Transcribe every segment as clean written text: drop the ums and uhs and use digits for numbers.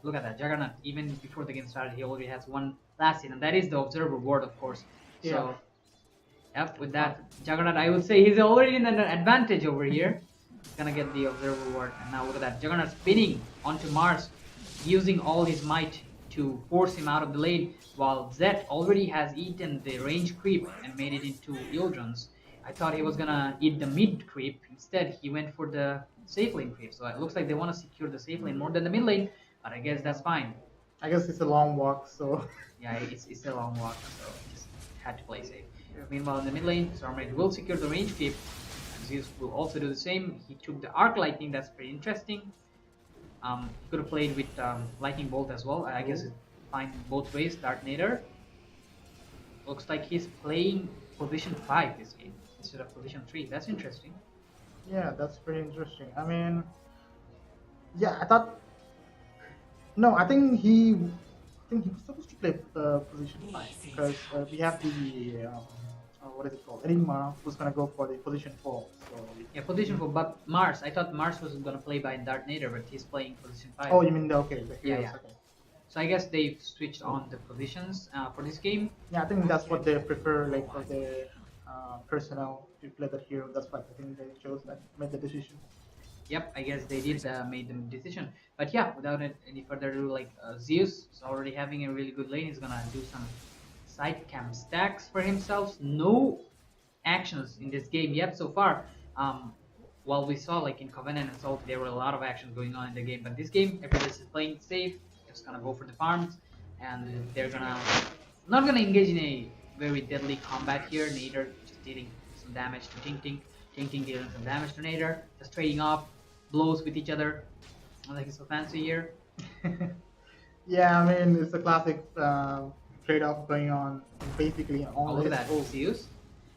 look at that, Juggernaut. Even before the game started, he already has one last hit, and that is the Observer Ward, of course. So, yep, with that Juggernaut, I would say he's already in an advantage over here. He's gonna get the Observer Ward, and now look at that, Juggernaut spinning onto Mars, using all his might to force him out of the lane, while Zed already has eaten the range creep and made it into Eildrons. I thought he was gonna eat the mid creep. Instead, he went for the safe lane creep. So it looks like they want to secure the safe lane more than the mid lane, but I guess that's fine. I guess it's a long walk, so Yeah, it's a long walk, so just had to play safe. Meanwhile, in the mid lane, Stormrage will secure the range creep, and Zeus will also do the same. He took the Arc Lightning, that's pretty interesting. He could have played with Lightning Bolt as well. I guess it's fine both ways. Dartnator. Looks like he's playing position 5 this game instead of position 3. That's interesting. yeah, that's pretty interesting. I mean, yeah, I thought no, I think he was supposed to play position 5 because we have the what is it called? Enigma who's gonna go for the position 4. So Yeah, position 4. But Mars, I thought Mars was gonna play by Dartnator, but he's playing position 5. oh, you mean the Yeah, heroes? yeah. Okay. So I guess they've switched on the positions for this game. Yeah, I think that's what they prefer, like for the personnel to play that hero. That's what I think they chose that made the decision. Yep, I guess they did made the decision. But yeah, without any further ado, like Zeus is already having a really good lane. He's gonna do some side camp stacks for himself. No actions in this game yet so far. While we saw like in Covenant and Salt, there were a lot of actions going on in the game. But this game, everybody's playing safe. Just gonna go for the farms, and they're gonna not gonna engage in a very deadly combat here. Nader just dealing some damage to Tink Tink. Tink Tink dealing some damage to Nader. Just trading off blows with each other. Like it's so fancy here. Yeah, I mean it's a classic trade-off going on basically Oh, on look at this that, whole Zeus.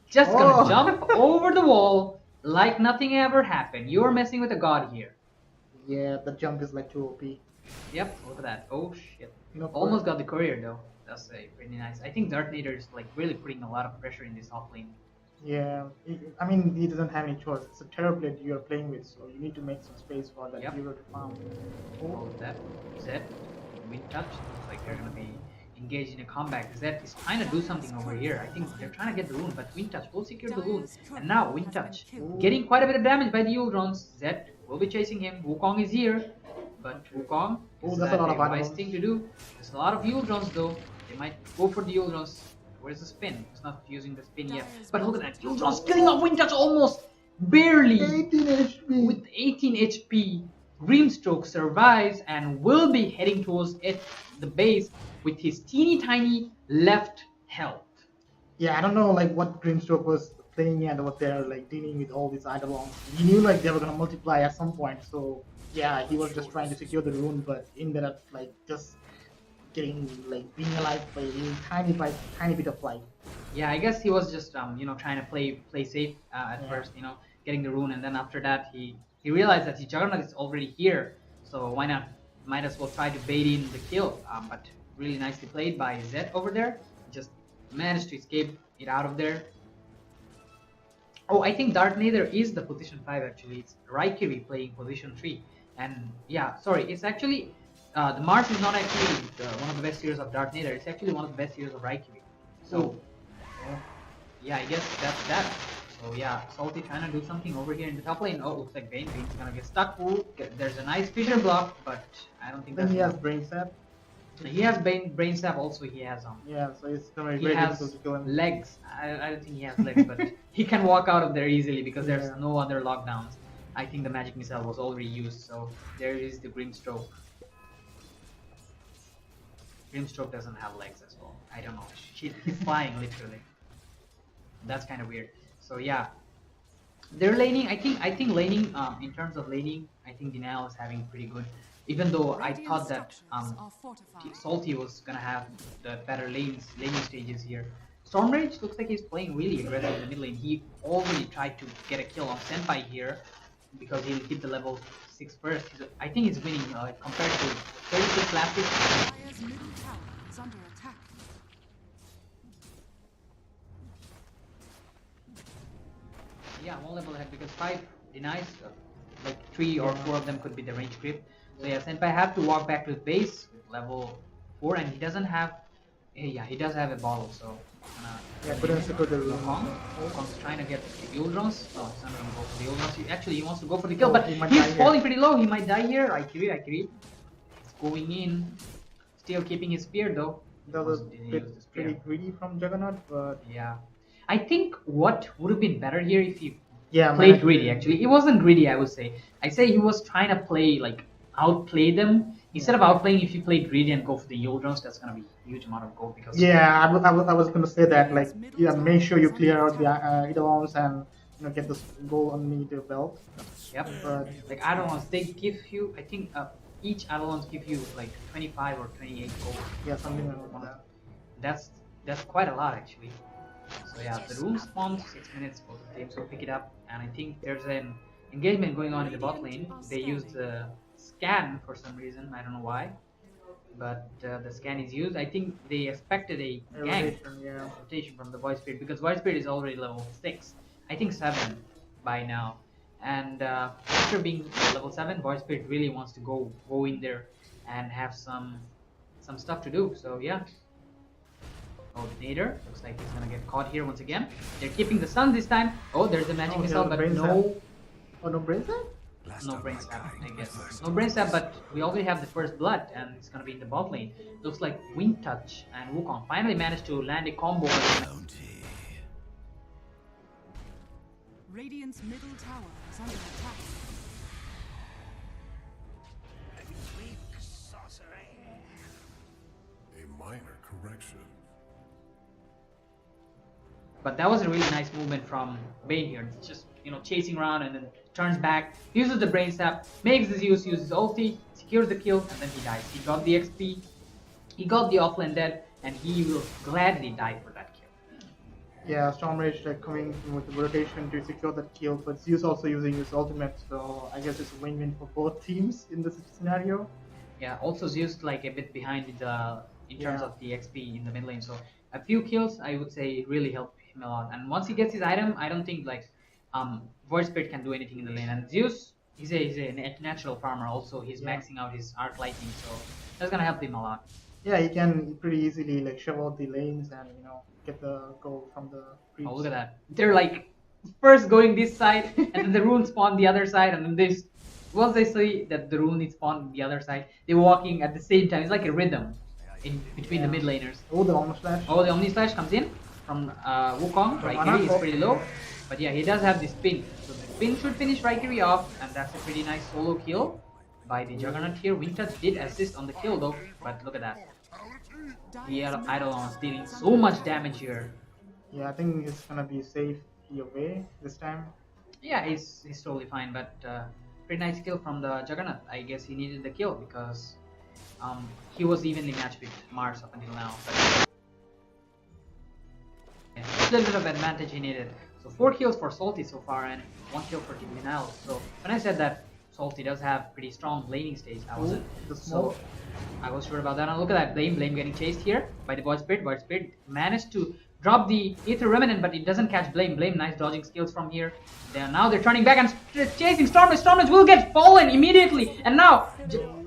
Just gonna jump over the wall like nothing ever happened. You're messing with a god here. Yeah, the jump is like too OP. Yep, look at that. Oh shit. You know, Almost got the courier though. That's pretty nice. I think Dartnator is like really putting a lot of pressure in this top lane. Yeah, I mean he doesn't have any choice. It's a Terrorblade you're playing with, so you need to make some space for that Yep. hero to farm. Oh, that Zed, wind touch. Looks like they're gonna be engaged in a comeback. Zed is trying to do something over here. I think they're trying to get the rune, but wind touch will secure the rune. And now wind touch, getting quite a bit of damage by the Eildrons. Zed will be chasing him. Wukong is here, but Wukong is that's a lot of wise items. thing to do. There's a lot of Eildrons though. They might go for the Eildrons. Where's the spin? It's not using the spin yet. But look at that, Eildrons killing off wind touch almost, barely. 18 HP. With 18 HP, Grimstroke survives and will be heading towards the base with his teeny tiny left health. Yeah, I don't know like what Grimstroke was playing and what they're like dealing with all these Eidolons. He knew like they were gonna multiply at some point, so yeah, he was just trying to secure the rune, but ended up like just getting like being alive by a tiny bit of life. Yeah, I guess he was just trying to play safe at Yeah. first, getting the rune, and then after that he realized that his Juggernaut is already here, so why not? Might as well try to bait in the kill. But really nicely played by Zed over there. Just managed to escape it out of there. Oh, I think Dartnator is the position 5 actually. It's Raikiri playing position 3. And yeah, sorry, it's actually the Mars is not actually one of the best heroes of Dartnator. It's actually one of the best heroes of Raikiri. So yeah, I guess that's that. So yeah, Salty trying to do something over here in the top lane. Oh, looks like Bane's gonna get stuck. Ooh, there's a nice fissure block, but I don't think Then that's he has enough. brain sap. He has brain sap also. He has Yeah, so it's gonna be he very has difficult to kill him. legs. I don't think he has legs, but he can walk out of there easily because there's Yeah. no other lockdowns. I think the magic missile was already used, so there is the Grimstroke. Grimstroke doesn't have legs as well. I don't know. He's flying literally. That's kind of weird. So yeah, they're laning. I think laning. In terms of laning, I think Denial is having pretty good. Even though I thought that Salty was gonna have the better laning stages here. Stormrage looks like he's playing really aggressive in the mid lane. He already tried to get a kill on Senpai here because he'll hit the level 6 first. I think he's winning compared to 36 last week. Dire's middle tower is under attack. Yeah, one level ahead because 5 denies, like 3 or 4 of them could be the range creep. So yeah, Senpai have to walk back to his base with level 4, and he doesn't have. Yeah, he does have a bottle, so. Yeah, couldn't secure the room. Wukong's trying to get the Yule drones. No, he's not gonna go for the Yule drones. Actually, he wants to go for the kill, Oh, but he might he's die here. falling pretty low. He might die here. I agree. He's going in. Still keeping his spear though. That was Didn't use the spear. pretty greedy from Juggernaut, but Yeah. I think what would have been better here if he yeah, played greedy. Actually, he wasn't greedy. I would say. I say he was trying to play like outplay them instead of outplaying. If you play greedy and go for the Yule drones, that's gonna be a huge amount of gold because. Yeah, I was gonna say that, like, yeah, make sure you clear out the Eidolons and get this goal underneath your belt. Yep. But Like Eidolons, they give you. I think each Eidolons give you like 25 or 28 gold. yeah, something like that. That's quite a lot actually. So yeah, the room spawns 6 minutes. Both teams will pick it up, and I think there's an engagement going on in the bot lane. They used the scan for some reason. I don't know why, but the scan is used. I think they expected a gank rotation from the Void Spirit because Void Spirit is already level 6. I think 7 by now. And after being level 7, Void Spirit really wants to go in there and have some stuff to do. So yeah. Oh, Nader looks like he's gonna get caught here once again. They're keeping the sun this time. Oh, there's a magic missile, but no. Oh, no brain sap? No brain sap, I guess. No brain sap, but we already have the first blood, and it's gonna be in the bot lane. Looks like Wing Touch and Wukong finally managed to land a combo. Radiant's middle tower is under attack. A minor correction. But that was a really nice movement from Bane here. It's just chasing around and then turns back, uses the brain sap, makes the Zeus use his ulti, secures the kill, and then he dies. He got the XP, he got the offlane dead, and he will gladly die for that kill. Yeah, Storm Rage coming with the rotation to secure that kill, but Zeus also using his ultimate, so I guess it's a win-win for both teams in this scenario. Yeah, also Zeus like a bit behind in terms of the XP in the mid lane, so a few kills I would say really helped him a lot. And once he gets his item, I don't think Void Spirit can do anything in the lane. And Zeus, he's a natural farmer also. He's maxing out his Arc Lightning, so that's gonna help him a lot. Yeah, he can pretty easily shove out the lanes and get the goal from the creeps. Oh, look at that! They're like first going this side, and then the rune spawn the other side, and then once they see that the rune is spawned the other side, they're walking at the same time. It's like a rhythm in between the mid laners. Oh, the Omni Slash. Oh, the Omni Slash comes in from Wukong. Raikiri is pretty low, but yeah, he does have the spin. So the spin should finish Raikiri off, and that's a pretty nice solo kill by the Juggernaut here. Wing Touch did assist on the kill though, but look at that. The Eidolon is dealing so much damage here. Yeah, I think it's gonna be safe away this time. Yeah, he's totally fine, but pretty nice kill from the Juggernaut. I guess he needed the kill because he was evenly matched with Mars up until now. But yeah, a little bit of advantage he needed. So 4 kills for Salty so far and 1 kill for Team Vinal. So when I said that Salty does have pretty strong laning stage, I wasn't I was sure about that. And look at that, Blame getting chased here by the Void Spirit. Void Spirit managed to drop the Aether Remnant, but it doesn't catch Blame. Nice dodging skills from here. Now they're turning back and chasing Stormage. Stormage will get fallen immediately. And now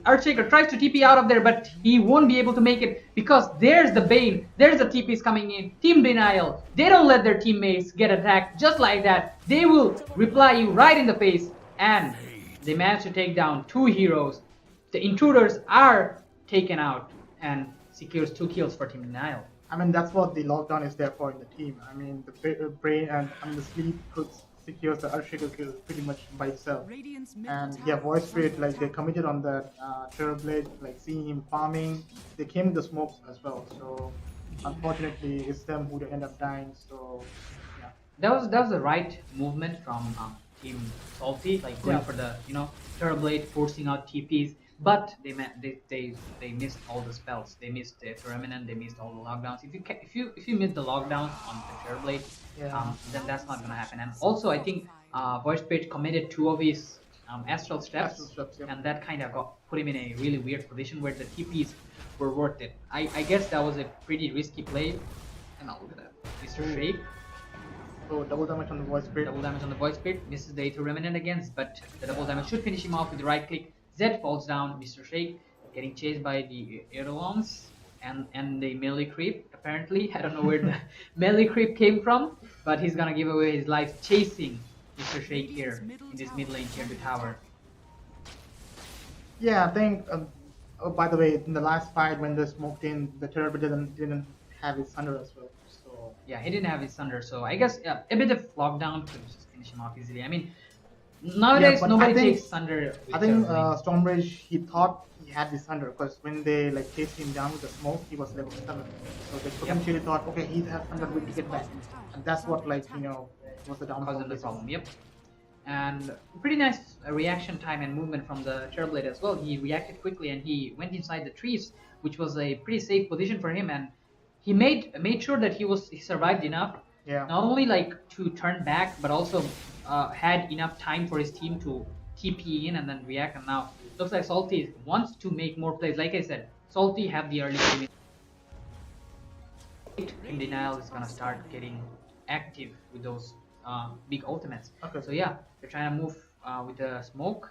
Earthshaker tries to TP out of there, but he won't be able to make it because there's the Bane. There's the TPs coming in. Team Denial. They don't let their teammates get attacked just like that. They will reply you right in the face. And they managed to take down 2 heroes. The intruders are taken out and secures 2 kills for Team Denial. I mean, that's what the lockdown is there for in the team. I mean, the brain and the sleep secures the Earthshaker kill pretty much by itself. And yeah, Void Spirit, they committed on that Terrorblade, seeing him farming. They came in the smoke as well. So unfortunately, it's them who end up dying. So yeah, that was the right movement from Team Salty, going for the Terrorblade, forcing out TPs. But they missed all the spells. They missed the Remnant. They missed all the lockdowns. If you miss the lockdowns on the Terrorblade, then that's not gonna happen. And also, I think Void Spirit committed 2 of his Astral Steps, and that kind of put him in a really weird position where the TPs were worth it. I guess that was a pretty risky play. And now look at that, Mr. Shake. So double damage on the Void Spirit. Double damage on the Void Spirit. Misses the Aether Remnant again, but the double damage should finish him off with the right click. Zed falls down. Mr. Shake getting chased by the Eidolons and the melee creep. Apparently, I don't know where the melee creep came from, but he's gonna give away his life chasing Mr. Shake here in this mid lane here in the tower. Yeah, I think. Oh, by the way, in the last fight when they smoked in, the Turbo didn't have his thunder as well. So Yeah, he didn't have his thunder, so I guess a bit of lockdown could just finish him off easily. I mean, nowadays but nobody I think, takes thunder. With I think their lane. Stormbridge, he thought he had this thunder because when they like chased him down with the smoke, he was level 7. So they potentially thought, okay, he has thunder, we can get back, and that's what was the downfall. Causing the problem. Yep. And pretty nice reaction time and movement from the Terrorblade as well. He reacted quickly and he went inside the trees, which was a pretty safe position for him. And he made sure that he survived enough, Yeah. not only like to turn back, but also had enough time for his team to TP in and then react. And now looks like Salty wants to make more plays. Like I said, Salty have the early game. Team Denial is gonna start getting active with those big ultimates. Okay. So yeah, they're trying to move with the smoke.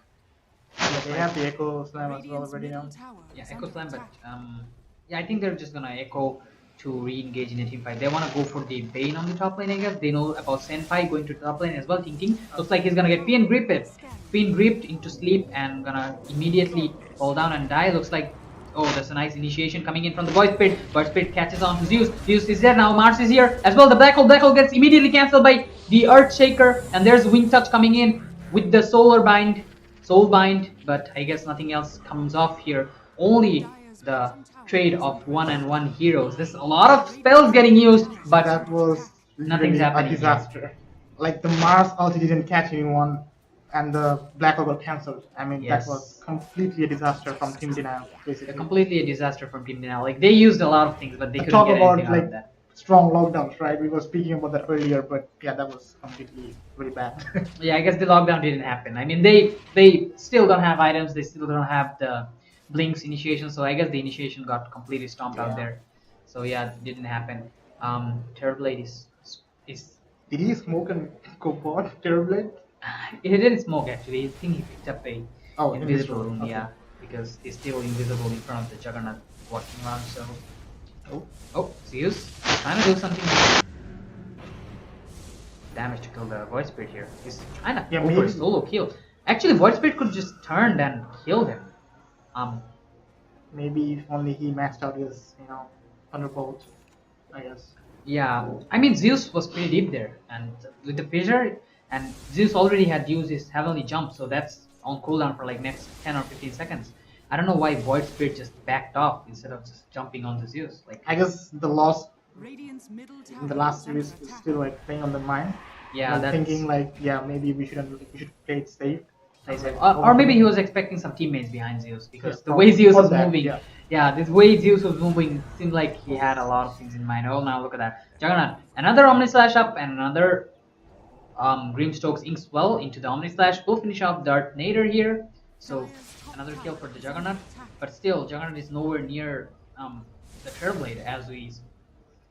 Yeah, they have the Echo Slam as well Radiant's already now. middle tower Yeah, is Echo under Slam, but attack. yeah, I think they're just gonna Echo to re-engage in a team fight. They wanna go for the Bane on the top lane, I guess. They know about Senpai going to top lane as well. Ting looks like he's gonna get Fiend Gripped. Fiend Gripped into sleep and gonna immediately fall down and die. Looks like, oh, that's a nice initiation coming in from the Void Spirit. Void Spirit catches on to Zeus. Zeus is there now. Mars is here as well. The Black Hole gets immediately cancelled by the Earth Shaker, and there's Wing Touch coming in with the Soul Bind, but I guess nothing else comes off here. Only the trade of 1-on-1 heroes. There's a lot of spells getting used, but That was nothing's literally happening a disaster. Like the Mars ulti didn't catch anyone, and the Black Hole got cancelled. I mean, Yes. that was completely a disaster from Team Denial, basically. completely a disaster from Team Denial. Like they used a lot of things, but they couldn't Talk get about anything out of like that. strong lockdowns, right? We were speaking about that earlier, but yeah, that was completely very bad. Yeah, I guess the lockdown didn't happen. I mean, they still don't have items. They still don't have the Blink's initiation. So I guess the initiation got completely stomped out Yeah. there. So yeah, it didn't happen. Terrorblade is Did he smoke and go for Terrorblade? he didn't smoke actually. I think he picked up a Oh, invisible invisible, rune, okay. yeah, because he's still invisible in front of the Juggernaut walking around. So oh, Zeus trying to do something. Damage to kill the Void Spirit here. He's trying to Yeah, go for a maybe- solo kill. Actually, Void Spirit could just turn and kill him. Maybe if only he maxed out his, Thunderbolt, I guess. Yeah, I mean Zeus was pretty deep there, and with the fissure, and Zeus already had used his heavenly jump, so that's on cooldown for like next 10 or 15 seconds. I don't know why Void Spirit just backed off instead of just jumping on the Zeus. Like, I guess the loss Radiant's middle tower in the last is under series is attack. still like playing on the mind. yeah, Like, that's thinking like, yeah, maybe we should play it safe. or maybe he was expecting some teammates behind Zeus because Yeah, the way Zeus or was that, moving, yeah. yeah, this way Zeus was moving seemed like he had a lot of things in mind. Oh, now look at that, Juggernaut, another Omni Slash up and another Grimstoke's Ink Swell into the Omni Slash. We'll finish off Darth Nader here, so another kill for the Juggernaut, but still Juggernaut is nowhere near the Terrorblade as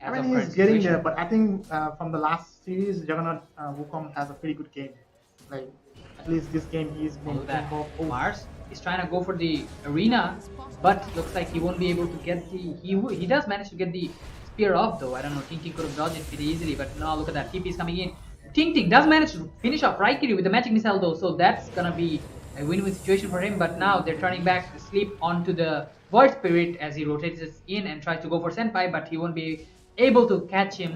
I of mean, he's current getting situation. there, but I think from the last series, Juggernaut Wukong has a pretty good game. Like, at least this game he's been Look at that. involved. Oh, Mars is trying to go for the arena, but looks like he won't be able to get the. He does manage to get the spear off though. I don't know. Ting could have dodged it pretty easily, but now look at that. TP is coming in. Ting does manage to finish off Raikiri with the magic missile though, so that's gonna be a win-win situation for him. But now they're turning back to sleep onto the Void Spirit as he rotates in and tries to go for Senpai, but he won't be able to catch him,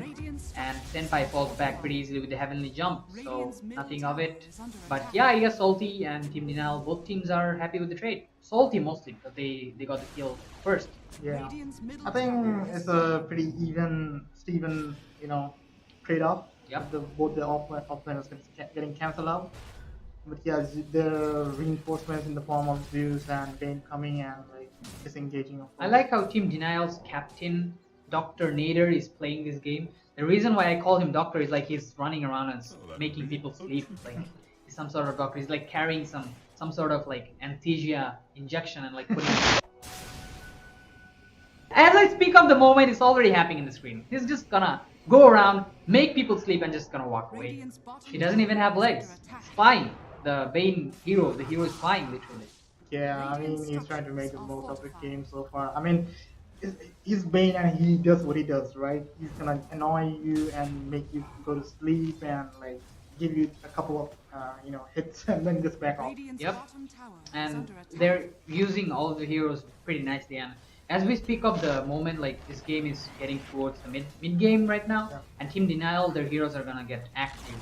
and Senpai falls back pretty easily with the heavenly jump, so nothing of it. But yeah, I guess Salty and Team Denial, both teams are happy with the trade. Salty mostly because they got the kill first. yeah. Radiant's middle I think tower is it's a pretty Steven, trade-off. Yep. Both the offliners getting cancelled out. But yeah, there are reinforcements in the form of Zeus and Bane coming and like disengaging. Of I like how Team Denial's captain, Dr. Nader, is playing this game. The reason why I call him Doctor is like he's running around and making people sleep. Like he's some sort of doctor. He's like carrying some sort of like anesthesia injection and like putting. As I speak of the moment, it's already happening in the screen. He's just gonna go around, make people sleep, and just gonna walk away. Radiant's bottom She doesn't even have tower is legs. under attack. It's flying. The Bane hero, the hero is flying literally. Yeah, I mean, he's trying to make the most of the game so far. I mean, he's Bane and he does what he does, right? He's gonna annoy you and make you go to sleep and like give you a couple of hits and then just back off. Radiant's Yep. bottom tower is And under attack. they're using all the heroes pretty nicely. And as we speak of the moment, like this game is getting towards the mid game right now, Yeah. and Team Denial, their heroes are gonna get active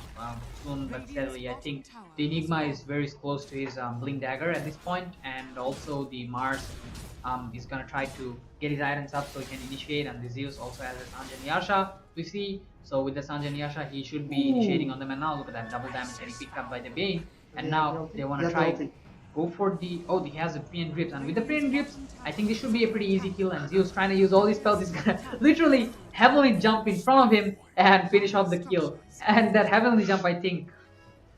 soon but steadily. I think the Enigma is very close to his Bling Dagger at this point, and also the Mars is gonna try to get his items up so he can initiate, and the Zeus also has a Sanjan Yasha we see. So with the Sanjan Yasha, he should be initiating on them, and now look at that double damage getting picked up by the Bane, and Yeah, now they want to try go for the he has the PN grips, and with the PN grips I think this should be a pretty easy kill, and Zeus trying to use all his spells. He's gonna literally heavenly jump in front of him and finish off the kill, and that heavenly jump I think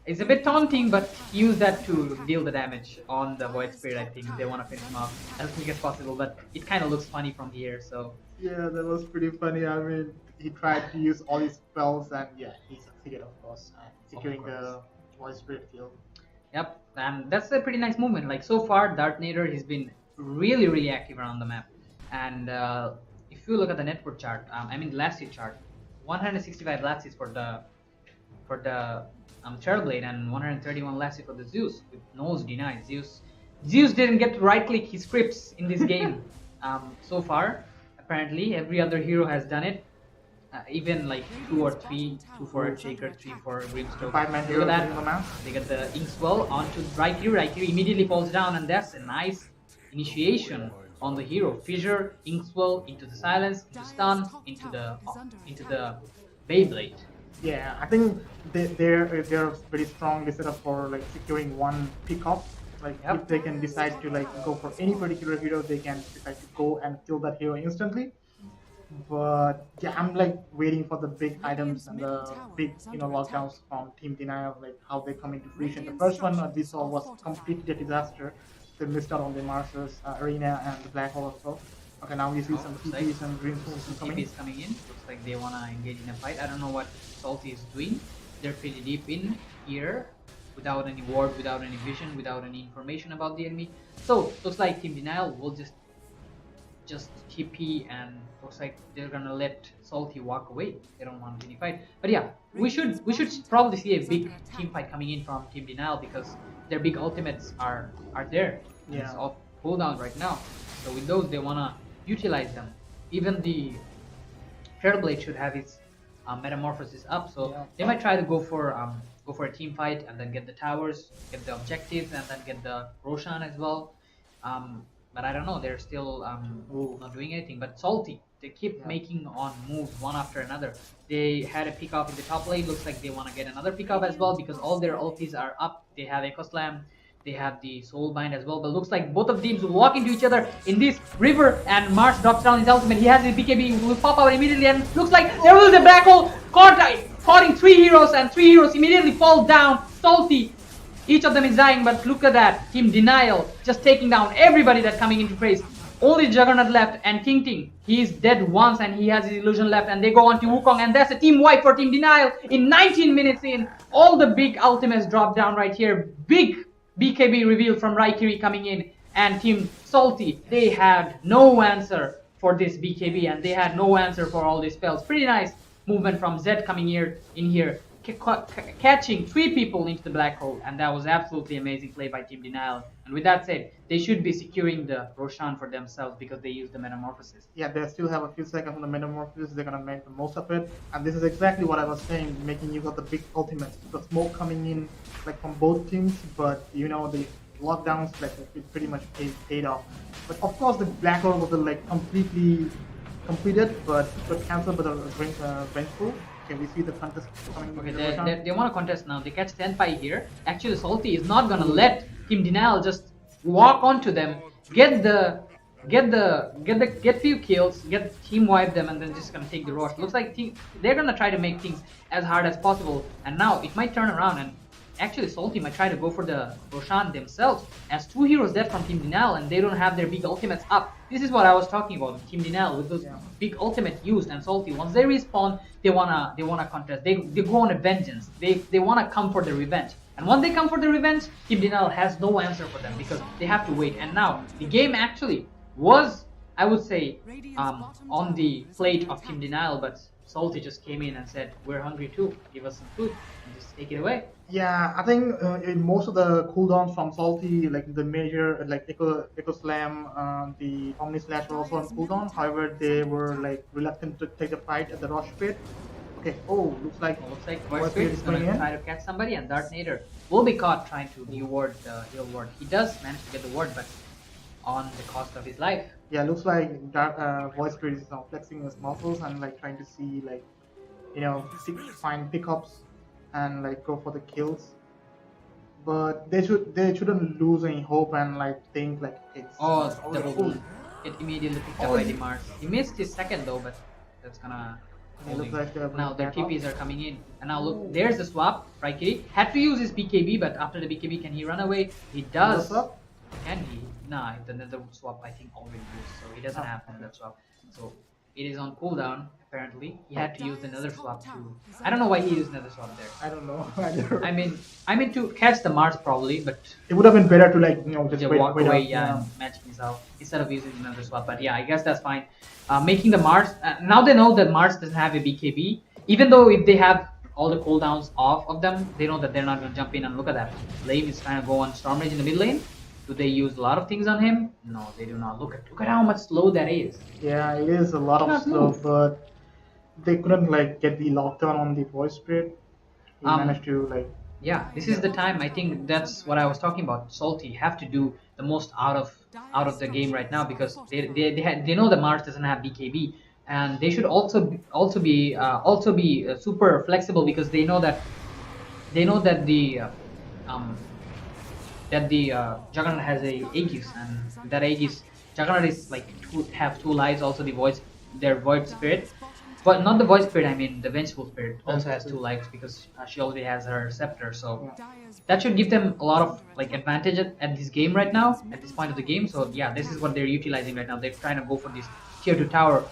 is a bit taunting, but use that to deal the damage on the Void Spirit. I think they want to finish him off as quick as possible, but it kind of looks funny from here, so Yeah, that was pretty funny. I mean, he tried to use all his spells and yeah, he succeeded, of course, securing the Voice Spirit kill. yep, and that's a pretty nice movement. Like so far, Dartnator has been really active around the map, and if you look at the network chart, I mean the last hit chart, 165 last hits for the Terrorblade and 131 last hit for the Zeus with nose denied. Zeus didn't get to right click his scripts in this game so far. Apparently, every other hero has done it. Even like 2 or 3, 2 for a Shaker, 3 for a Grimstroke. 5-man Look hero at that. in the map. They get the Inkswell onto Raikiri. Raikiri immediately falls down, and that's a nice initiation on the hero. Fissure, Inkswell into the silence, into stun, into the Beyblade. Yeah, I think they're very strongly set up for like securing one pick off. Like Yep. if they can decide to like go for any particular hero, they can decide to go and kill that hero instantly. But yeah, I'm like waiting for the big items and the big lockdowns from Team Denial, like how they come into fruition. The first one we saw was completely a disaster. They missed out on the Marsus arena and the Black Hole as well. Okay, now we see some looks TPs and green Some coming. TP is coming in. Looks like they wanna engage in a fight. I don't know what Salty is doing. They're pretty deep in here, without any ward, without any vision, without any information about the enemy. So looks like Team Denial will just TP, and looks like they're gonna let Salty walk away. They don't want any fight. But yeah, we should probably see a big team fight coming in from Team Denial because their big ultimates are there. Yeah. It's off cooldown right now. So with those they wanna utilize them. Even the Terrorblade should have its metamorphosis up, so Yeah. they might try to go for a team fight and then get the towers, get the objectives, and then get the Roshan as well. But I don't know, they're still not doing anything. But Salty, they keep making on moves one after another. They had a pick off in the top lane. Looks like they want to get another pick off as well because all their ultis are up. They have Echo Slam, they have the Soulbind as well. But looks like both of teams will walk into each other in this river, and Mars drops down his ultimate. He has his BKB, will pop out immediately, and looks like there was a black hole caught 3 heroes, and 3 heroes immediately fall down. Salty, each of them is dying, but look at that. Team Denial just taking down everybody that's coming into phase. Only Juggernaut left, and Ting Ting, he is dead once and he has his illusion left, and they go on to Wukong, and that's a team wipe for Team Denial in 19 minutes in. All the big ultimates drop down right here. Big BKB reveal from Raikiri coming in, and Team Salty, they had no answer for this BKB, and they had no answer for all these spells. Pretty nice movement from Zed coming in here, catching 3 people into the black hole, and that was absolutely amazing play by Team Denial. And with that said, they should be securing the Roshan for themselves because they use the metamorphosis. Yeah, they still have a few seconds on the metamorphosis. They're gonna make the most of it, and this is exactly what I was saying, making use of the big ultimates. The smoke coming in like from both teams, but the lockdowns like it pretty much paid off. But of course, the black hole was like completely completed, but it was cancelled by the Vengeful. Okay, we see the contest coming. Okay, they want to contest now. They catch Tenpai here. Actually, Salty is not gonna let Team Denial just walk onto them, get few kills, team wipe them, and then just gonna take the rush. Looks like they're gonna try to make things as hard as possible. And now it might turn around, and actually Salty might try to go for the Roshan themselves, as 2 heroes left from Team Denial, and they don't have their big ultimates up. This is what I was talking about with Team Denial, with those big ultimate used, and Salty, once they respawn, they wanna contest. They go on a vengeance. They wanna come for the revenge. And once they come for the revenge, Team Denial has no answer for them because they have to wait. And now the game actually was, I would say, on the plate of Team Denial, but Salty just came in and said, "We're hungry too. Give us some food and just take it away." Yeah, I think in most of the cooldowns from Salty, like the major, like Echo Slam, the Omni Slash were also on cooldown. However, they were like reluctant to take the fight at the Rush Pit. Okay, oh, Looks like Voice Voice Spirit is is gonna going in. try to catch somebody, and Dartnator will be caught trying to reward the heal ward. He does manage to get the ward, but on the cost of his life. Yeah, looks like Voice Spirit is now flexing his muscles and like trying to see like find pickups and like go for the kills. But they shouldn't lose any hope and like think like it's Oh, oh, double oh, boom. It immediately picked up Oh, by he- Demars. He missed his second though, but that's gonna it hold looks him. like they're Now their back up. TPs are coming in. And now look, there's the swap. Raikiri had to use his BKB, but after the BKB, can he run away? He does. What's up? Can he? Nah, the nether swap I think already used, so he doesn't have another swap. So it is on cooldown, apparently. He had to use another swap too. I don't know why he used another swap there. I don't know either. I mean to catch the Mars probably, but It would have been better to like just just wait, walk wait away, out, yeah, and match himself instead of using another swap. But yeah, I guess that's fine. Making the Mars now they know that Mars doesn't have a BKB. Even though if they have all the cooldowns off of them, they know that they're not gonna jump in. And look at that, Lame is trying to go on Storm Rage in the mid lane. Do they use a lot of things on him? No, they do not. Look at how much slow that is. Yeah, it is a lot of Cannot slow, move. but they couldn't like get the lockdown on the Voice Spirit. He managed to like Yeah, this is the time. I think that's what I was talking about. Salty have to do the most out of the game right now because they know that Mars doesn't have BKB, and they should also be super flexible because they know that um Juggernaut has a Aegis, and that Aegis Juggernaut is like have two lives. Also, their Void Spirit, but not the Void Spirit. I mean, the Vengeful Spirit also has two lives because she already has her Scepter. So that should give them a lot of like advantage at this game right now, at this point of the game. So yeah, this is what they're utilizing right now. They're trying to go for this tier 2 tower.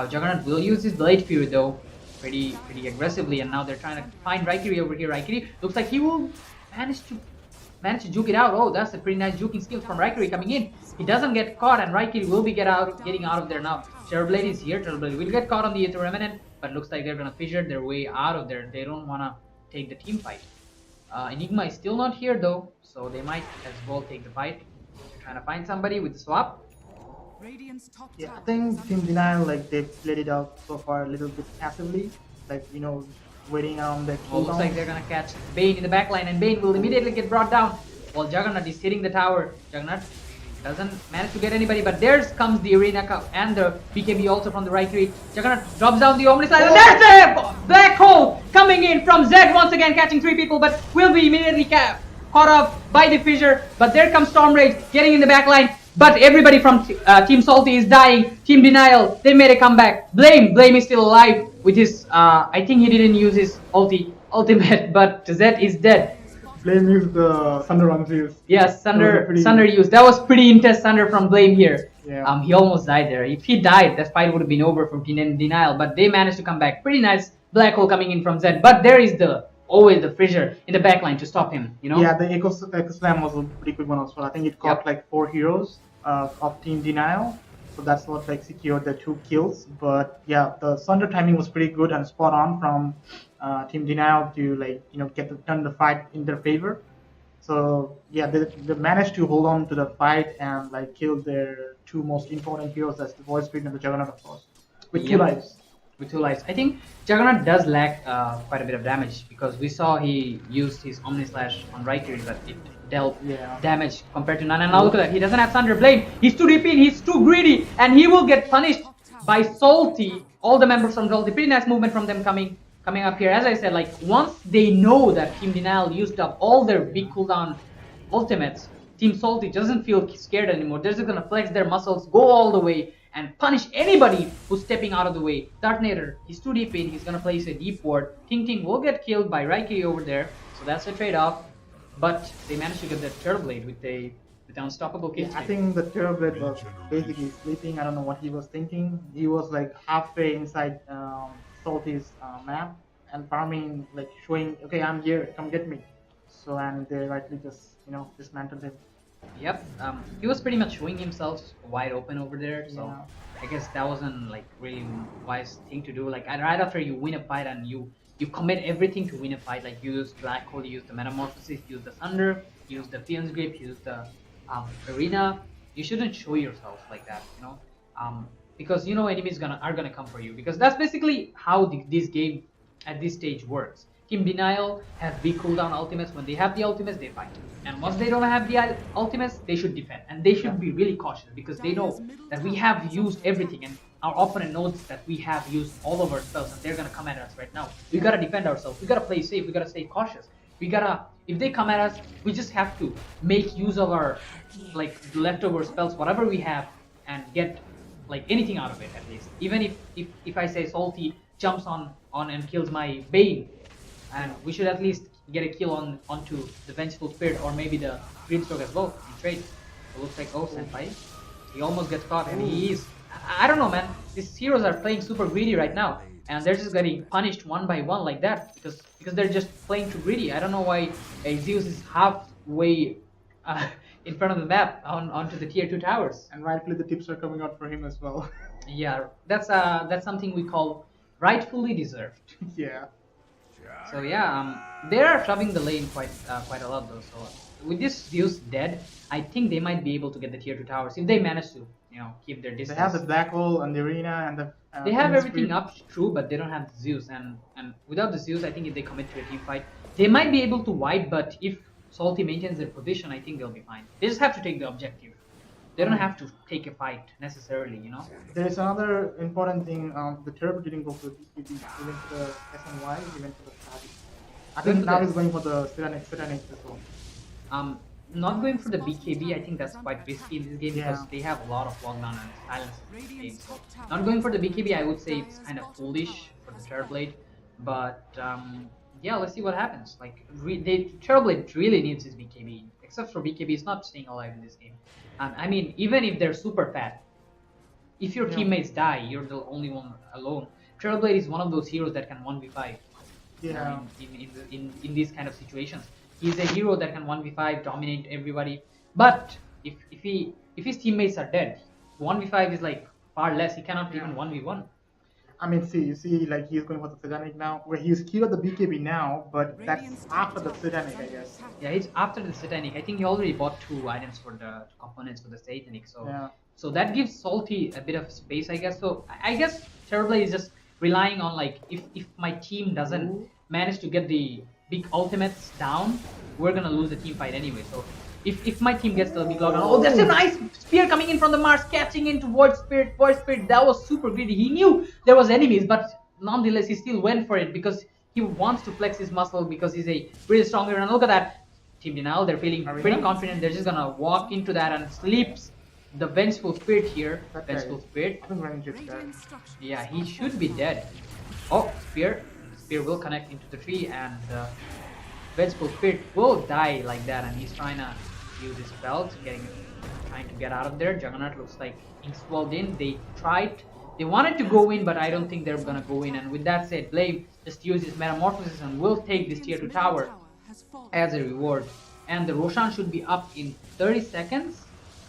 Juggernaut will use his Blade Fury though, pretty aggressively, and now they're trying to find Raikiri over here. Raikiri looks like he will manage to juke it out. Oh, that's a pretty nice juking skill from Raikiri coming in. He doesn't get caught, and Raikiri will be getting out of there now. Terrorblade is here. Terrorblade will get caught on the Aether Remnant, but looks like they're gonna fissure their way out of there. They don't wanna take the team fight. Enigma is still not here though, so they might as well take the fight. They're trying to find somebody with the swap. yeah. I think Team Denial like they've played it out so far a little bit passively, like waiting on the Well, looks like cooldown. they're gonna catch Bane in the backline, and Bane will immediately get brought down while Juggernaut is hitting the tower. Juggernaut doesn't manage to get anybody, but there comes the Arena Cup and the BKB also from the Raikiri. Juggernaut drops down the Omni Slide, and there's the Black Hole coming in from Zed once again, catching 3 people, but will be immediately caught up by the fissure. But there comes Storm Rage getting in the backline. But everybody from Team Salty is dying. Team Denial, they made a comeback. Blame is still alive with his, I think he didn't use his ultimate, but Zed is dead. Blame used the Thunder on Zeus. Yes, Thunder pretty- used. That was pretty intense Thunder from Blame here. Yeah. He almost died there. If he died, that fight would have been over for Denial, but they managed to come back. Pretty nice Black Hole coming in from Zed, but there is always the fissure in the backline to stop him, Yeah, the Echo Slam was a pretty good one as well. I think it caught Yep. like 4 heroes of Team Denial. So that's what like secured the 2 kills. But yeah, the Thunder timing was pretty good and spot on from Team Denial to like turn the fight in their favor. So yeah, they managed to hold on to the fight and like kill their 2 most important heroes, that's the Voice Spirit and the Juggernaut, of course, with 2 Yep. lives. With 2 lives. I think Juggernaut does lack quite a bit of damage because we saw he used his Omni Slash on Raikiri, but it dealt Yeah. damage compared to none. And now look at that, he doesn't have Thunder Blade. He's too deep in, he's too greedy, and he will get punished by Salty. All the members from Salty. Pretty nice movement from them coming up here. As I said, like once they know that Team Denial used up all their big cooldown ultimates, Team Salty doesn't feel scared anymore. They're just gonna flex their muscles, go all the way, and punish anybody who's stepping out of the way. Dartnator, he's too deep in, he's gonna place a deep ward. Ting will get killed by Raikiri over there, so that's a trade-off. But they managed to get the Turtleblade with the unstoppable kill. Yeah, I think the Terrorblade was basically sleeping. I don't know what he was thinking. He was like halfway inside Salty's map and farming, like showing, okay, I'm here, come get me. So and they rightly just dismantled him. Yep. He was pretty much showing himself wide open over there. So Yeah. I guess that wasn't like really wise thing to do. Like right after you win a fight and you commit everything to win a fight, like you use Black Hole, you use the Metamorphosis, use the Thunder, use the Fiend's Grip, use the Arena. You shouldn't show yourself like that, because enemies are gonna come for you, because that's basically how this game at this stage works. Team Denial have big cooldown ultimates. When they have the ultimates, they fight. And once they don't have the ultimates, they should defend. And they should be really cautious, because they know that we have used everything, and our opponent knows that we have used all of our spells, and they're gonna come at us right now. We gotta defend ourselves. We gotta play safe. We gotta stay cautious. If they come at us, we just have to make use of our leftover spells, whatever we have, and get anything out of it at least. Even if I say Salty jumps on and kills my Bane, and we should at least get a kill onto the Vengeful Spirit, or maybe the Greenstroke as well in trade. It looks like Senpai. He almost gets caught, and he is. I don't know, man. These heroes are playing super greedy right now, and they're just getting punished one by one like that because they're just playing too greedy. I don't know why Zeus is halfway in front of the map onto the tier 2 towers. And rightfully the tips are coming out for him as well. Yeah, that's something we call rightfully deserved. Yeah. So yeah, they are shoving the lane quite a lot though. So with this Zeus dead, I think they might be able to get the tier 2 towers if they manage to, keep their distance. They have the Black Hole and the Arena and the. They have everything up, true, but they don't have the Zeus, and without the Zeus, I think if they commit to a team fight, they might be able to wipe. But if Salty maintains their position, I think they'll be fine. They just have to take the objective. They don't have to take a fight necessarily, There is another important thing. The Turbo didn't go for the BKB. He went for the SNY. He went for the Shadi. I think now he's going for the Siranic as well. Not going for the BKB, I think that's quite risky in this game because they have a lot of lockdown and silence in this game. So not going for the BKB, I would say it's kind of foolish for the Terrorblade. But yeah, let's see what happens. Terrorblade really needs his BKB. Except for BKB, it's not staying alive in this game. I mean, even if they're super fat, if your teammates die, you're the only one alone. Terrorblade is one of those heroes that can 1v5. Yeah. In these kind of situations, he's a hero that can 1v5, dominate everybody. But if his teammates are dead, 1v5 is like far less. He cannot even 1v1. I mean, see, he's going for the Satanic now, where he's killed the BKB now, but that's after the Satanic, I guess. Yeah, it's after the Satanic. I think he already bought 2 items for the components for the Satanic, so that gives Salty a bit of space, I guess. So I guess Terrorblade is just relying on if my team doesn't manage to get the big ultimates down, we're gonna lose the team fight anyway. So if my team gets the big lockdown, oh, there's a nice spear coming in from the Mars, catching into Void Spirit. That was super greedy. He knew there was enemies, but nonetheless he still went for it because he wants to flex his muscle because he's a really strong hero. And look at that, Team Denial. They're feeling pretty confident. They're just gonna walk into that and sleeps the Vengeful Spirit here. Vengeful Spirit. Yeah, he should be dead. Oh, spear. Spear will connect into the tree, and Vengeful Spirit will die like that, and he's trying to use his belt, trying to get out of there. Juggernaut looks like he's walled in. They wanted to go in, but I don't think they're gonna go in. And with that said, Blade just uses Metamorphosis and will take this tier 2 tower as a reward. And the Roshan should be up in 30 seconds.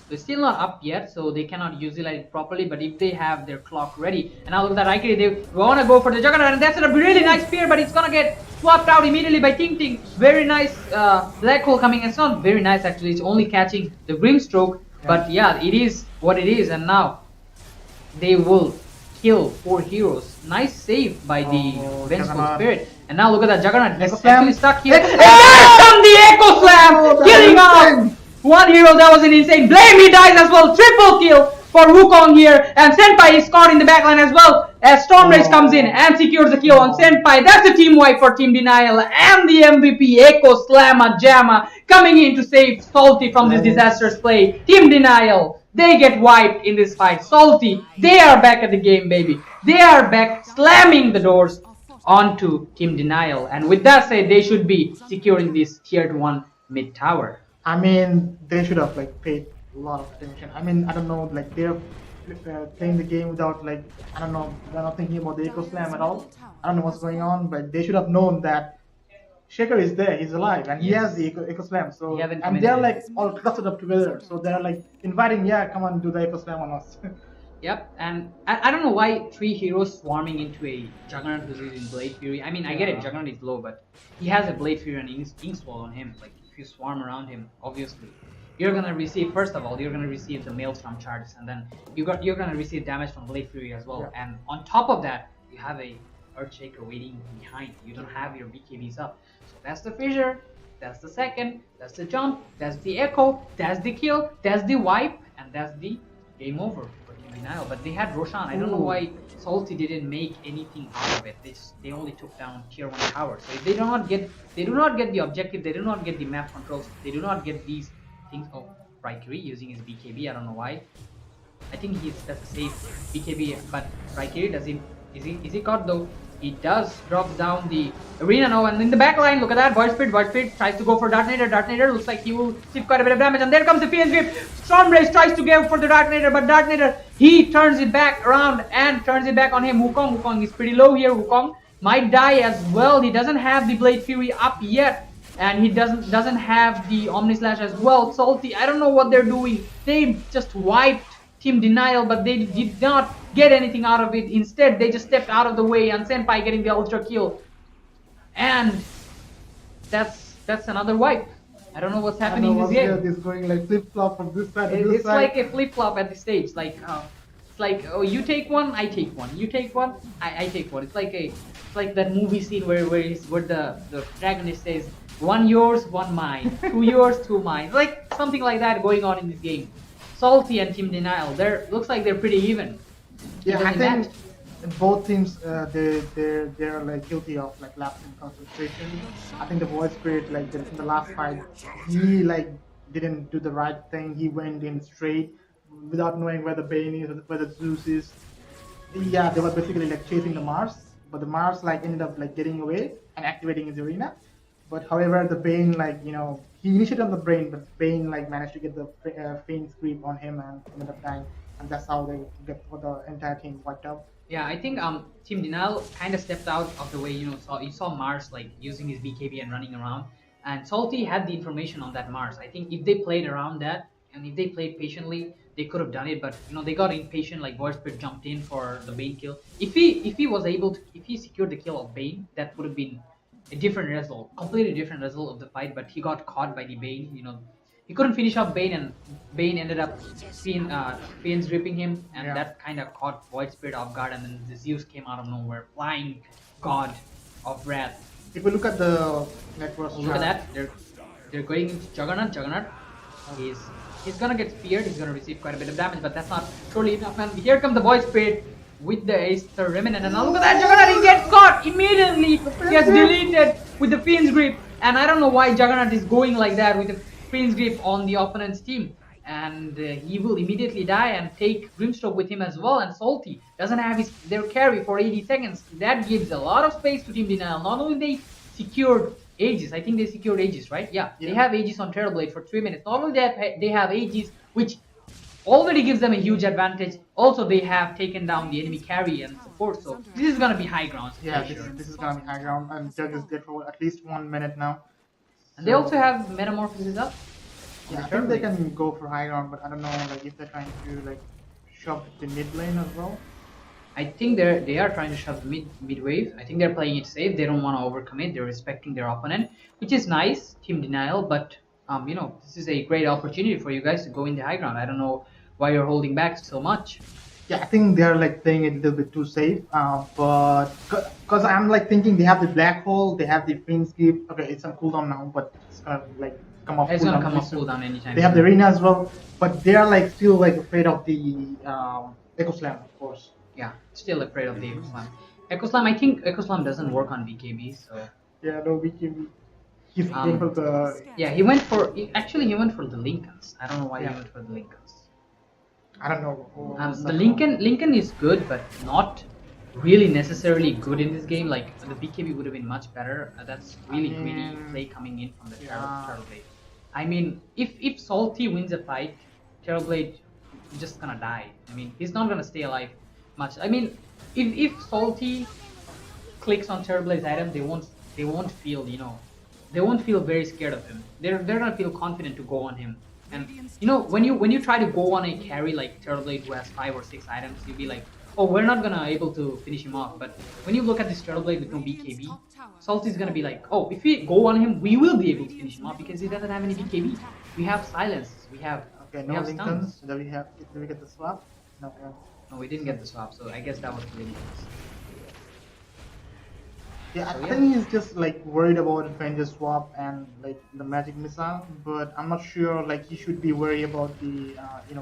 They're still not up yet, so they cannot utilize it properly. But if they have their clock ready, and now look at that Aikiri, they wanna go for the Juggernaut, and that's a really nice spear, but it's gonna get swapped out immediately by Ting Ting. Very nice Black Hole coming. It's not very nice actually, it's only catching the Grimstroke. But yeah, it is what it is, and now they will kill 4 heroes. Nice save by the Vengeful Spirit. And now look at that Juggernaut. He's actually stuck here. And there's from the Echo Slam! Killing off 1 hero. That was an insane. Blame, he dies as well. Triple kill for Wukong here. And Senpai is caught in the backline as well, as Storm Rage comes in and secures the kill on Senpai. That's a team wipe for Team Denial. And the MVP, Echo Slamma Jamma, coming in to save Salty from this disastrous play. Team Denial, they get wiped in this fight. Salty, they are back at the game, baby. They are back, slamming the doors onto Team Denial. And with that said, they should be securing this tier 1 mid tower. I mean, they should have paid a lot of attention. I mean, I don't know, they're playing the game without I don't know, they're not thinking about the Echo Slam at all. I don't know what's going on, but they should have known that Shaker is there, he's alive, and he Yes. has the Echo Slam. So He haven't and they're commented. like all clustered up together. So they're like inviting, yeah, come on, do the Echo Slam on us. Yep, and I don't know why 3 heroes swarming into a Juggernaut who's using Blade Fury. I mean, I get it, Yeah. Juggernaut is low, but he has a Blade Fury and Inkswall on him. Like, if you swarm around him, obviously, you're gonna receive, first of all, you're gonna receive the Maelstrom charges, and then you're gonna receive damage from Blade Fury as well. Yeah. And on top of that, you have a Earthshaker waiting behind. You don't have your BKBs up. So that's the fissure, that's the second, that's the jump, that's the echo, that's the kill, that's the wipe, and that's the game over for Team Denial. But they had Roshan. I don't know Ooh. why Salty didn't make anything out of it. They only took down tier 1 tower. So if they do not get the objective, they do not get the map controls, they do not get these things. Oh, Raikiri using his BKB, I don't know why. I think that's a safe BKB, but Raikiri is he caught though? He does drop down the arena now, and in the back line, look at that, Void Speed tries to go for Dartnator, looks like he will receive quite a bit of damage, and there comes the Fiend's Grip. Stormbrace tries to go for the Dartnator, but Dartnator, he turns it back around and turns it back on him. Wukong is pretty low here. Wukong might die as well. He doesn't have the Blade Fury up yet, and he doesn't have the Omni Slash as well. Salty, I don't know what they're doing. They just wiped Team Denial, but they did not get anything out of it. Instead, they just stepped out of the way, and Senpai getting the ultra kill. And that's another wipe. I don't know what's happening in this game. It's going like flip flop from this side to this It's side. like a flip flop at this stage. Like it's like, oh, you take one, I take one. You take one, I take one. It's like that movie scene where the protagonist says, one yours, one mine, two yours, two mine. Like something like that going on in this game. Salty and Team Denial, looks like they're pretty even. Yeah, I Evenly think both teams they're like guilty of like lapse in concentration. I think the Void Spirit like in the last fight he like didn't do the right thing. He went in straight without knowing where the Bane is, where the Zeus is. Yeah, they were basically like chasing the Mars, but the Mars like ended up like getting away and activating his arena. But however, the Bane like he initiated on the brain, but Bane like managed to get the Fiend's grip on him and ended up dying, and that's how they get for the entire team wiped out. Yeah, I think Team Denial kind of stepped out of the way. You saw Mars like using his BKB and running around, and Salty had the information on that Mars. I think if they played around that and if they played patiently, they could have done it. But they got impatient. Like Void Spirit jumped in for the Bane kill. If he secured the kill of Bane, that would have been a different result, completely different result of the fight. But he got caught by the Bane. He couldn't finish off Bane, and Bane ended up Fiend's ripping him, and Yeah. that kind of caught Void Spirit off guard, and then the Zeus came out of nowhere, flying god of wrath. If we look at the network, Look at that, they're going into Juggernaut. He's gonna get speared, he's gonna receive quite a bit of damage, but that's not truly enough. And here comes the Void Spirit with the Aether Remnant, and now look at that, Juggernaut, he gets caught immediately, he gets deleted with the Fiend's Grip, and I don't know why Juggernaut is going like that with the Fiend's Grip on the opponent's team, and he will immediately die and take Grimstroke with him as well. And Salty doesn't have their carry for 80 seconds. That gives a lot of space to Team Denial. Not only they secured Aegis, I think they secured Aegis, right? Yeah. They have Aegis on Terrorblade for 3 minutes. Not only they have Aegis, which already gives them a huge advantage. Also, they have taken down the enemy carry and support. So this is gonna be high ground. Yeah, for sure. this is gonna be high ground, and Jug is dead for at least 1 minute now. And they also have Metamorphosis up. Yeah, I think they can go for high ground, but I don't know like if they're trying to like shove the mid lane as well. I think they are trying to shove mid wave. I think they're playing it safe. They don't want to overcommit. They're respecting their opponent, which is nice. Team Denial, but this is a great opportunity for you guys to go in the high ground. I don't know why you're holding back so much. Yeah, I think they're like playing it a little bit too safe. But because I'm like thinking they have the black hole, they have the Fiend's Grip. Okay, it's on cooldown now, but it's gonna like come off. It's gonna come pretty off soon. cooldown anytime. They have the arena as well, but they are like still like afraid of the Echo Slam, of course. Yeah, still afraid of the Echo Slam. Echo Slam, I think Echo Slam doesn't work on BKB, so Yeah, no, he's going for the. yeah, he went for the Lincolns. I don't know why he went for the Lincolns. I don't know. The Lincoln is good, but not really necessarily good in this game. Like the BKB would have been much better. That's really greedy play coming in from the Terrorblade. I mean, if Salty wins a fight, Terrorblade is just gonna die. I mean, he's not gonna stay alive much. I mean, if Salty clicks on Terrorblade's item, they won't feel they won't feel very scared of him. They're gonna feel confident to go on him. And you know, when you try to go on a carry like Turtleblade who has 5 or 6 items, you'll be like, oh, we're not gonna able to finish him off. But when you look at this Turtleblade with no BKB, Salty's gonna be like, oh, if we go on him, we will be able to finish him off because he doesn't have any BKB. We have silence. We have Okay, we no have Lincolns. stuns. Do we have? Did we get the swap? No. No, we didn't get the swap, so I guess that was really nice. Yeah, So, I yeah. think he's just like worried about Avengers swap and like the magic missile, but I'm not sure like he should be worried about the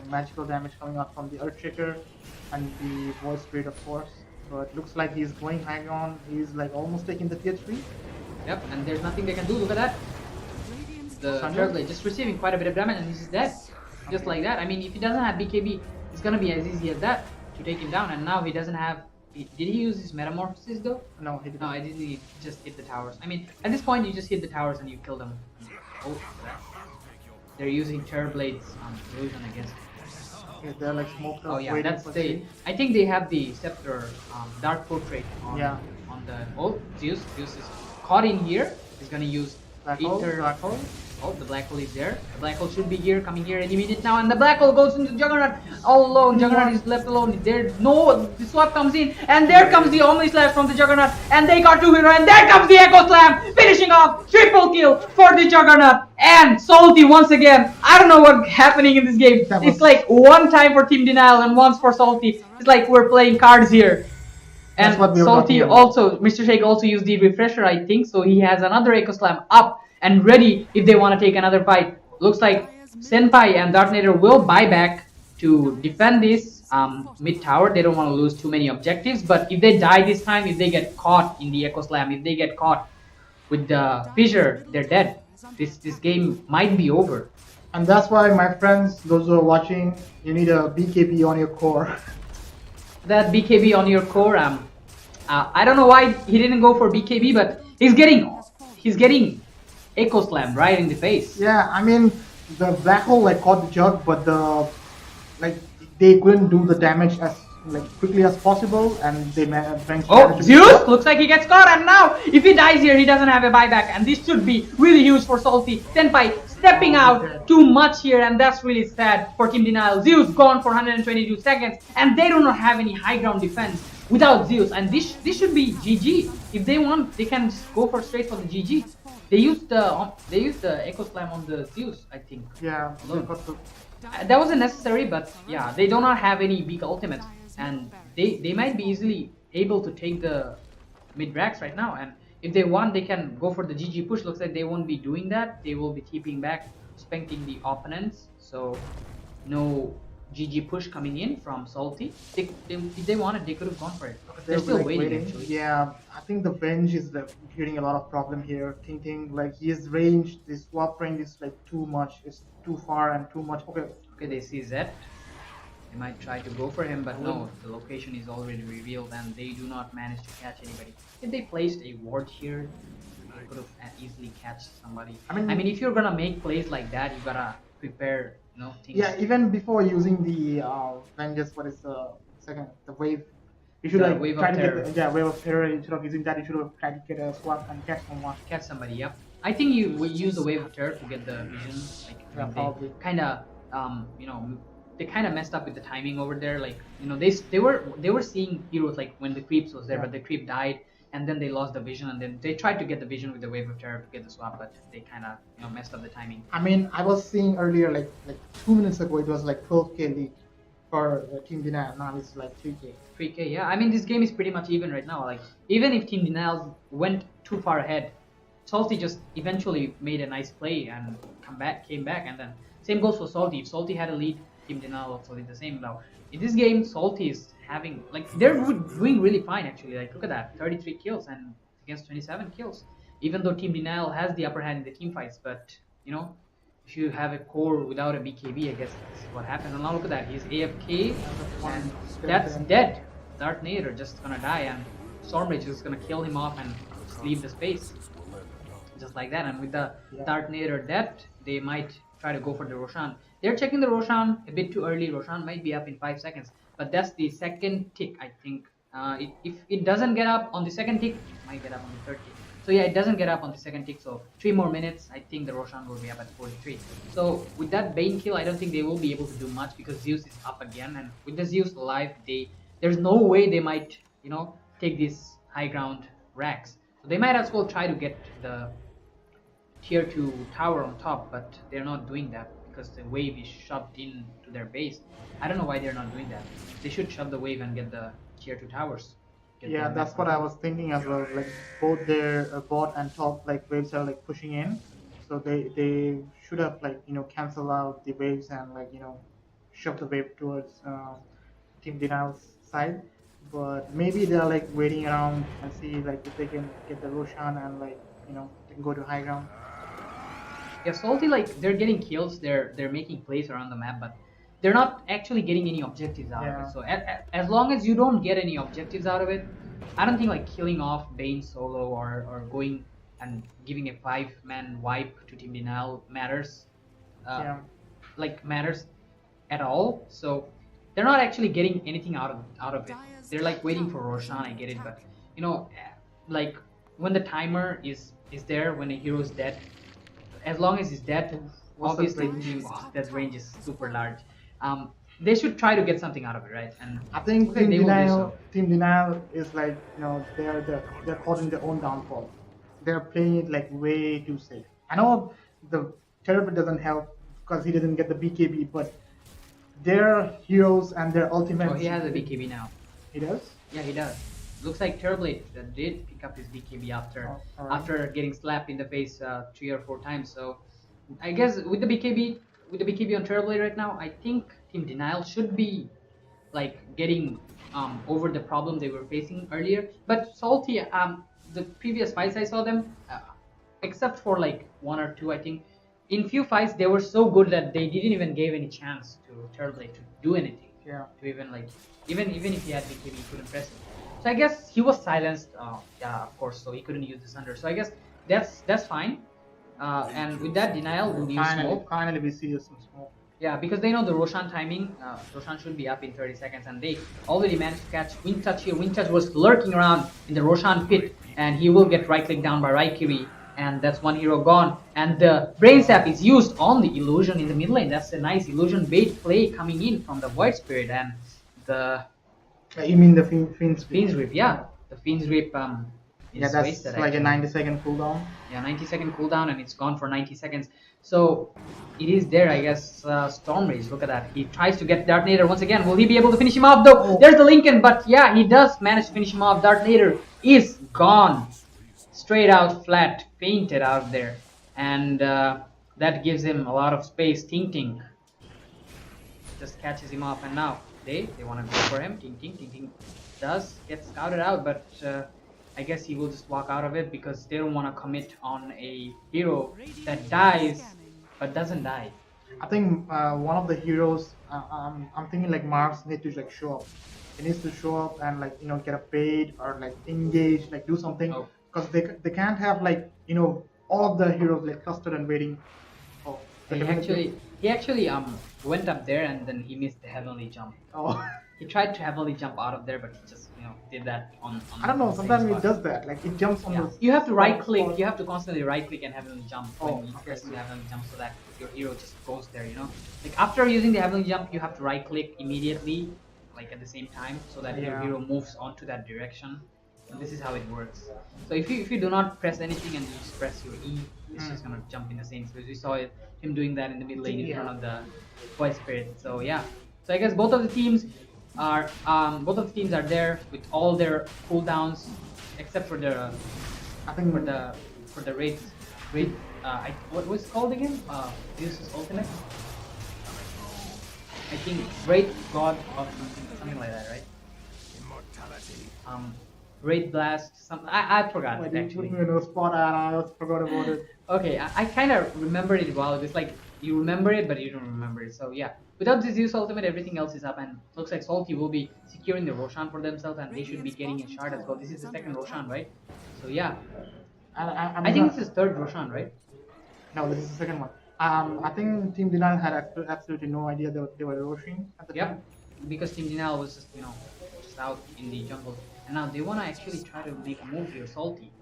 magical damage coming out from the Earthshaker and the Void Spirit, of course. But looks like he's going high on. He's like almost taking the tier 3. Yep, and there's nothing they can do. Look at that. The Thunder? Turtleblade just receiving quite a bit of damage and he's dead. Just like that. I mean, if he doesn't have BKB, it's gonna be as easy as that to take him down. And now he doesn't have. Did he use his metamorphosis though? No, he didn't. No, I didn't. He just hit the towers. I mean, at this point, you just hit the towers and you kill them. Oh, they're using Turtleblades illusion against. Okay, they're like smoked up. Oh yeah, waiting that's for the. C. I think they have the scepter dark portrait on Yeah. on the. Oh, Zeus is caught in here. He's gonna use Black hole, ether. black hole. Oh, the black hole is there. The black hole should be here, coming here any minute now, and the black hole goes into Juggernaut all alone. Juggernaut is left alone. There, no, the swap comes in, and there comes the Omni Slash from the Juggernaut, and they got 2 hero, and there comes the Echo Slam, finishing off triple kill for the Juggernaut and Salty once again. I don't know what's happening in this game. It's like one time for Team Denial and once for Salty. It's like we're playing cards here. And That's what we were Salty talking about. also, Mr. Shake also used the refresher, I think, so he has another Echo Slam up and ready if they want to take another fight. Looks like Senpai and Dartnator will buy back to defend this mid tower. They don't want to lose too many objectives, but if they die this time, if they get caught in the Echo Slam, if they get caught with the fissure, they're dead. This game might be over. And that's why, my friends, those who are watching, you need a BKB on your core. That BKB on your core, I don't know why he didn't go for BKB, but he's getting Echo Slam right in the face. Yeah, I mean, the black hole like caught the jug, but they couldn't do the damage as like quickly as possible, and they managed. Oh, Zeus! Looks like he gets caught, and now if he dies here, he doesn't have a buyback, and this should be really huge for Salty. Senpai stepping out too much here, and that's really sad for Team Denial. Zeus gone for 122 seconds, and they do not have any high ground defense without Zeus, and this should be GG. If they want, they can just go for straight for the GG. They used the Echo Slam on the Zeus, I think. Yeah, they Alone. got the, That wasn't necessary, but yeah, they do not have any big ultimates, and they might be easily able to take the mid racks right now. And if they want, they can go for the GG push. Looks like they won't be doing that. They will be keeping back, spanking the opponents. So no GG push coming in from Salty. If they wanted, they could have gone for it. They're still like, waiting actually. Yeah, I think the range is like creating a lot of problem here. Thinking like his range, this swap range is like too much. It's too far and too much. Okay. Okay, they see Zed. They might try to go for him, but no, the location is already revealed and they do not manage to catch anybody. If they placed a ward here, they could have easily catch somebody. I mean, if you're gonna make plays like that, you gotta prepare, things. Yeah, even before using the Vengeance, what is the second, the wave? You should The like wave try of to terror. get wave of terror. Instead of using that, you should have tried to get a swap and catch someone. Catch somebody, yep. I think you would use the wave of terror to get the vision. Like Yeah, probably. they kinda they kinda messed up with the timing over there. Like, they were seeing heroes like when the creeps was there, Yeah. but the creep died and then they lost the vision, and then they tried to get the vision with the wave of terror to get the swap, but they kinda messed up the timing. I mean, I was seeing earlier, like 2 minutes ago, it was like 12k lead for Team Denial. Now it's like 3k. 3K, yeah. I mean, this game is pretty much even right now. Like, even if Team Denial went too far ahead, Salty just eventually made a nice play and came back, and then same goes for Salty. If Salty had a lead, Team Denial also did the same. Now, in this game, Salty is having, like, they're doing really fine actually. Like, look at that, 33 kills and against 27 kills. Even though Team Denial has the upper hand in the team fights, but if you have a core without a BKB, I guess that's what happens. And now look at that, he's AFK, and that's dead. Dartnator just gonna die, and Stormrage is gonna kill him off and just leave the space. Just like that, and with the Dartnator dead, they might try to go for the Roshan. They're checking the Roshan a bit too early. Roshan might be up in 5 seconds, but that's the second tick, I think. If it doesn't get up on the second tick, it might get up on the third tick. So yeah, it doesn't get up on the second tick. So 3 more minutes, I think the Roshan will be up at 43. So with that Bane kill, I don't think they will be able to do much because Zeus is up again, and with the Zeus alive, there's no way they might take these high ground racks. So they might as well try to get the tier 2 tower on top, but they're not doing that because the wave is shoved into their base. I don't know why they're not doing that. They should shove the wave and get the tier 2 towers. Yeah, that's what I was thinking as well. Like both their bot and top like waves are like pushing in, so they should have like cancel out the waves and like shove the wave towards Team Denial's side. But maybe they're like waiting around and see like if they can get the Roshan and like they can go to high ground. Yeah, Salty, like they're getting kills, they're making plays around the map, but they're not actually getting any objectives out of Yeah. it. So as long as you don't get any objectives out of it, I don't think like killing off Bane solo or going and giving a 5-man wipe to Team Denial matters. Yeah. Like matters at all. So they're not actually getting anything out of it. They're like waiting for Roshan. I get it, but like when the timer is there, when a hero is dead, as long as he's dead, What's the obviously range? that range is super large. They should try to get something out of it, right? And I think okay, they will do so. Team Denial is like they're causing their own downfall. They're playing it like way too safe. I know the Terrapin doesn't help because he doesn't get the BKB, but their heroes and their ultimates. Oh, he has a BKB now. He does. Yeah, he does. Looks like Terrorblade did pick up his BKB after Oh, alright. after getting slapped in the face 3 or 4 times. So I guess with the BKB on Terrorblade right now, I think Team Denial should be like getting over the problem they were facing earlier. But Salty, the previous fights I saw them, except for like 1 or 2, I think, in few fights they were so good that they didn't even give any chance to Terrorblade to do anything. Yeah. To even like even if he had BKB, he couldn't press it. So I guess he was silenced. Yeah, of course. So he couldn't use the Sunder. So I guess that's fine. And with that, Denial will use smoke. Finally, we see some smoke. Yeah, because they know the Roshan timing. Roshan should be up in 30 seconds, and they already managed to catch Wind Touch here. Wind Touch was lurking around in the Roshan pit, and he will get right clicked down by Raikiri, and that's one hero gone. And the Brain Sap is used on the illusion in the mid lane. That's a nice illusion bait play coming in from the Void Spirit, and the You mean the Fiend's Fiend's Rip. Yeah, the Fiend's Rip. Yeah, that's like a 90-second cooldown. Yeah, 90-second cooldown, and it's gone for 90 seconds. So it is there, I guess. Storm Rage, look at that. He tries to get Dartnator once again. Will he be able to finish him off though? Oh. There's the Lincoln, but yeah, he does manage to finish him off. Dartnator is gone. Straight out flat, fainted out of there. And that gives him a lot of space. Ting Ting just catches him off, and now they want to go for him. Ting Ting does get scouted out, but I guess he will just walk out of it because they don't want to commit on a hero that dies but doesn't die. I think one of the heroes, I'm thinking like Mars needs to like show up. He needs to show up and like get a bait or like engage, like do something, Oh. because they can't have like all of the heroes like clustered and waiting. Oh, He actually went up there and then he missed the heavenly jump. Oh. He tried to heavenly jump out of there, but he just did that on I don't know. the same Sometimes it spot. does that. Like it jumps on Yeah. the. You have to right spot. click. You have to constantly right click and heavenly jump when Oh, you okay. press the heavenly jump so that your hero just goes there. Like after using the heavenly jump, you have to right click immediately, like at the same time, so that your Yeah. hero moves onto that direction. And this is how it works. So if you do not press anything and you just press your E, it's just gonna jump in the same space. We saw him doing that in the mid lane in front of the Void Spirit. So yeah. So I guess both of the teams are there with all their cooldowns, except for the I think for the raid. What was it called again? Zeus's ultimate. I think Raid God of something like that, right? Raid Blast. I forgot Like, it you actually. put me in a spot and I forgot about it. Okay, I kind of remember it well. It's like you remember it, but you don't remember it. So yeah, without this Zeus ultimate, everything else is up, and looks like Salty will be securing the Roshan for themselves, and they should be getting a shard as well. This is the second Roshan, right? So yeah, I think this is third Roshan, right? No, this is the second one. I think Team Denial had absolutely no idea they were rushing at the time. Yep, because Team Dinal was just just out in the jungle, and now they want to actually try to make a move here, Salty.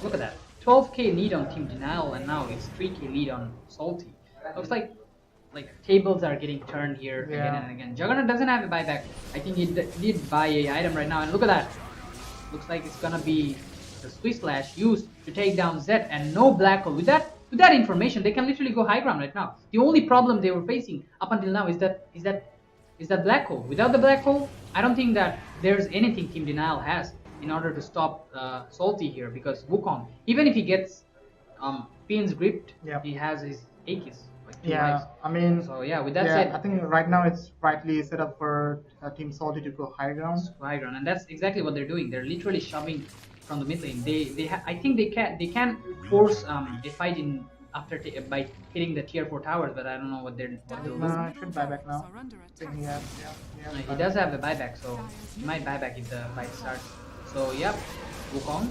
Look at that. 12k lead on Team Denial, and now it's 3k lead on Salty. Looks like tables are getting turned here again Yeah. and again. Juggernaut doesn't have a buyback. I think he did buy a item right now, and look at that. Looks like it's gonna be the Swiss Slash used to take down Zed, and no black hole. With that information, they can literally go high ground right now. The only problem they were facing up until now is that black hole. Without the black hole, I don't think that there's anything Team Denial has in order to stop Salty here, because Wukong, even if he gets pins gripped, Yep. he has his Aegis, like 2 Yeah, lives. I mean, So yeah, with that yeah, said, I think right now it's rightly set up for Team Salty to go high ground. high ground, and that's exactly what they're doing. They're literally shoving from the mid lane. I think they can force a fight in after by hitting the tier 4 towers, but I don't know what they'll do. No, should buy back now. Are under I attack. think he has, yeah, He does have a buyback, so he might buy back if the fight starts. So yep, Wukong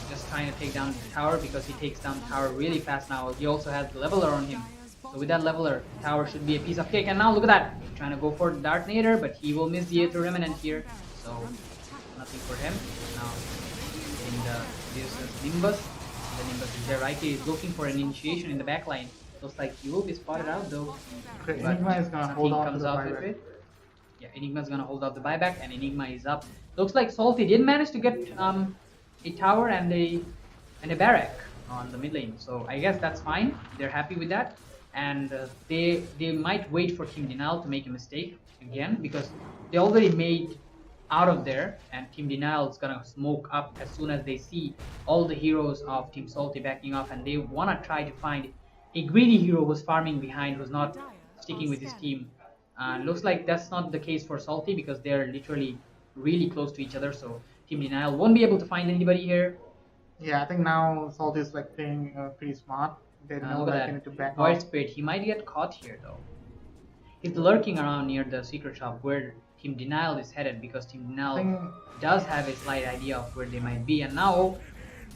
just trying to take down the tower because he takes down the tower really fast now. He also has the leveler on him. So with that leveler, tower should be a piece of cake. And now look at that, trying to go for the Dartnator, but he will miss the Aether Remnant here. So nothing for him. Now in this Nimbus. The Nimbus is there. Raiki is looking for an initiation in the backline. Looks like he will be spotted out though. Okay, But Enigma is gonna hold nothing on to comes the out with buyback. it. Yeah, Enigma's gonna hold out the buyback, and Enigma is up. Looks like Salty did manage to get a tower and a barrack on the mid lane. So I guess that's fine. They're happy with that, and they might wait for Team Denial to make a mistake again, because they already made out of there, and Team Denial is gonna smoke up as soon as they see all the heroes of Team Salty backing off, and they wanna try to find a greedy hero who's farming behind, who's not sticking with his team. Looks like that's not the case for Salty, because they're literally really close to each other, so Team Denial won't be able to find anybody here. Yeah, I think now Salty is like playing pretty smart. They know Look that at they need to back that. Void off. Spirit, he might get caught here though. He's lurking around near the secret shop where Team Denial is headed, because Team Denial think- does have a slight idea of where they might be, and now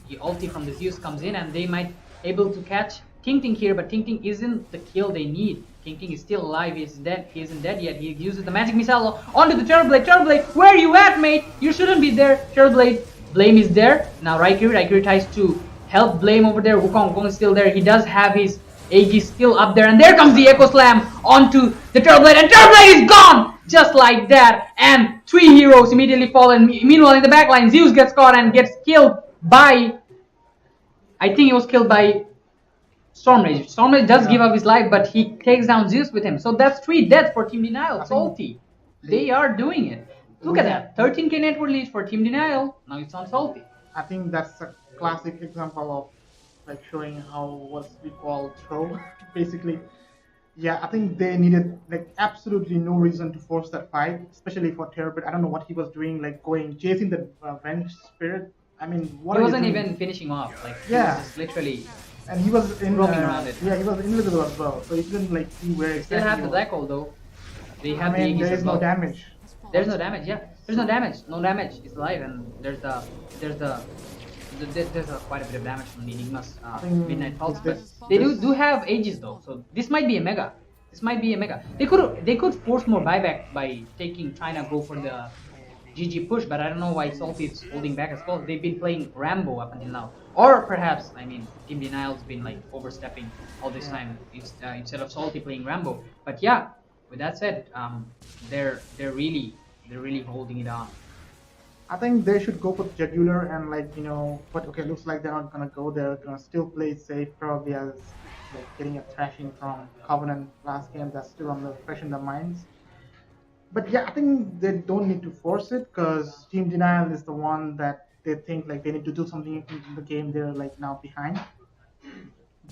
the ulti from the Zeus comes in and they might able to catch Ting Ting here, but Ting Ting isn't the kill they need. Ting Ting is still alive, he isn't dead yet. He uses the magic missile onto the Terrorblade. Terrorblade, where are you at, mate? You shouldn't be there. Terrorblade, Blame is there. Now Raikiri tries to help Blame over there. Wukong is still there. He does have his Aegis still up there, and there comes the Echo Slam onto the Terrorblade, and Terrorblade is gone! Just like that, and 3 heroes immediately fall, and meanwhile in the backline, Zeus gets caught and gets killed by, I think he was killed by Stormrage. Stormrage does give up his life, but he takes down Zeus with him. So that's 3 deaths for Team Denial. Salty. They are doing it. Look at that. 13k network lead for Team Denial. Now it's on Salty. I think that's a classic example of like showing how what we call troll, basically. Yeah, I think they needed like absolutely no reason to force that fight, especially for Terrorblade. I don't know what he was doing, like chasing the Venge Spirit. I mean, what He are you wasn't doing? even finishing off. Like, he Yeah. was just literally. And he was in roaming around it. Yeah, he was invisible as well, so he couldn't like see where. They still have the black hole though. They have I mean, the Aegis there as is well. no damage. There's no damage, yeah. There's no damage. No damage. It's alive, and there's quite a bit of damage from the Enigma's Midnight Pulse, but they do have Aegis though, so this might be a mega. This might be a mega. They could force more buyback by trying to go for the GG push, but I don't know why Salty is holding back as well. They've been playing Rambo up until now, or perhaps Team Denial's been like overstepping all this time instead of Salty playing Rambo. But yeah, with that said, they're really holding it on. I think they should go for Jugular and but okay, looks like they're not gonna go. They're gonna still play safe, probably as like getting a thrashing from Covenant last game. That's still on the fresh in their minds. But yeah, I think they don't need to force it, because Team Denial is the one that they think like they need to do something in the game. They're like now behind.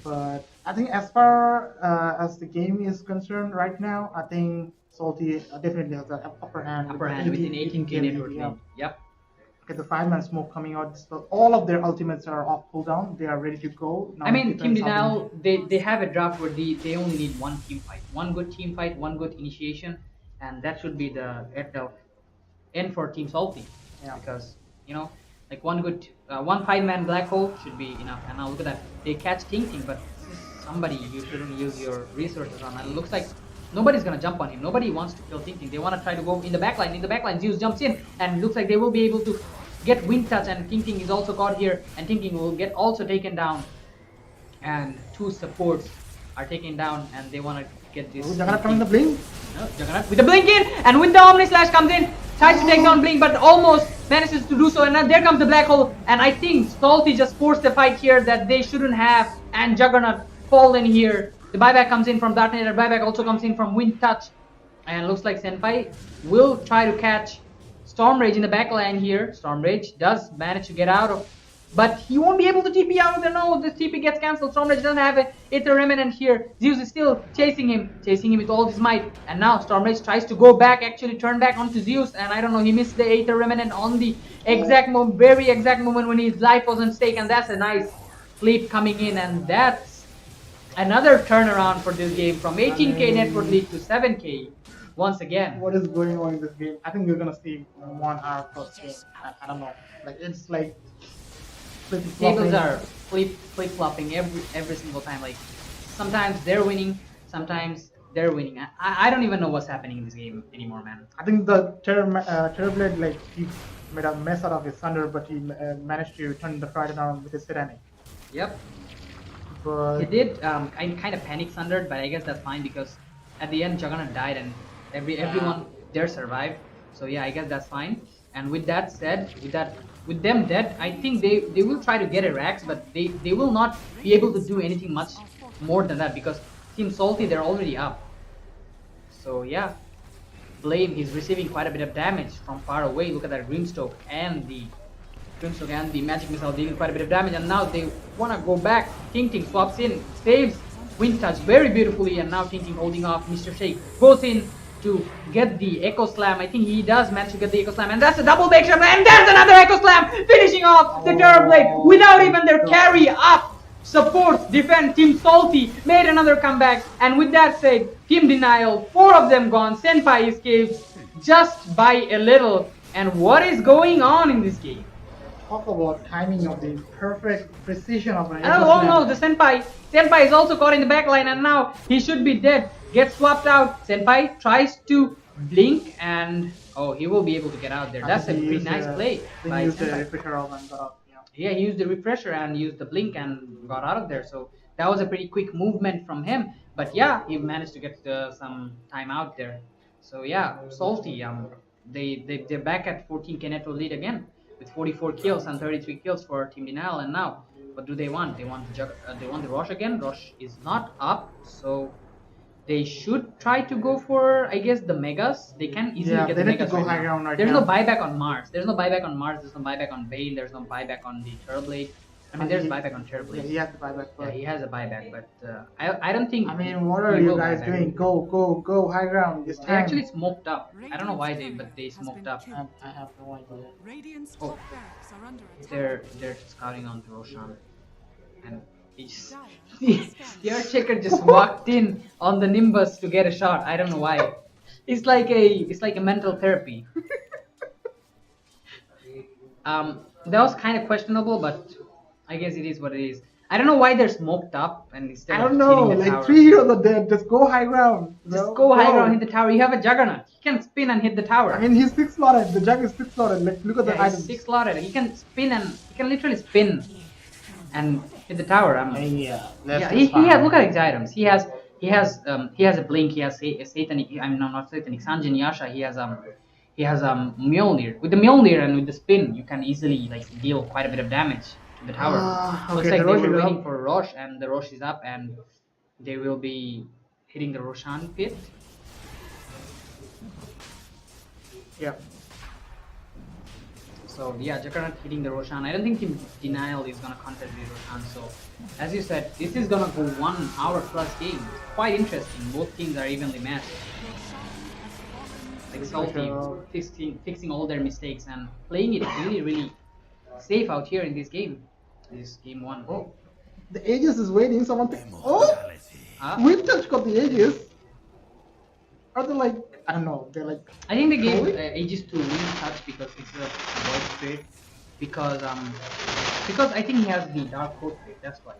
But I think as far as the game is concerned right now, I think Salty definitely has the upper hand. Upper hand within 18k network lead. lead. Yep. Okay, the 5-man smoke coming out. So all of their ultimates are off cooldown. They are ready to go. Now Team depends Denial, they have a draft where they only need one team fight. One good team fight, one good initiation, and that should be the end for Team Salty. Yeah. Because, like one 5-man black hole should be enough. And now look at that. They catch Ting Ting, but this is somebody you shouldn't use your resources on. And it looks like nobody's gonna jump on him. Nobody wants to kill Ting Ting. They want to try to go in the backline. In the backline, Zeus jumps in, and it looks like they will be able to get Wind Touch, and Ting is also caught here, and Ting will get also taken down. And two supports are taken down, and they want to get this. Juggernaut coming the blink. No, Juggernaut with the blink in, and with the Omni Slash comes in, tries to take down Blink, but almost manages to do so. And then there comes the black hole, and I think Salty just forced the fight here that they shouldn't have, and Juggernaut fall in here. The buyback comes in from Darknator, buyback also comes in from Wind Touch, and looks like Senpai will try to catch Storm Rage in the back line here. Storm Rage does manage to get out of, but he won't be able to TP out of there. No, this TP gets cancelled. Storm Rage doesn't have it. Aether Remnant here. Zeus is still chasing him with all his might. And now Storm Rage tries to go back, actually turn back onto Zeus. And I don't know, he missed the Aether Remnant on the exact moment, very exact moment when his life was at stake. And that's a nice sleep coming in. And that's another turnaround for this game from 18k net worth lead to 7k once again. What is going on in this game? I think we're gonna see 1 hour plus game. I don't know. Like it's like Tables are flip-flopping every single time. Like sometimes they're winning, sometimes they're winning. I don't even know what's happening in this game anymore, man. I think the Terrorblade, like he made a mess out of his Thunder, but he managed to turn the fight around with his Tyrannic. Yep. But He did kind of panic Thundered, but I guess that's fine because at the end Juggernaut died and everyone there survived. So yeah, I guess that's fine. And with that said, with them dead, I think they will try to get a Rax, but they will not be able to do anything much more than that because Team Salty, they're already up. So yeah, Blame, he's receiving quite a bit of damage from far away. Look at that Grimstroke and the Magic Missile dealing quite a bit of damage, and now they want to go back. Ting swaps in, saves Wind Touch very beautifully, and now Ting holding off. Mr. Shake goes in to get the Echo Slam. I think he does manage to get the Echo Slam, and that's a double bake shot, and there's another Echo Slam, finishing off the Terrorblade without even their carry up. Support, defend, Team Salty made another comeback, and with that said, Team Denial, 4 of them gone. Senpai escapes just by a little. And what is going on in this game? talk about timing of the perfect precision of an Oh no, the Senpai is also caught in the back line, and now he should be dead. Gets swapped out. Senpai tries to blink, and oh, he will be able to get out there. That's a pretty nice play by Senpai. Yeah, he used the refresher and used the blink and got out of there. So that was a pretty quick movement from him. But yeah, he managed to get some time out there. So yeah, Salty, they're back at 14k netto lead again with 44 kills and 33 kills for Team Denial. And now, what do they want? They want the Rosh again. Rosh is not up, so they should try to go for, I guess, the Megas. They can easily get the Megas right now. There's no buyback on Mars. There's no buyback on Mars. There's no buyback on Bane. There's no buyback on the Terrorblade. I mean, there's buyback on Terrorblade. Yeah, he has the buyback. Yeah, he has a buyback, but I don't think. I mean, what are you guys doing? Go high ground. This They time. actually smoked up. I don't know why but they smoked up. I have no idea. Radiant's Oh. top barracks are under attack. They're scouting on to Roshan, and he just the Earthshaker just walked in on the Nimbus to get a shot. I don't know why. It's like a mental therapy. That was kind of questionable, but I guess it is what it is. I don't know why they're smoked up and instead I of don't know. hitting the Like tower. 3 heroes are dead. Just go high ground. Just go high ground, hit the tower. You have a Juggernaut. He can spin and hit the tower. I mean, he's 6 slotted. The Jug is 6 slotted. Like, look at the Yeah, he's items. 6 slotted. He can spin and he can literally spin and hit the tower. He has, look at his items. He has a blink. He has a satanic. I'm not satanic. Sanjin Yasha. He has Mjolnir. With the Mjolnir and with the spin, you can easily deal quite a bit of damage to the tower. Looks like they were waiting for Rosh, and the Rosh is up, and they will be hitting the Roshan pit. Yeah. So yeah, Juggernaut hitting the Roshan. I don't think Team Denial is gonna contest the Roshan. So as you said, this is gonna go 1 hour plus game. It's quite interesting. Both teams are evenly matched. Like Salty fixing all their mistakes and playing it really safe out here in this game. This game 1. Oh, the Aegis is waiting. Someone. Wind Touch got the Aegis. Are they like? I don't know. They're like. I think they gave Aegis to Wind Touch because it's a void spirit. Because I think he has the Dark Portrait. That's why.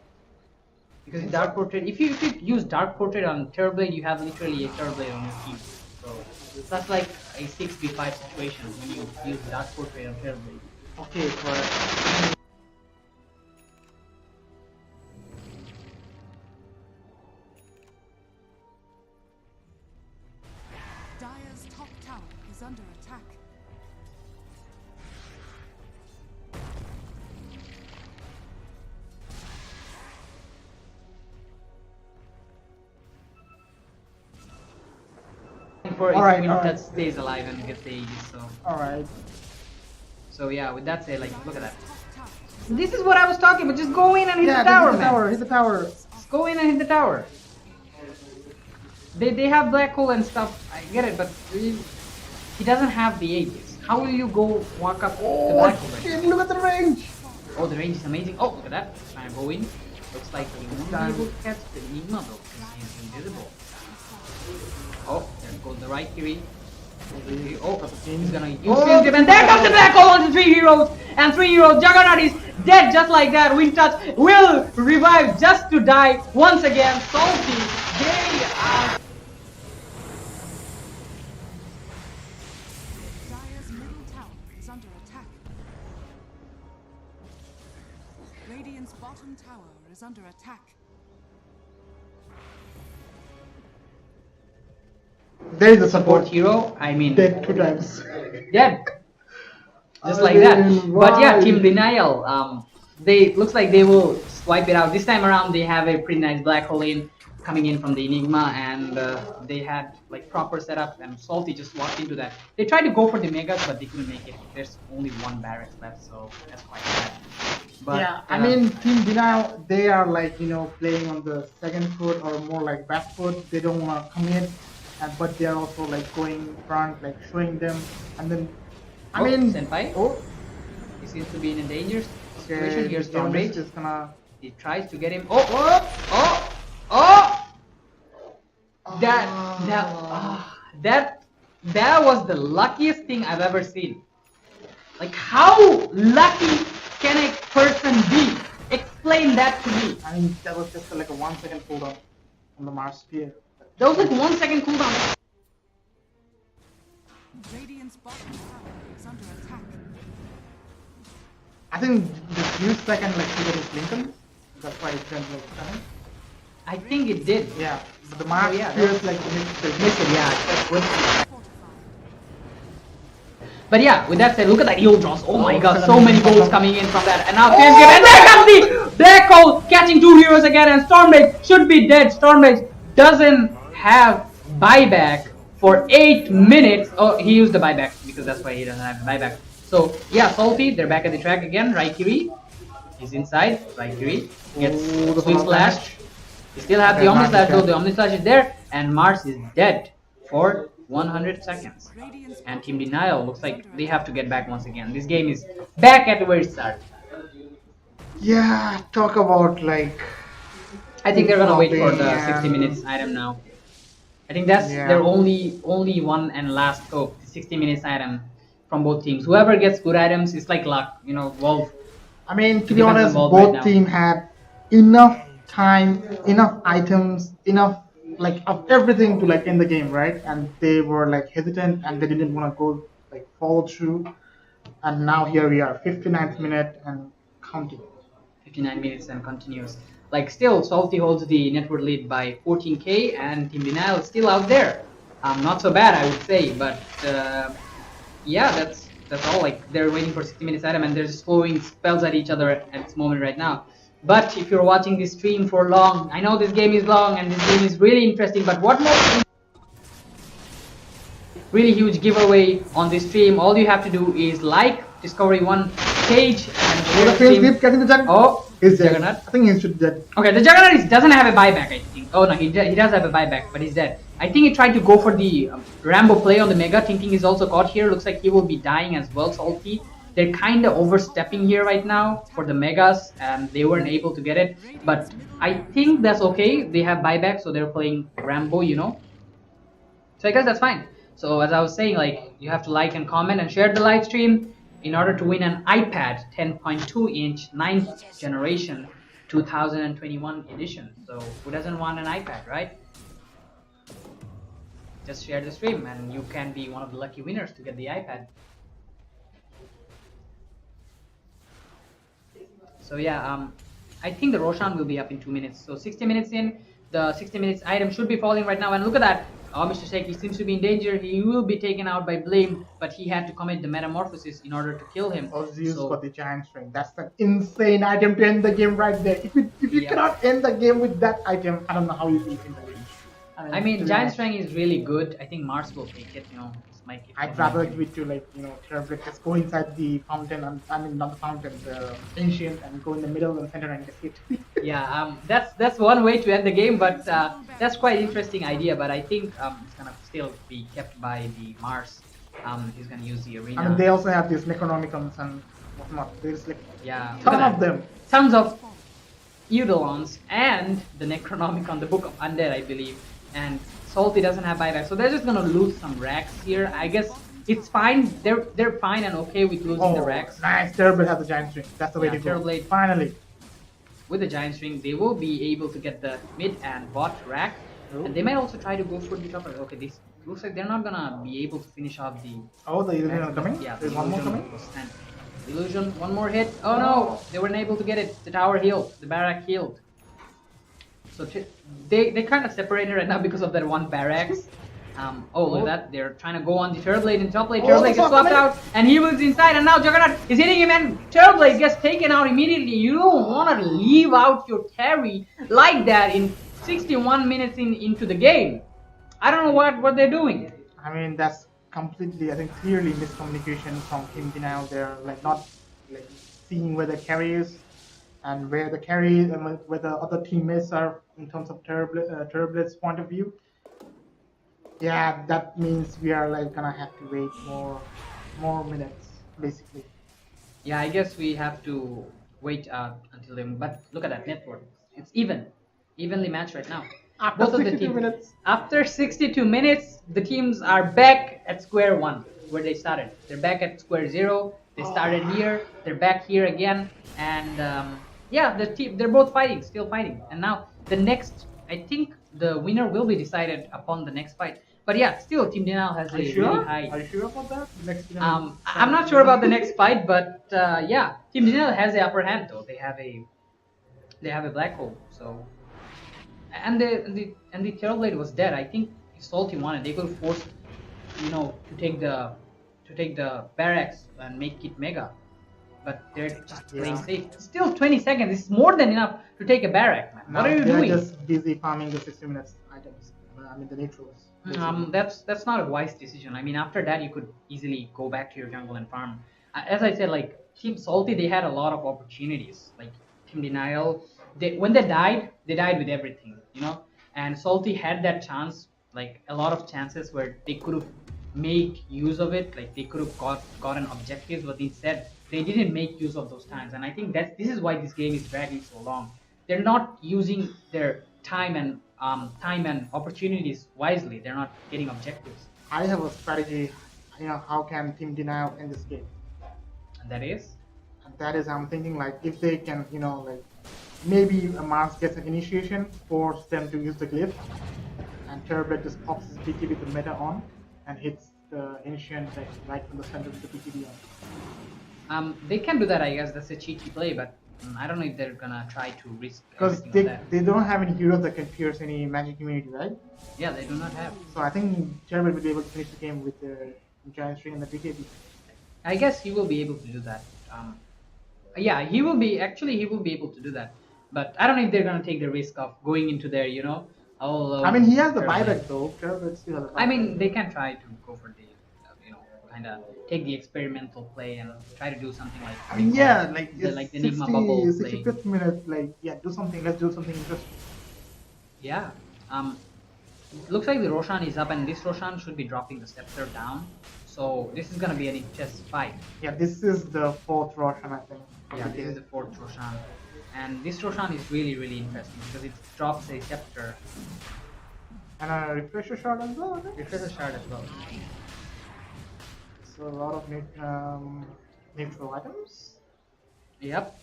Because Dark Portrait, if you use Dark Portrait on Terrorblade, you have literally a Terrorblade on your team. So that's like a 6v5 situation when you use Dark Portrait on Terrorblade. Okay, but Dire's top tower is under attack. For All right, it all right. that stays alive and gets the Aegis. all right. So yeah, with that said, like look at that. Top tower This is what I was talking about. Just go in and hit Yeah, the tower, hit the man. tower. Hit the tower. Just go in and hit the tower. They have black hole and stuff. I get it, but he doesn't have the Aegis. How will you go walk up to black hole? Right Tim, look at the range. Oh, the range is amazing. Oh, look at that. Trying to go in. Looks like he won't be able to catch the Enigma though, because he's invisible. Oh, there goes the right Kiri. Oh, he's gonna use his dip, and there comes the black hole on the 3 heroes, and 3 heroes. Juggernaut is dead just like that. Wind Touch will revive just to die once again. Salty, they are. Dire's middle tower is under attack. Radiant's bottom tower is under attack. There is a Support support. hero, I mean, Dead 2 times. dead. Just I like that. mean, But yeah, why? Team Denial, they looks like they will swipe it out. This time around, they have a pretty nice black hole in coming in from the Enigma, and they had like proper setup. And Salty just walked into that. They tried to go for the Megas, but they couldn't make it. There's only 1 barracks left, so that's quite bad. But Yeah, I mean, Team Denial, they are like, playing on the second foot or more like back foot. They don't want to commit, but they are also like going front, like showing them. And then, I mean, Senpai, oh, he seems to be in a dangerous okay, situation. Here's Storm Jonas Rage. is gonna. He tries to get him. Oh! That was the luckiest thing I've ever seen. Like, how lucky can a person be? Explain that to me. I mean, that was just like a 1 second cooldown on the Mars spear. That was like 1 second cooldown. Radiant's bottom tower is under attack. I think the few second like triggered his Lincoln. That's why it went like 7. I think it did. Yeah, but the Mars yeah, spears like missed it. Missed it, yeah. That's good. Fortified. But yeah, with that said, look at that heal draws. Oh my god, so seven many minutes. goals coming in from that. And now and there comes the black hole catching 2 heroes again, and Stormbreak should be dead. Stormbreak doesn't have buyback for 8 minutes. Oh, he used the buyback because that's why he doesn't have the buyback. So yeah, Salty, they're back at the track again. Raikiri, he's inside. Raikiri gets Oh, the Sweep Omni Slash. Slash. You still have Okay, the Omni Mars is Slash though. dead. The Omni Slash is there, and Mars is dead for 100 seconds. Radiant's And Team Denial looks like they have to get back once again. This game is back at where it started. Yeah, talk about like. I think they're gonna wait for the Yeah. 60 minutes item now. I think that's Yeah. their only one and last hope. The 60 minutes item from both teams. Whoever gets good items, it's like luck. You know, Wolf. I mean, to be Depends on honest, Wolf right both now. team had enough time, enough items, enough like of everything to like end the game, right? And they were like hesitant and they didn't want to go like follow through. And now here we are, 59th minute and counting. 59 minutes and continues. Like still, Salty holds the network lead by 14k, and Team Denial is still out there. Not so bad, I would say, but yeah, that's all. Like they're waiting for 60 minutes item, and they're just throwing spells at each other at this moment right now. But if you're watching this stream for long, I know this game is long and this game is really interesting. But what more? Really huge giveaway on this stream. All you have to do is like Discovery One page and Oh, share the the Prince stream. keep getting the Juggernaut. Oh, He's dead. Juggernaut. I think he should be dead. Okay, the Juggernaut doesn't have a buyback, I think. Oh no, he does have a buyback, but he's dead. I think he tried to go for the Rambo play on the Mega, thinking he's also caught here. Looks like he will be dying as well, Salty. They're kind of overstepping here right now for the Megas, and they weren't able to get it. But I think that's okay. They have buyback, so they're playing Rambo, you know. So I guess that's fine. So as I was saying, like, you have to like and comment and share the live stream in order to win an iPad 10.2-inch 9th generation 2021 edition. So who doesn't want an iPad, right? Just share the stream and you can be one of the lucky winners to get the iPad. So yeah, I think the Roshan will be up in 2 minutes. So 60 minutes in, the 60 minutes item should be falling right now. And look at that. Oh, Mr. Shaky seems to be in danger. He will be taken out by Blame, but he had to commit the metamorphosis in order to kill him. Zeus So got the giant string. That's an insane item to end the game right there. If you Yep. cannot end the game with that item, I don't know how you will end the game. I mean, to be Giant honest, Strength is really good. I think Mars will take it. You know, it's my kid. I'd rather give it to Terrorblade, just go inside the fountain. I mean, not the fountain, the ancient, and go in the middle and center and get hit. Yeah, that's one way to end the game, but that's quite interesting idea. But I think it's gonna still be kept by the Mars. He's gonna use the arena. I mean, they also have these Necronomicons and whatnot. There's like Yeah, look ton at of that. them. Tons of Eudolons and the Necronomicon, the Book of Undead, I believe. And Salty doesn't have buyback, so they're just gonna lose some racks here. I guess it's fine. They're fine and okay with losing the racks. Nice! Terrorblade has the giant string. That's the way Yeah, to go. Terrorblade. Finally. With the Giant String, they will be able to get the mid and bot rack. Oh. And they might also try to go for the top. Okay, this looks like they're not gonna be able to finish off the. Oh, the illusion are coming. Yeah, There's the one more illusion coming. was sent. Illusion, one more hit. Oh no, they weren't able to get it. The tower healed. The barrack healed. So they kind of separated right now because of that one barracks. Oh, look at that. They're trying to go on the Turblade in top lane. Turblade gets swapped out, and he was inside, and now Juggernaut is hitting him, and Turblade gets taken out immediately. You don't want to leave out your carry like that in 61 minutes into the game. I don't know what they're doing. I mean, that's completely, I think, clearly miscommunication from Team Denial. They're like not like seeing where the carry is and where the carry and where the other teammates are in terms of Turrblade's point of view. Yeah, that means we are like gonna have to wait more minutes, basically. Yeah, I guess we have to wait until then. But look at that network. It's evenly matched right now. After Both of the 62 teams. minutes. After 62 minutes, the teams are back at square one where they started. They're back at square zero. They started here. They're back here again, and yeah, they're both fighting, still fighting. And now the next, I think the winner will be decided upon the next fight. But yeah, still Team Denial has a Are you sure? really high. Are you sure about that? Next, I'm not sure about the next fight, but yeah, Team Denial has the upper hand though. They have a black hole, so and the Terrorblade was dead. I think if Salty wanted, they could have forced to take the barracks and make it mega, but they're just playing safe. Still 20 seconds. It's more than enough to take a barrack, man. What are you doing? They're just busy farming the 60 minutes items. I mean the neutrals. That's not a wise decision. I mean, after that you could easily go back to your jungle and farm. As I said, like Team Salty, they had a lot of opportunities. Like Team Denial, when they died with everything, And Salty had that chance, like a lot of chances where they could have made use of it. Like they could have gotten objectives, but instead they didn't make use of those times. And I think this is why this game is dragging so long. They're not using their time and opportunities wisely. They're not getting objectives. I have a strategy. How can Team Denial end this game? And that is? And that is, I'm thinking like if they can, like maybe a Mars gets an initiation, force them to use the glyph, and Terrorblade just pops his BKB with the meta on and hits the ancient right from the center of the BKB on. They can do that, I guess. That's a cheeky play, but I don't know if they're gonna try to risk Because everything on that. they don't have any heroes that can pierce any magic immunity, right? Yeah, they do not have. So I think Terrorblade will be able to finish the game with the giant string and the BKB. I guess he will be able to do that. Yeah, he will be able to do that. But I don't know if they're gonna take the risk of going into their, all. I mean, he has the Terrorblade. buyback though. Terrorblade still has the buyback. I mean, they can try to go for the, kind of take the experimental play and try to do something like. I mean, yeah, like the it's Enigma bubble play. 65th minute, like do something. Let's do something interesting. Yeah. Looks like the Roshan is up, and this Roshan should be dropping the scepter down. So this is gonna be an intense fight. Yeah, this is the fourth Roshan, I think. Yeah, this is the fourth Roshan, and this Roshan is really interesting because it drops a scepter. And a refresher shard as well. I think. Refresher shard as well. So a lot of neutral items. Yep.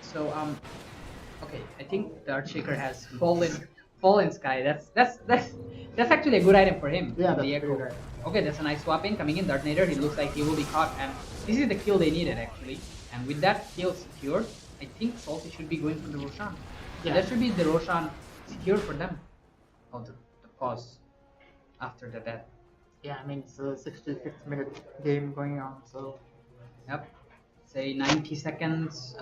So okay, I think the Archshaker has fallen sky. That's actually a good item for him. Yeah, the that's echo. very right. Okay, that's a nice swap in coming in. Dartnator, he looks like he will be caught, and this is the kill they needed actually. And with that kill secured, I think Salty should be going for the Roshan. So Yeah. that should be the Roshan secured for them. Oh, the pause after the death. Yeah, I mean it's a 65th minute game going on, so Yep. Say 90 seconds.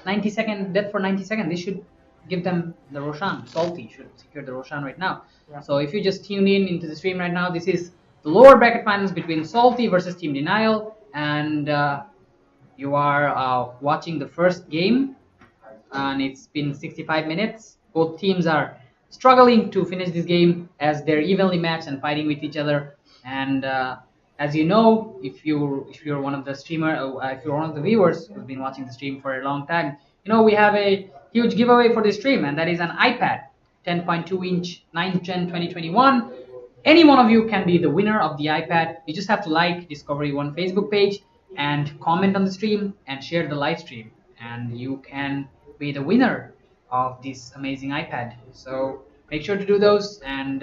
90-second death for 90 seconds. They should give them the Roshan. Salty should secure the Roshan right now. Yeah. So if you just tuned in into the stream right now, this is the lower bracket finals between Salty versus Team Denial, and you are watching the first game, and it's been 65 minutes. Both teams are struggling to finish this game as they're evenly matched and fighting with each other. And as you know, if you're one of the if you're one of the viewers who's been watching the stream for a long time, you know we have a huge giveaway for the stream, and that is an iPad 10.2 inch 9th Gen 2021. Any one of you can be the winner of the iPad. You just have to like Discovery One Facebook page and comment on the stream and share the live stream, and you can be the winner of this amazing iPad. So make sure to do those and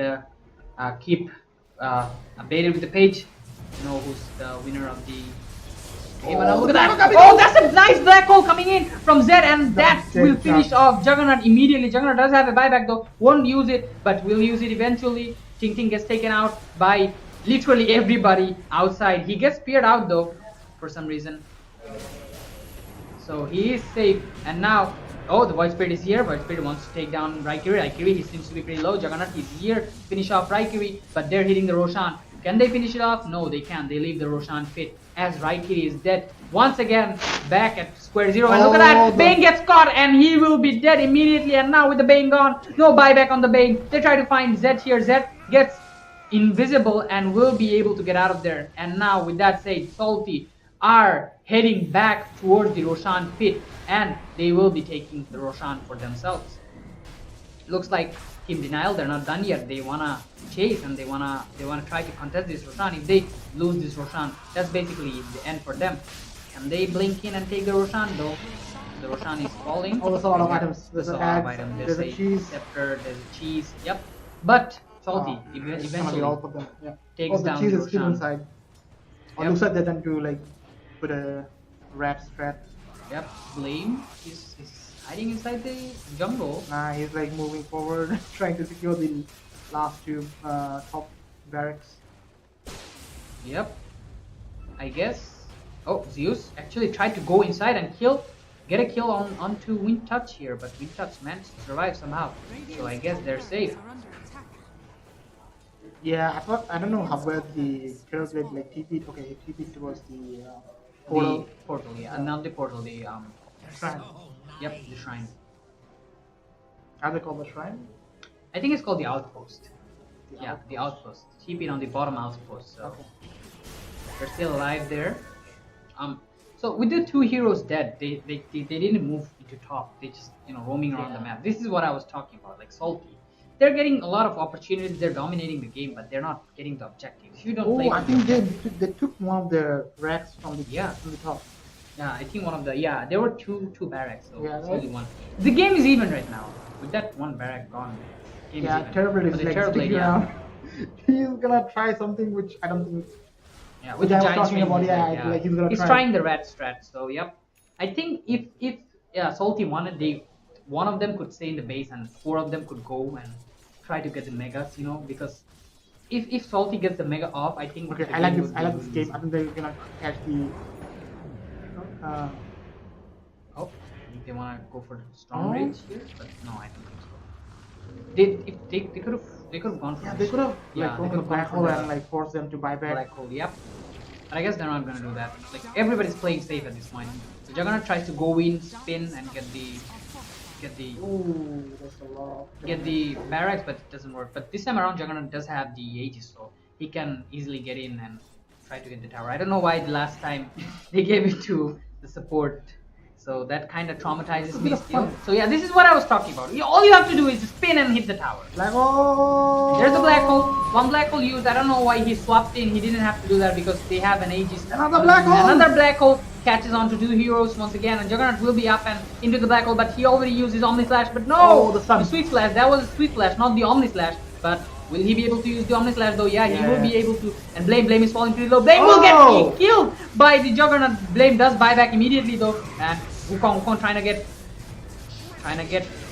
keep updated with the page. You know who's the winner of the game. And look at that! Oh, that's a nice black hole coming in from Zed, and that will finish off Juggernaut immediately. Juggernaut does have a buyback though, won't use it, but will use it eventually. Ting Ting gets taken out by literally everybody outside. He gets speared out though for some reason. So he is safe, and now, oh, the Void Spirit is here. Void Spirit wants to take down Raikiri. Raikiri, he seems to be pretty low. Juggernaut is here to finish off Raikiri, but they're hitting the Roshan. Can they finish it off? No, they can't. They leave the Roshan pit as Raikiri is dead. Once again, back at square zero. And look at that! Bane gets caught, and he will be dead immediately. And now with the Bane gone, no buyback on the Bane. They try to find Zed here. Zed gets invisible and will be able to get out of there. And now with that said, Salty are heading back towards the Roshan pit, and they will be taking the Roshan for themselves. Looks like Team Denial, they're not done yet. They wanna chase and they wanna try to contest this Roshan. If they lose this Roshan, that's basically the end for them. Can they blink in and take the Roshan though? The Roshan is falling. oh, there's a lot of items. There's a lot of items. There's a cheese scepter, there's a cheese. Yep. But Salty eventually all of them. Yeah. takes the down cheese the is still Roshan. inside. Or Yep. looks like they're trying to like put a rat strat. Yep. Blame is hiding inside the jungle. Nah, he's like moving forward, trying to secure the last two top barracks. Yep. I guess. Oh, Zeus actually tried to go inside and get a kill onto Wind Touch here, but Wind Touch managed to survive somehow. So I guess they're safe. Are under attack. Yeah, I don't know how well the Terrorblade like TP'd. Okay, he TP'd towards the portal. The portal, yeah. Not the portal, the Shrine. Yep, the shrine. How they call the shrine? I think it's called the outpost. Yeah, the outpost. TP'd on the bottom outpost. So Okay. they're still alive there. So with the two heroes dead, they didn't move into top. They just roaming around the map. This is what I was talking about, like Salty. They're getting a lot of opportunities. They're dominating the game, but they're not getting the objectives. If you don't play. Oh, I think they took one of their racks from the from the top. Yeah, I think one of the there were two barracks. So Yeah, it's right. only one. The game is even right now. With that one barrack gone, game is even. Terrorblade But is the like Terrorblade, sticking around. He's gonna try something which I don't think. Yeah, Which with the I was giant talking about, swing, yeah, like he's gonna try. trying the rat strat. So yep, I think if Salty wanted, one of them could stay in the base and four of them could go and try to get the megas. Because if Salty gets the mega off, I think. Okay, the I like game this. would I be like this really game. easy. I think they're gonna catch the. Oh, I think they wanna go for the storm Oh. rage here, but no, I don't think so. They could have gone for Yeah, the they could have Yeah, like they gone to could've the gone black for hole the and like force them to buy back. black hole. Yep. But I guess they're not gonna do that. Like everybody's playing safe at this point. So Juggernaut tries to go in, spin, and get the Ooh, that's a lot. barracks, but it doesn't work. But this time around, Juggernaut does have the Aegis, so he can easily get in and try to get the tower. I don't know why the last time they gave it to the support. So that kind of traumatizes me still. So yeah, this is what I was talking about. All you have to do is spin and hit the tower. Black hole. There's a black hole. One black hole used. I don't know why he swapped in. He didn't have to do that because they have an Aegis. Another black hole. Another black hole catches on to two heroes once again, and Juggernaut will be up and into the black hole. But he already used his Omni Slash. But no, Oh, the sun. Sweet Slash. That was a Sweet Slash, not the Omni Slash. But will he be able to use the Omni Slash though? Yeah, he will be able to. And Blame is falling pretty low. Blame will get killed by the Juggernaut. Blame does buy back immediately though, and Wukong trying to get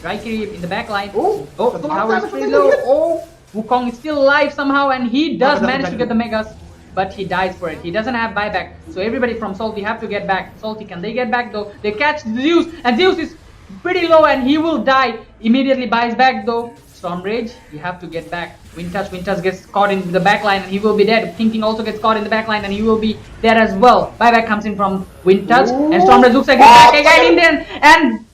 Raikiri in the back line. Oh, The tower is pretty low. Oh, Wukong is still alive somehow, and he does manage to get the megas, but he dies for it. He doesn't have buyback, so everybody from Salty have to get back. Salty, can they get back though? They catch Zeus, and Zeus is pretty low, and he will die. Immediately buys back though. Storm Rage, you have to get back. Wind Touch gets caught in the back line, and he will be dead. King also gets caught in the back line, and he will be dead as well. Buyback comes in from Wind Touch, and Storm Rage looks like he's back again in there, and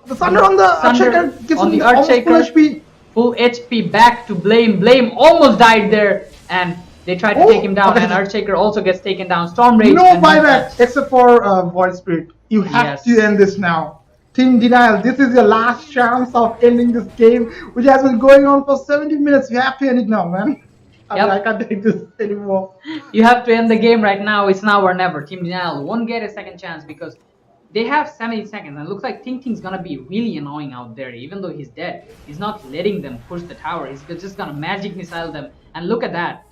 the Thunder on the Earthshaker gives him almost full HP. Full HP back to Blame. Blame almost died there, and they tried to take him down, and Earthshaker also gets taken down. Storm Rage. No buyback except for Void Spirit. You have to end this now. Team Denial, this is your last chance of ending this game, which has been going on for 70 minutes. You have to end it now, man. I can't take this anymore. You have to end the game right now. It's now or never. Team Denial won't get a second chance because they have 70 seconds, and it looks like Ting Ting's gonna be really annoying out there. Even though he's dead, he's not letting them push the tower. He's just gonna magic missile them. And look at that.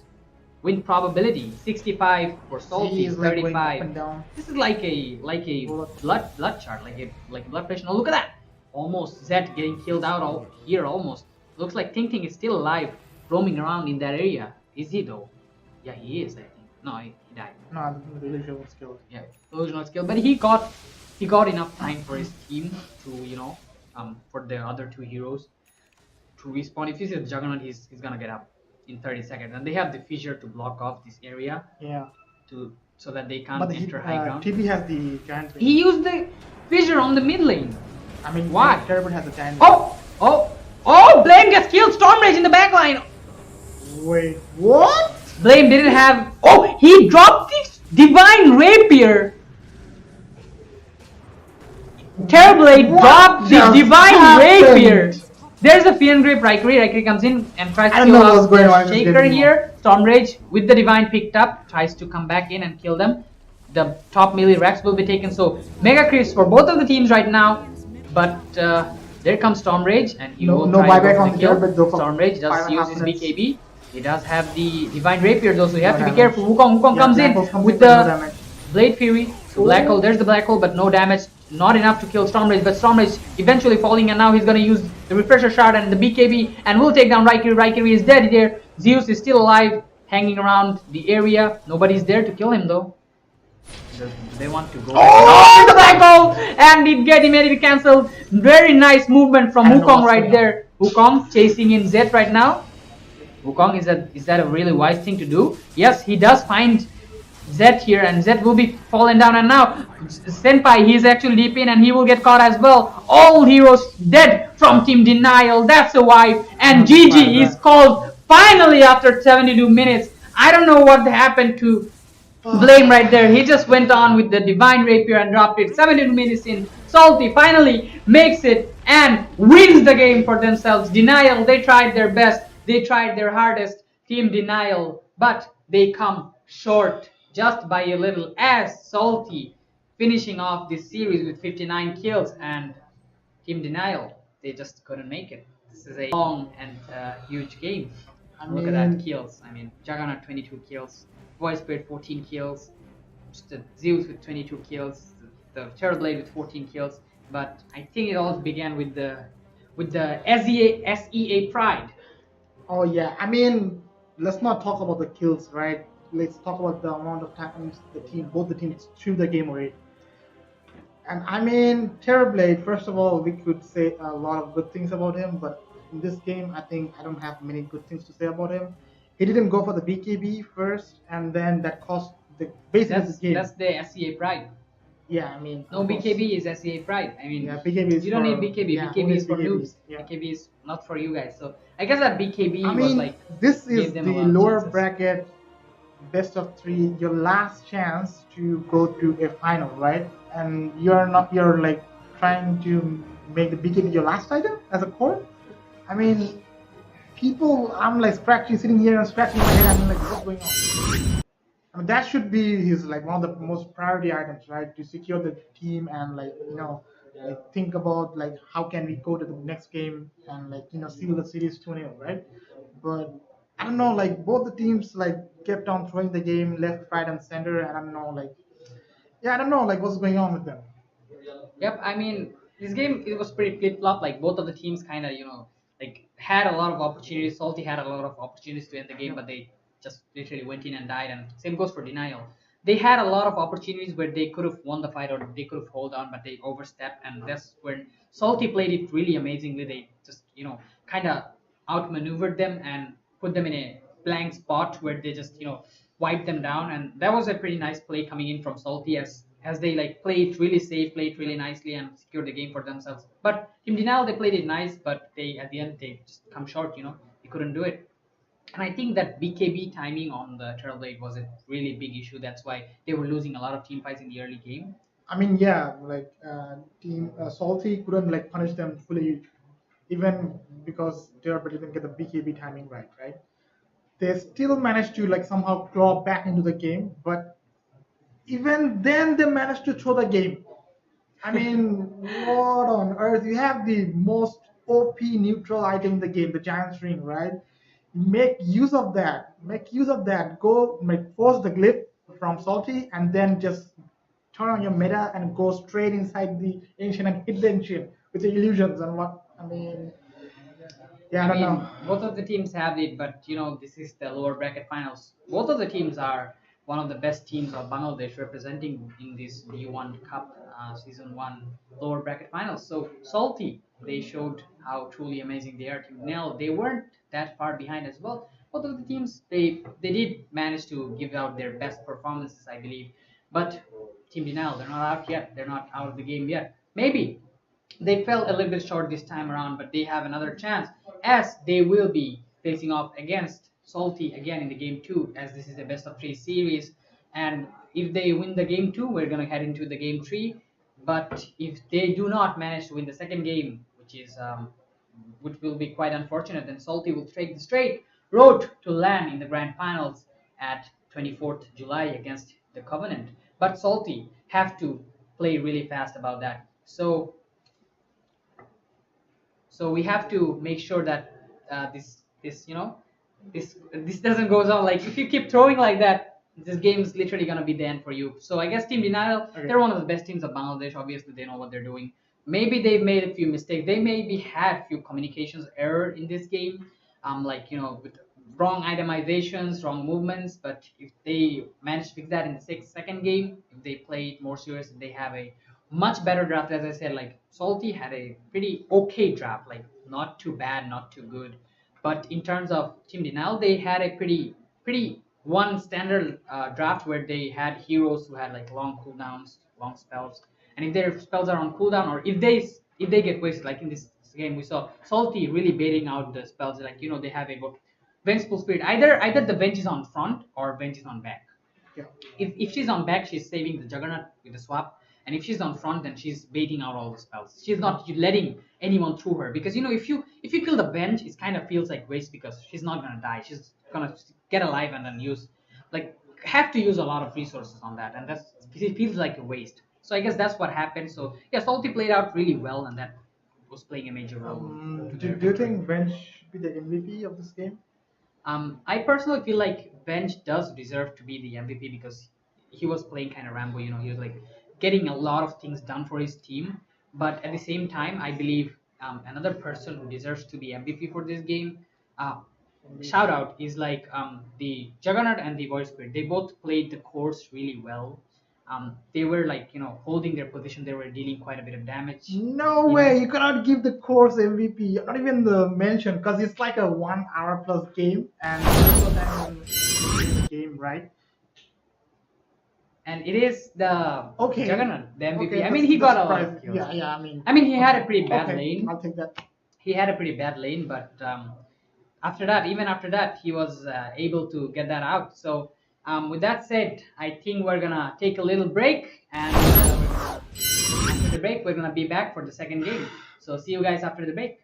Win probability 65 for Salty, 35. This is like a blood chart, like a blood pressure. Now look at that. Almost Zed getting killed out here almost. Looks like Ting Ting is still alive, roaming around in that area. Is he though? Yeah, he is, I think. No, he died. No, the Illusion was killed. Yeah, Illusion was killed, but he got enough time for his team to for the other two heroes to respawn. If he sees the Juggernaut, he's gonna get up in 30 seconds, and they have the fissure to block off this area. Yeah. So that they can't enter high ground. TB has the giant thing. He used the fissure on the mid lane. I mean, why? Terrible has a giant. Oh! Blame gets killed. Storm Rage in the back line. Wait, what? Blame didn't have. Oh, he dropped the Divine Rapier. Terrorblade dropped the Divine Rapier. There's a Fiend Grip Raikiri. Raikiri comes in and tries to kill out the Shaker here. Storm Rage with the Divine picked up, tries to come back in and kill them. The top melee Rex will be taken. So Mega creeps for both of the teams right now. But there comes Storm Rage, and he will try to go for the kill. Storm Rage does use his BKB. He does have the Divine Rapier though, so you have to be careful. Wukong comes in with the Blade Fury. So Black Hole, there's the Black Hole, but no damage. Not enough to kill Storm Rage, but Storm Rage eventually falling, and now he's gonna use the Refresher Shard and the BKB, and will take down Raikiri. Raikiri is dead there. Zeus is still alive, hanging around the area. Nobody's there to kill him though. They want to go. Oh, the Black Hole! And it get immediately cancelled. Very nice movement from Wukong right there. Wukong chasing in Zed right now. Wukong, is that a really wise thing to do? Yes, he does find Zed here, and Zed will be fallen down, and now Senpai, he's actually deep in, and he will get caught as well. All heroes dead from Team Denial. That's a wipe, and GG is called finally after 72 minutes. I don't know what happened to Blame right there. He just went on with the Divine Rapier and dropped it. 72 minutes in. Salty finally makes it and wins the game for themselves. Denial, they tried their best. They tried their hardest. Team Denial, but they come short just by a little, as Salty finishing off this series with 59 kills, and Team Denial, they just couldn't make it. This is a long and huge game. Look at that kills. I mean, Juggernaut 22 kills, Voice Spirit 14 kills, Zeus with 22 kills, the Terrorblade with 14 kills. But I think it all began with the SEA pride. Oh yeah, I mean, let's not talk about the kills, right? Let's talk about the amount of times both the teams threw the game away. And I mean, Terrorblade, first of all, we could say a lot of good things about him, but in this game, I think I don't have many good things to say about him. He didn't go for the BKB first, and then that cost the game. That's the SEA pride. Yeah, I mean, no, BKB is SEA pride. I mean, yeah, BKB is you don't need BKB. Yeah, BKB is for BKB. noobs. Yeah. BKB is not for you guys. So I guess that BKB was like, this is the lower chances. bracket, best of 3, your last chance to go to a final, right? And you're like trying to make the BKB your last item as a core. I mean, I'm like sitting here and scratching my head. I'm like, what's going on? I mean, that should be his like one of the most priority items, right? To secure the team and like think about like how can we go to the next game and like seal the series 2-0, right? But I don't know, like both the teams like kept on throwing the game left, right, and center, and I don't know like what's going on with them. Yep, I mean this game it was pretty flip flop. Like both of the teams kind of like had a lot of opportunities. Salty had a lot of opportunities to end the game, but they just literally went in and died. And same goes for Denial. They had a lot of opportunities where they could have won the fight or they could have hold on, but they overstepped, and that's when Salty played it really amazingly. They just kind of outmaneuvered them and put them in a blank spot where they just wiped them down, and that was a pretty nice play coming in from Salty as they like played really safe, played really nicely, and secured the game for themselves. But Team Denial, they played it nice, but they at the end they just come short. They couldn't do it. And I think that BKB timing on the Turtle Blade was a really big issue. That's why they were losing a lot of team fights in the early game. I mean, yeah, like Team Salty couldn't like punish them fully, even because Terrapin didn't get the BKB timing right, right? They still managed to like somehow claw back into the game, but even then they managed to throw the game. I mean, what on earth? You have the most OP neutral item in the game, the giant ring, right? Make use of that. Make use of that. Go make force the glyph from Salty and then just turn on your meta and go straight inside the ancient and hit the ancient with the illusions and what I mean. Yeah, I don't mean, know. both of the teams have it, but this is the lower bracket finals. Both of the teams are one of the best teams of Bangladesh representing in this D1 Cup Season 1 lower bracket finals. So Salty, they showed how truly amazing they are. Team Nell, they weren't that far behind as well. Both of the teams, they did manage to give out their best performances, I believe. But Team Denial, they're not out yet. They're not out of the game yet. Maybe they fell a little bit short this time around, but they have another chance as they will be facing off against Salty again in the game 2, as this is a best of 3 series. And if they win the game 2, we're going to head into the game 3. But if they do not manage to win the second game, which will be quite unfortunate, then Salty will take the straight road to LAN in the Grand Finals at 24th July against the Covenant. But Salty have to play really fast about that. So we have to make sure that this doesn't goes on. Like if you keep throwing like that, this game is literally gonna be the end for you. So I guess Team Denial, they're one of the best teams of Bangladesh. Obviously, they know what they're doing. Maybe they've made a few mistakes. They maybe had a few communications error in this game, with wrong itemizations, wrong movements. But if they manage to fix that in the second game, if they play it more serious, they have a much better draft. As I said, like Salty had a pretty okay draft, like not too bad, not too good. But in terms of Team Denial, they had a pretty one standard draft where they had heroes who had like long cooldowns, long spells, and if their spells are on cooldown or if they get wasted, like in this game we saw Salty really baiting out the spells. Like they have a Vengeful Spirit. Either the Venge is on front or Venge is on back. Yeah. If she's on back, she's saving the Juggernaut with the swap. And if she's on front, then she's baiting out all the spells. She's not letting anyone through her because if you kill the Venge, it kind of feels like waste because she's not gonna die. She's gonna get alive and then have to use a lot of resources on that, and it feels like a waste. So I guess that's what happened. So yeah, Salty played out really well, and that was playing a major role. Do you think Venge should be the MVP of this game? I personally feel like Venge does deserve to be the MVP because he was playing kind of Rambo. He was like getting a lot of things done for his team. But at the same time, I believe another person who deserves to be MVP for this game, shout out, is like the Juggernaut and the Void Spirit. They both played the course really well. They were like holding their position. They were dealing quite a bit of damage. No way! You cannot give the course MVP, not even the mention, because it's like a 1 hour plus game, and the game, right? And it is the Juggernaut, the MVP. Okay, I mean, he got a lot of kills. Yeah. I mean, he had a pretty bad lane. I'll take that. He had a pretty bad lane, but even after that, he was able to get that out. So with that said, I think we're gonna take a little break, and after the break, we're gonna be back for the second game. So see you guys after the break.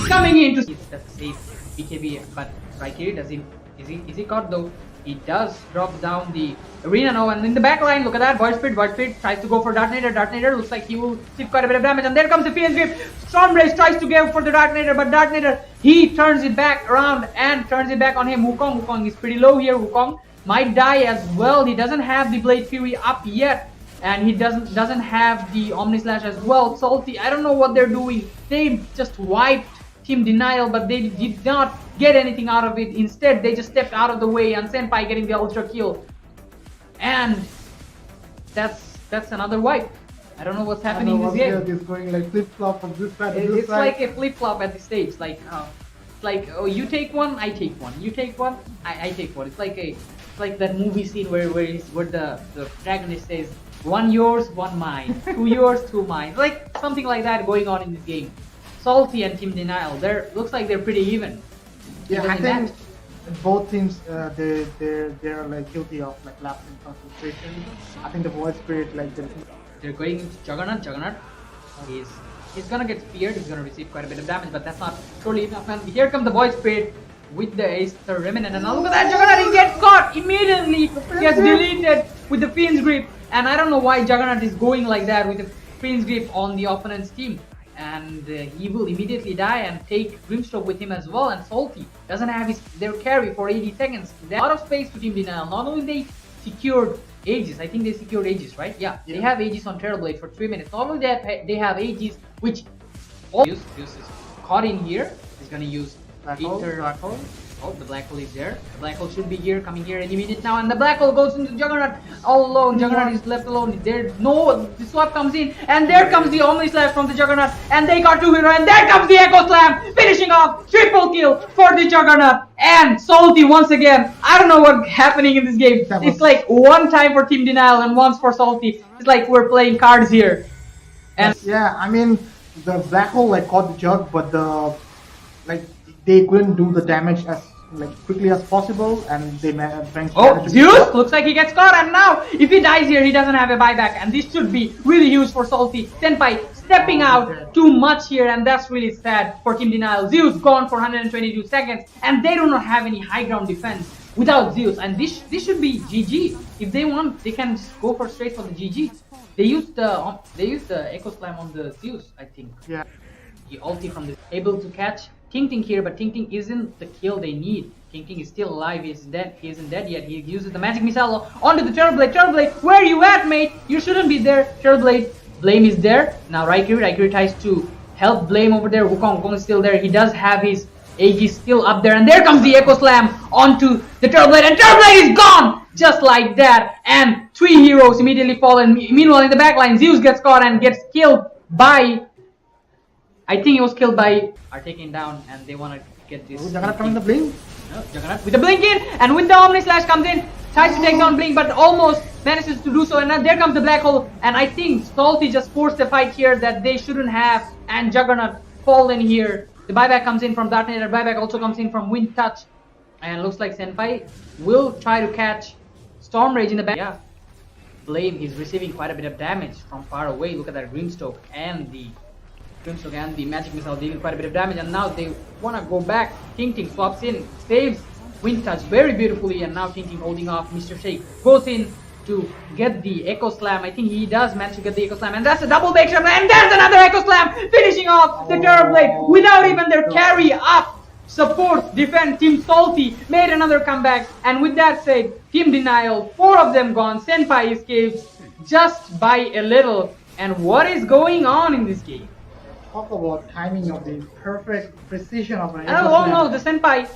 Coming into that's a safe BKB, but right here is he caught though? He does drop down the arena now, and in the back line, look at that, Void Spirit tries to go for Dartnator, looks like he will receive quite a bit of damage, and there comes the Fiend's Whip. Stormbrace tries to go for the Dartnator, but Dartnator, he turns it back around and turns it back on him. Wukong is pretty low here. Wukong might die as well. He doesn't have the Blade Fury up yet, and he doesn't have the Omni Slash as well. Salty, I don't know what they're doing. They just wiped Team Denial, but they did not get anything out of it. Instead, they just stepped out of the way, and Senpai getting the ultra kill. And that's another wipe. I don't know what's happening in this game. It's going like flip flop from this side to this It's side. like a flip flop at this stage. Like oh, you take one, I take one. You take one, I take one. It's like that movie scene where the protagonist says, one yours, one mine, two yours, two mine. Like something like that going on in this game. Salty and Team Denial, looks like they're pretty even. Yeah, Even I in think that. both teams they're like guilty of like lapsing concentration. I think the Void Spirit like They're going into Juggernaut. Juggernaut he's gonna get speared. He's gonna receive quite a bit of damage, but that's not totally enough. And here comes the Void Spirit with the Aether Remnant, and now look at that Juggernaut! He gets caught immediately. Gets deleted with the Fiend's Grip, and I don't know why Juggernaut is going like that with the Fiend's Grip on the opponent's team. And he will immediately die and take Grimstroke with him as well. And Salty doesn't have their carry for 80 seconds. There's a lot of space to Team Denial. Not only they secured Aegis, I think they secured Aegis, right? Yeah. They have Aegis on Terrorblade for 3 minutes. Not only they have Aegis, which Zeus is caught in here. He's gonna use Black Hole. Oh, the Black Hole is there. The Black Hole should be here, coming here any minute now, and the Black Hole goes into Juggernaut all alone. Juggernaut is left alone. The swap comes in, and there comes the Omni Slash from the Juggernaut, and they got 2 heroes, and there comes the Echo Slam, finishing off, triple kill for the Juggernaut. And Salty once again, I don't know what's happening in this game. It's like one time for Team Denial and once for Salty. It's like we're playing cards here. And yeah, I mean the Black Hole like caught the Jug, but they couldn't do the damage as quickly as possible, and they eventually. Oh, Zeus! Looks like he gets caught, and now if he dies here, he doesn't have a buyback, and this should be really huge for Salty. Senpai stepping out too much here, and that's really sad for Team Denial. Zeus gone for 122 seconds, and they do not have any high ground defense without Zeus, and this should be GG. If they want, they can just go for straight for the GG. They used the Echo Slam on the Zeus, I think. Yeah. He ulti from this, able to catch Ting Ting here, but Ting Ting isn't the kill they need. Ting Ting is still alive. He isn't dead. He isn't dead yet. He uses the magic missile onto the Terrorblade. Terrorblade, where you at, mate? You shouldn't be there. Terrorblade, Blame is there. Now Raikiri tries to help Blame over there. Wukong is still there. He does have his Aegis still up there, and there comes the Echo Slam onto the Terrorblade, and Terrorblade is gone! Just like that, and 3 heroes immediately fall, and meanwhile in the backline, Zeus gets caught and gets killed by... I think he was killed by... are taken down, and they want to get this... Juggernaut coming the blink? No, Juggernaut with the blink in, and with the Omni Slash comes in, tries to take down Blink, but almost manages to do so, and then there comes the Black Hole, and I think Salty just forced a fight here that they shouldn't have, and Juggernaut fall in here. The buyback comes in from Dark Knight, and buyback also comes in from Wind Touch, and looks like Senpai will try to catch Storm Rage in the back. Yeah, Blame, he's receiving quite a bit of damage from far away. Look at that Grimstroke and the Magic Missile dealing quite a bit of damage, and now they want to go back. Ting Ting swaps in, saves Wind Touch very beautifully, and now Ting Ting holding off Mr. Shake. Goes in to get the Echo Slam. I think he does manage to get the Echo Slam, and that's a double bake shot, and there's another Echo Slam, finishing off the Terrorblade without even their carry up. Support, defend, Team Salty made another comeback, and with that said, Team Denial, 4 of them gone. Senpai escapes just by a little. And what is going on in this game? Talk about timing of the perfect precision of an Oh no, the Senpai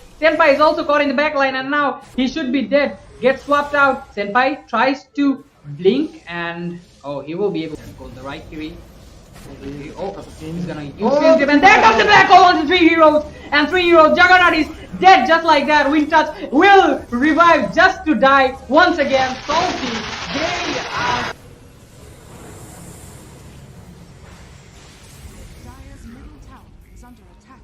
is also caught in the backline, and now he should be dead. Gets swapped out. Senpai tries to blink, and oh, he will be able to go the right Kiri. Oh, he's gonna use his grip, and there comes the Black Hole onto 3 heroes, and 3 heroes. Juggernaut is dead just like that. Wind Touch will revive just to die once again. Salty, they are. Dire's middle tower is under attack.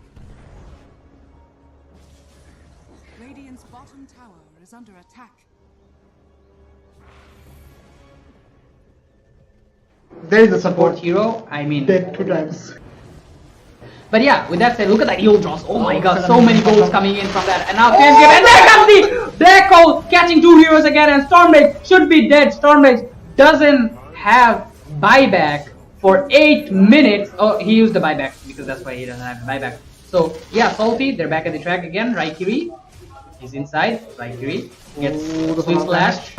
Radiant's bottom tower is under attack. There is a support Hero, I mean. dead 2 times. But yeah, with that said, look at that heal draws. Oh my god, so many goals coming in from that. And now Fiend's Grip, and there comes the Black Hole catching 2 heroes again, and Stormrage should be dead. Stormrage doesn't have buyback for 8 minutes. Oh, he used the buyback because that's why he doesn't have the buyback. So yeah, Salty, they're back at the track again. Raikiri is inside. Raikiri gets Swing Slash,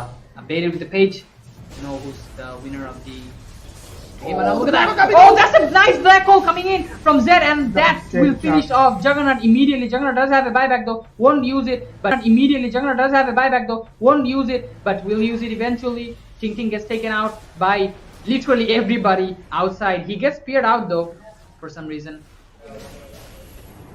baited with the page. know who's the winner of the game. And look at that! Oh, that's a nice black hole coming in from Zed, and that will finish off Juggernaut immediately. Juggernaut does have a buyback though, won't use it, but immediately Juggernaut does have a buyback though, won't use it, but will use it eventually. Ting gets taken out by literally everybody outside. He gets speared out though, for some reason.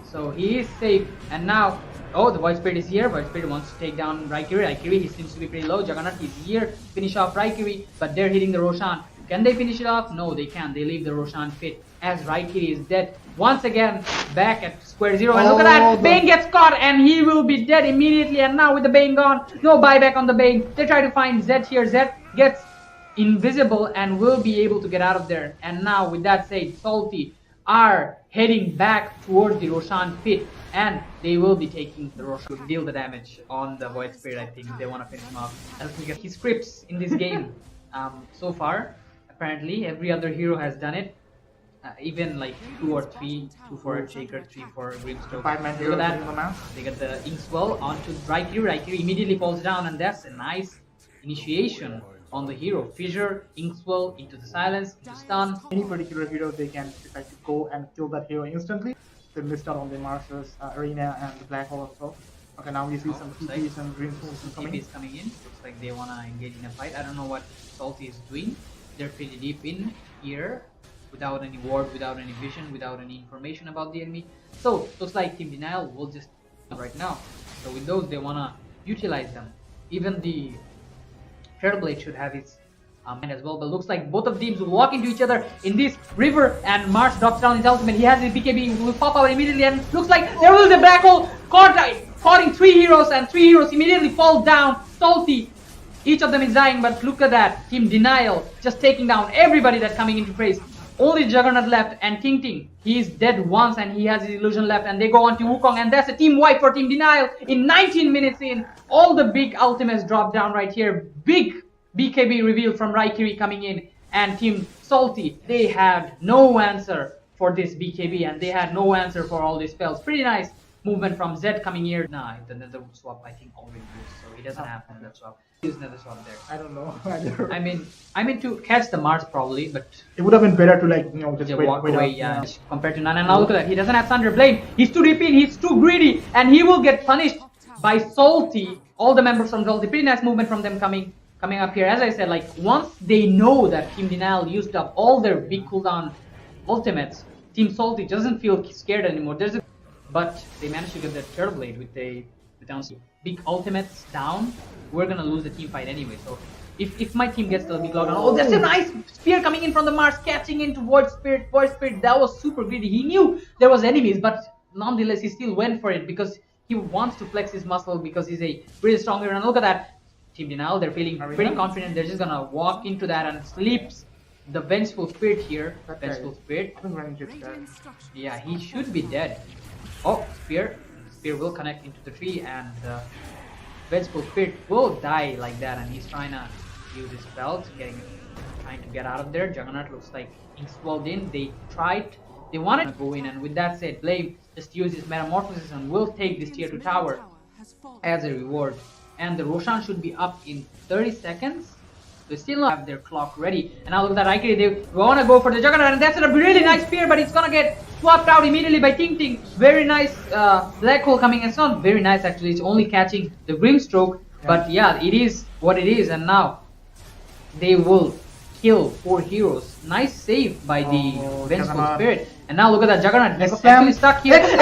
So he is safe, and now, oh, the Void Spirit is here. Void Spirit wants to take down Raikiri. Raikiri, he seems to be pretty low. Juggernaut is here to finish off Raikiri, but they're hitting the Roshan. Can they finish it off? No, they can't. They leave the Roshan pit as Raikiri is dead. Once again, back at square zero. And look at that! Bane gets caught, and he will be dead immediately. And now with the Bane gone, no buyback on the Bane. They try to find Zed here. Zed gets invisible and will be able to get out of there. And now, with that said, Salty are heading back towards the Roshan pit, and they will be taking the Roshan to deal the damage on the Void Spirit. I think they want to finish him off. As we get his scripts in this game so far, apparently every other hero has done it. Even like 2 or 3, 2 for Shaker, 3 for Grimstroke. Look at that. They get the Inkswell onto Raikiri. Raikiri immediately falls down, and that's a nice initiation on the hero. Fissure, Inkswell into the silence, into stun. Any particular hero, they can decide to go and kill that hero instantly. They missed out on the Mars's arena and the black hole as well. Okay, now we see some TPs and green pools coming in. Coming in. Looks like they wanna engage in a fight. I don't know what Salty is doing. They're pretty deep in here, without any ward, without any vision, without any information about the enemy. So looks like Team Denial will just right now. So with those, they wanna utilize them. Even the Terrorblade should have his mind as well, but looks like both of teams will walk into each other in this river, and Mars drops down his ultimate. He has his BKB, will pop out immediately, and looks like there will be a black hole caught 3 heroes, and 3 heroes immediately fall down. Salty, each of them is dying, but look at that. Team Denial just taking down everybody that's coming into phase. Only Juggernaut left, and Ting, he is dead once, and he has his illusion left, and they go on to Wukong, and that's a team wipe for Team Denial. In 19 minutes in, all the big ultimates drop down right here. Big BKB reveal from Raikiri coming in, and Team Salty, they had no answer for this BKB, and they had no answer for all these spells. Pretty nice movement from Zed coming here. Nah, the nether swap I think already used, so he doesn't have nether swap. Use nether swap there. I don't know either. I mean to catch the Mars probably, but it would have been better to just walk away, yeah. Compared to Nana. And now look at that, he doesn't have Thunder Blade. He's too deep in, he's too greedy, and he will get punished by Salty. All the members from Salty. Pretty nice movement from them coming up here. As I said, like once they know that Team Denial used up all their big cooldown ultimates, Team Salty doesn't feel scared anymore. But they managed to get the Terrorblade with big ultimates down. We're gonna lose the team fight anyway. So if my team gets the big lockdown, oh, that's a nice spear coming in from the Mars, catching into Void Spirit. That was super greedy. He knew there was enemies, but nonetheless he still went for it because he wants to flex his muscle because he's a really strong hero. And look at that, Team Denial. They're feeling pretty confident. They're just gonna walk into that and sleeps the Vengeful Spirit here. Vengeful Spirit. Yeah, he should be dead. Oh, Spear will connect into the tree, and Vengeful Spirit will die like that, and he's trying to use his belt, trying to get out of there. Juggernaut looks like he's swelled in. They wanted to go in, and with that said, Blame just use his Metamorphosis and will take this tier 2 tower as a reward. And the Roshan should be up in 30 seconds. They still have their clock ready. And now look at that Raikiri, they want to go for the Juggernaut, and that's a really nice spear, but it's gonna get swapped out immediately by Ting. Very nice black hole coming. It's not very nice actually, it's only catching the Grimstroke, but yeah, it is what it is. And now they will kill 4 heroes. Nice save by the Vengeful Spirit. And now look at that Juggernaut, actually stuck here. And there's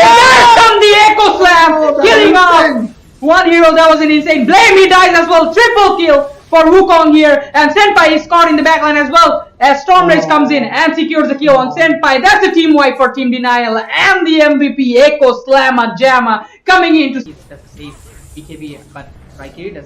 the Echo Slam, killing off 1 hero. That was an insane. Blame, he dies as well. Triple kill for Wukong here, and Senpai is caught in the backline as well as Storm Rage comes in and secures the kill on Senpai. That's a team wipe for Team Denial, and the MVP Echo Slamma Jamma coming in to that's a safe BKB, but Raikiri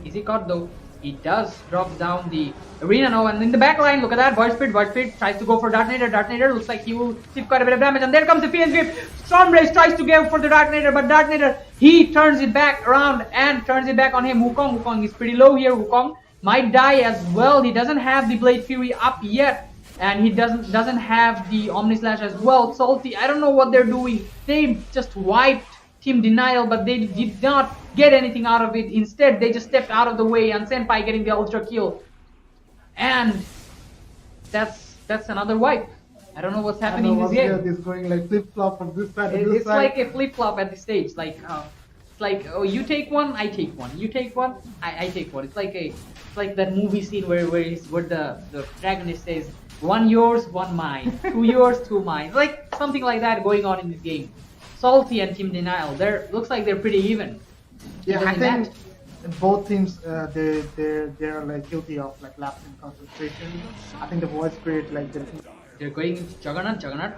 is he caught though? He does drop down the arena now, and in the backline, look at that, Void Spirit tries to go for Dartnator, looks like he will receive quite a bit of damage, and there comes the PS Grip. Storm Rage tries to go for the Dartnator, but Dartnator, he turns it back around and turns it back on him. Wukong is pretty low here. Wukong might die as well. He doesn't have the Blade Fury up yet, and he doesn't have the Omni Slash as well. Salty, I don't know what they're doing. They just wiped Team Denial, but they did not get anything out of it. Instead, they just stepped out of the way, and Senpai getting the ultra kill. and that's another wipe. I don't know what's I happening know in this what's game. It's going like flip flop from this side to this It's side. like a flip flop at this stage. Like it's like, oh, you take one, I take one. You take one, I take one. It's like that movie scene where the protagonist says, one yours, one mine, two yours, two mine. Like something like that going on in this game. Salty and Team Denial, looks like they're pretty even. Yeah, I Evenly think both teams they're like guilty of like lapse in concentration. I think the Void Spirit like they're going into Juggernaut. Juggernaut,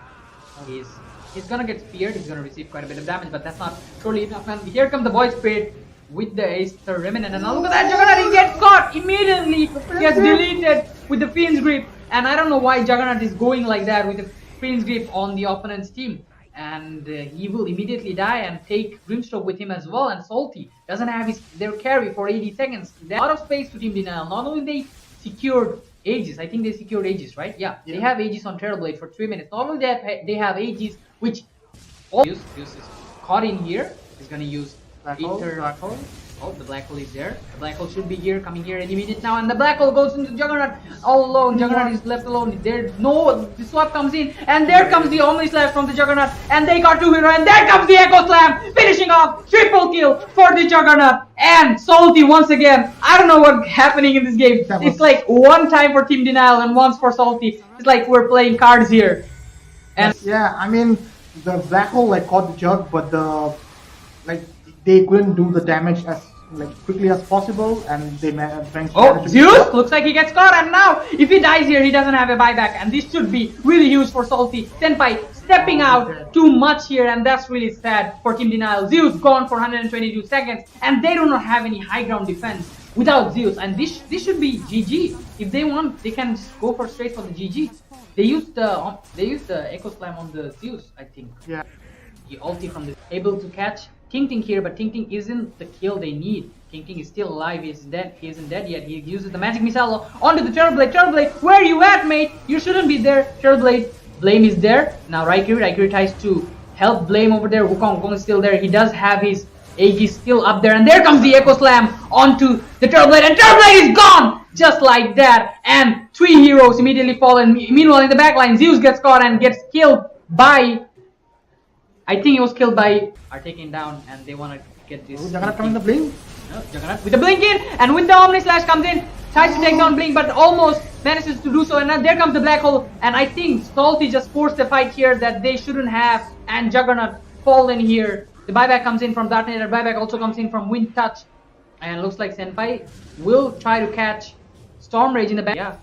he's gonna get speared. He's gonna receive quite a bit of damage, but that's not surely enough. And here comes the Void Spirit with the Aether Remnant, and now look at that Juggernaut. He gets caught immediately. Gets deleted with the Fiend's Grip, and I don't know why Juggernaut is going like that with the Fiend's Grip on the opponent's team. And he will immediately die and take Grimstroke with him as well. And Salty doesn't have their carry for 80 seconds. There's a lot of space to Team Denial. Not only they secured Aegis, I think they secured Aegis, right? Yeah. They have Aegis on Terrorblade for 3 minutes. Not only that, they have Aegis, which Zeus is caught in here. He's gonna use Black hole. Oh, the black hole is there. The black hole should be here, coming here any minute now, and the black hole goes into Juggernaut all alone. Juggernaut is left alone. The swap comes in, and there comes the Omni Slash from the Juggernaut, and they got 2 heroes, and there comes the Echo Slam, finishing off, triple kill for the Juggernaut, and Salty once again. I don't know what's happening in this game. It's like one time for Team Denial and once for Salty. It's like we're playing cards here. And yeah, I mean the black hole like caught the jug, but they couldn't do the damage as quickly as possible, and they managed. Oh, Zeus! Looks like he gets caught, and now if he dies here, he doesn't have a buyback, and this should be really huge for Salty. Senpai stepping out too much here, and that's really sad for Team Denial. Zeus gone for 122 seconds, and they do not have any high ground defense without Zeus, and this should be GG. If they want, they can just go straight for the GG. They used the Echo Slam on the Zeus, I think. Yeah. He ulti from the able to catch Ting Ting here, but Ting Ting isn't the kill they need. Ting Ting is still alive. He isn't dead yet. He uses the magic missile onto the Terrorblade. Terrorblade, where you at, mate? You shouldn't be there. Terrorblade, Blame is there. Now Raikiri tries to help Blame over there. Wukong is still there. He does have his Aegis still up there, and there comes the Echo Slam onto the Terrorblade, and Terrorblade is gone! Just like that, and 3 heroes immediately fall, and meanwhile in the backline, Zeus gets caught and gets killed by... I think he was killed by... are taken down, and they want to get this... Juggernaut coming the blink? No, Juggernaut with the blink in, and with the Omni Slash comes in, tries to take down Blink, but almost manages to do so, and now there comes the black hole, and I think Salty just forced a fight here that they shouldn't have, and Juggernaut fallen here. The buyback comes in from Darknet, and buyback also comes in from Wind Touch, and looks like Senpai will try to catch Storm Rage in the back. Yeah,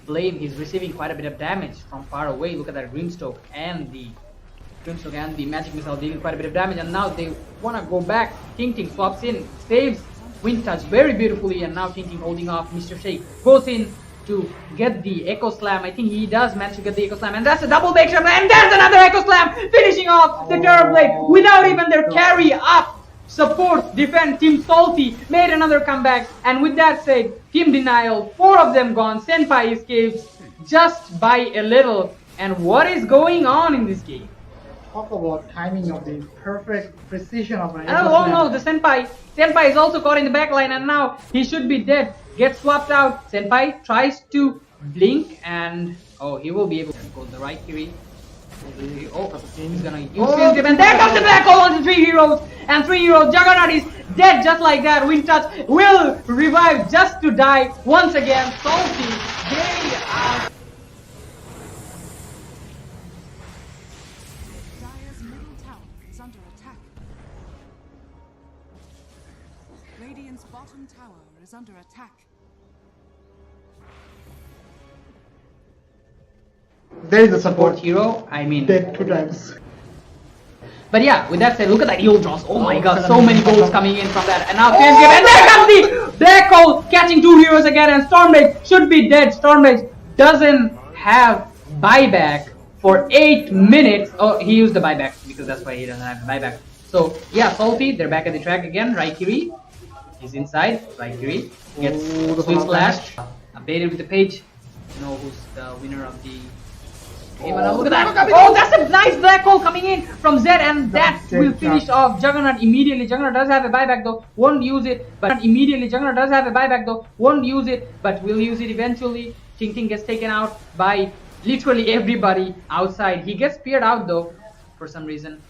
Blame, he's receiving quite a bit of damage from far away. Look at that Grimstroke and the Magic Missile dealing quite a bit of damage, and now they want to go back. Ting Ting swaps in, saves Wind Touch very beautifully, and now Ting Ting holding off. Mr. Shake goes in to get the Echo Slam. I think he does manage to get the Echo Slam, and that's a double bake shot, and there's another Echo Slam, finishing off the Terrorblade without even their carry up. Support, defend, Team Salty made another comeback, and with that said, Team Denial, 4 of them gone. Senpai escapes just by a little. And what is going on in this game? Talk about timing of the perfect precision of an Oh no, the Senpai is also caught in the backline, and now he should be dead. Gets swapped out. Senpai tries to blink, and oh, he will be able to go the right Kiri. Oh, he's gonna use his grip, and there comes the black hole on the 3 heroes, and 3 heroes. Juggernaut is dead just like that. Wind Touch will revive just to die once again. Salty, they are. Dire's middle tower is under attack. Radiant's bottom tower is under attack. There is a support Hero, I mean. dead 2 times. But yeah, with that said, look at that heal draws. Oh my god, so many goals coming in from that. And now and there comes the black hole catching 2 heroes again, and Stormrage should be dead. Stormrage doesn't have buyback for 8 minutes. Oh, he used the buyback because that's why he doesn't have buyback. So yeah, Salty, they're back at the track again. Raikiri is inside. Raikiri gets Swift Slash. Updated with the page. You know who's the winner of the game. And now look at that. Oh, that's a nice black hole coming in from Zed, and that will finish off Juggernaut immediately. Juggernaut does have a buyback though, won't use it, but immediately Juggernaut does have a buyback though, won't use it, but will use it eventually. Ting Ting gets taken out by literally everybody outside. He gets speared out though, for some reason.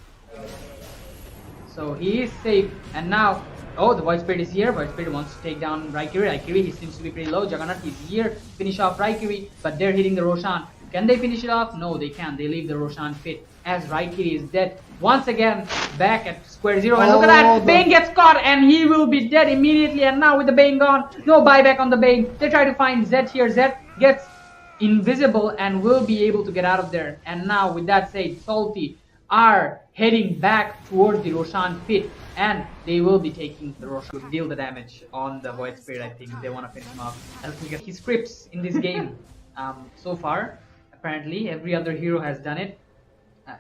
So he is safe, and now, oh, the Void Spirit is here. Void Spirit wants to take down Raikiri. Raikiri, he seems to be pretty low. Juggernaut is here, finish off Raikiri, but they're hitting the Roshan. Can they finish it off? No, they can't. They leave the Roshan pit as Raikiri is dead. Once again, back at square zero, and look at that, Bane gets caught, and he will be dead immediately, and now with the Bane gone, no buyback on the Bane. They try to find Zed here. Zed gets invisible and will be able to get out of there. And now, with that said, Salty are heading back towards the Roshan pit, and they will be taking the Roshan to deal the damage on the Void Spirit. I think they want to finish him off. And look at his scripts in this game. So far, apparently every other hero has done it.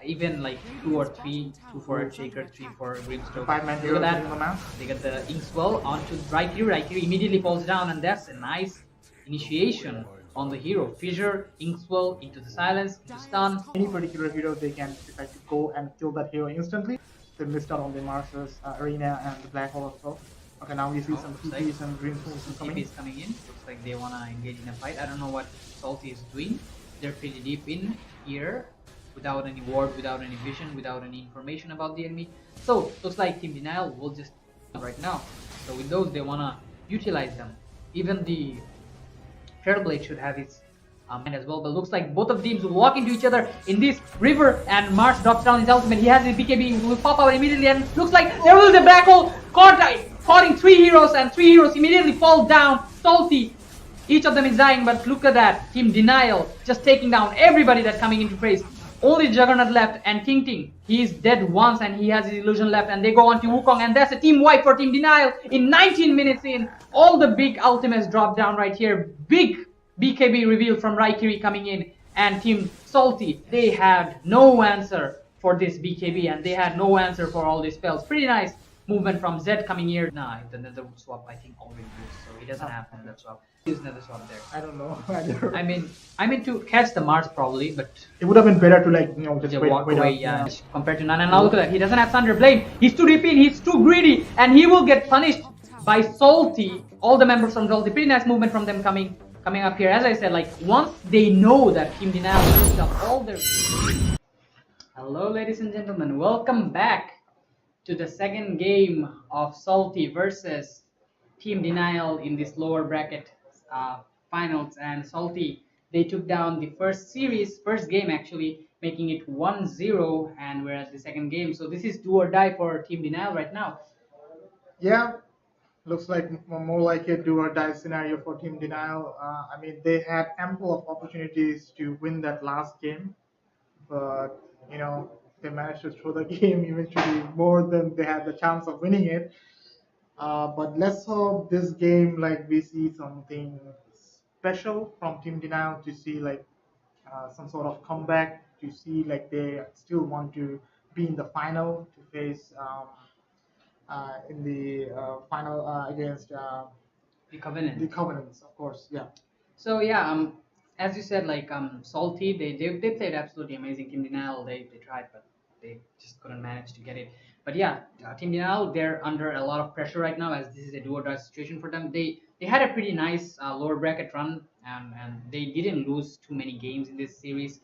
Even like 2 or 3, 2 for Shaker, 3 for Grimstroke. 5-man Look hero at in the that. map. They get the Inkswell onto Raikiri. Raikiri immediately falls down, and that's a nice initiation on the hero. Fissure, Inkswell into the silence, into stun. Any particular hero, they can decide to go and kill that hero instantly. They missed out on the Marsus Arena and the Black Hole as well. Okay, now we see some TPs and green forces coming in. TP is coming in. Looks like they wanna engage in a fight. I don't know what Salty is doing. They're pretty deep in here, without any ward, without any vision, without any information about the enemy. So looks like Team Denial will just right now. So with those, they wanna utilize them. Even the Fairblade should have its mind as well, but looks like both of teams will walk into each other in this river, and Mars drops down his ultimate. He has his BKB, will pop out immediately, and looks like there will be a black hole caught 3 heroes, and 3 heroes immediately fall down. Salty, each of them is dying, but look at that. Team Denial just taking down everybody that's coming into phase. Only Juggernaut left, and Ting Ting, he is dead once, and he has his illusion left, and they go on to Wukong, and that's a team wipe for Team Denial in 19 minutes in. All the big ultimates drop down right here. Big BKB reveal from Raikiri coming in, and Team Salty, they had no answer for this BKB, and they had no answer for all these spells. Pretty nice movement from Zed coming here. Nah, the nether swap I think already used, so he doesn't have nether swap. Use nether swap there. I don't know. I mean to catch the Mars probably, but it would have been better to like just walk wait away, out, yeah. Compared to Nana. Now look at that. He doesn't have Thunder Blade. He's too deep in. He's too greedy, and he will get punished by Salty. All the members from Salty. Pretty nice movement from them coming up here. As I said, like once they know that Team Denial used up all their. Hello, ladies and gentlemen. Welcome back to the second game of Salty versus Team Denial in this lower bracket finals. And Salty, they took down the first game actually, making it 1-0, and we're at the second game. So this is do or die for Team Denial right now. Yeah, looks like more like a do or die scenario for Team Denial. I mean, they had ample of opportunities to win that last game, but you know, they managed to throw the game eventually more than they had the chance of winning it. But let's hope this game, like, we see something special from Team Denial, to see like some sort of comeback, to see like they still want to be in the final, to face in the final against The Covenant. the Covenants, of course. Yeah. So yeah, as you said, like Salty, they played absolutely amazing. Team Denial, they tried, but they just couldn't manage to get it. But yeah, Team Denial, they're under a lot of pressure right now, as this is a do or die situation for them. They had a pretty nice lower bracket run, and they didn't lose too many games in this series,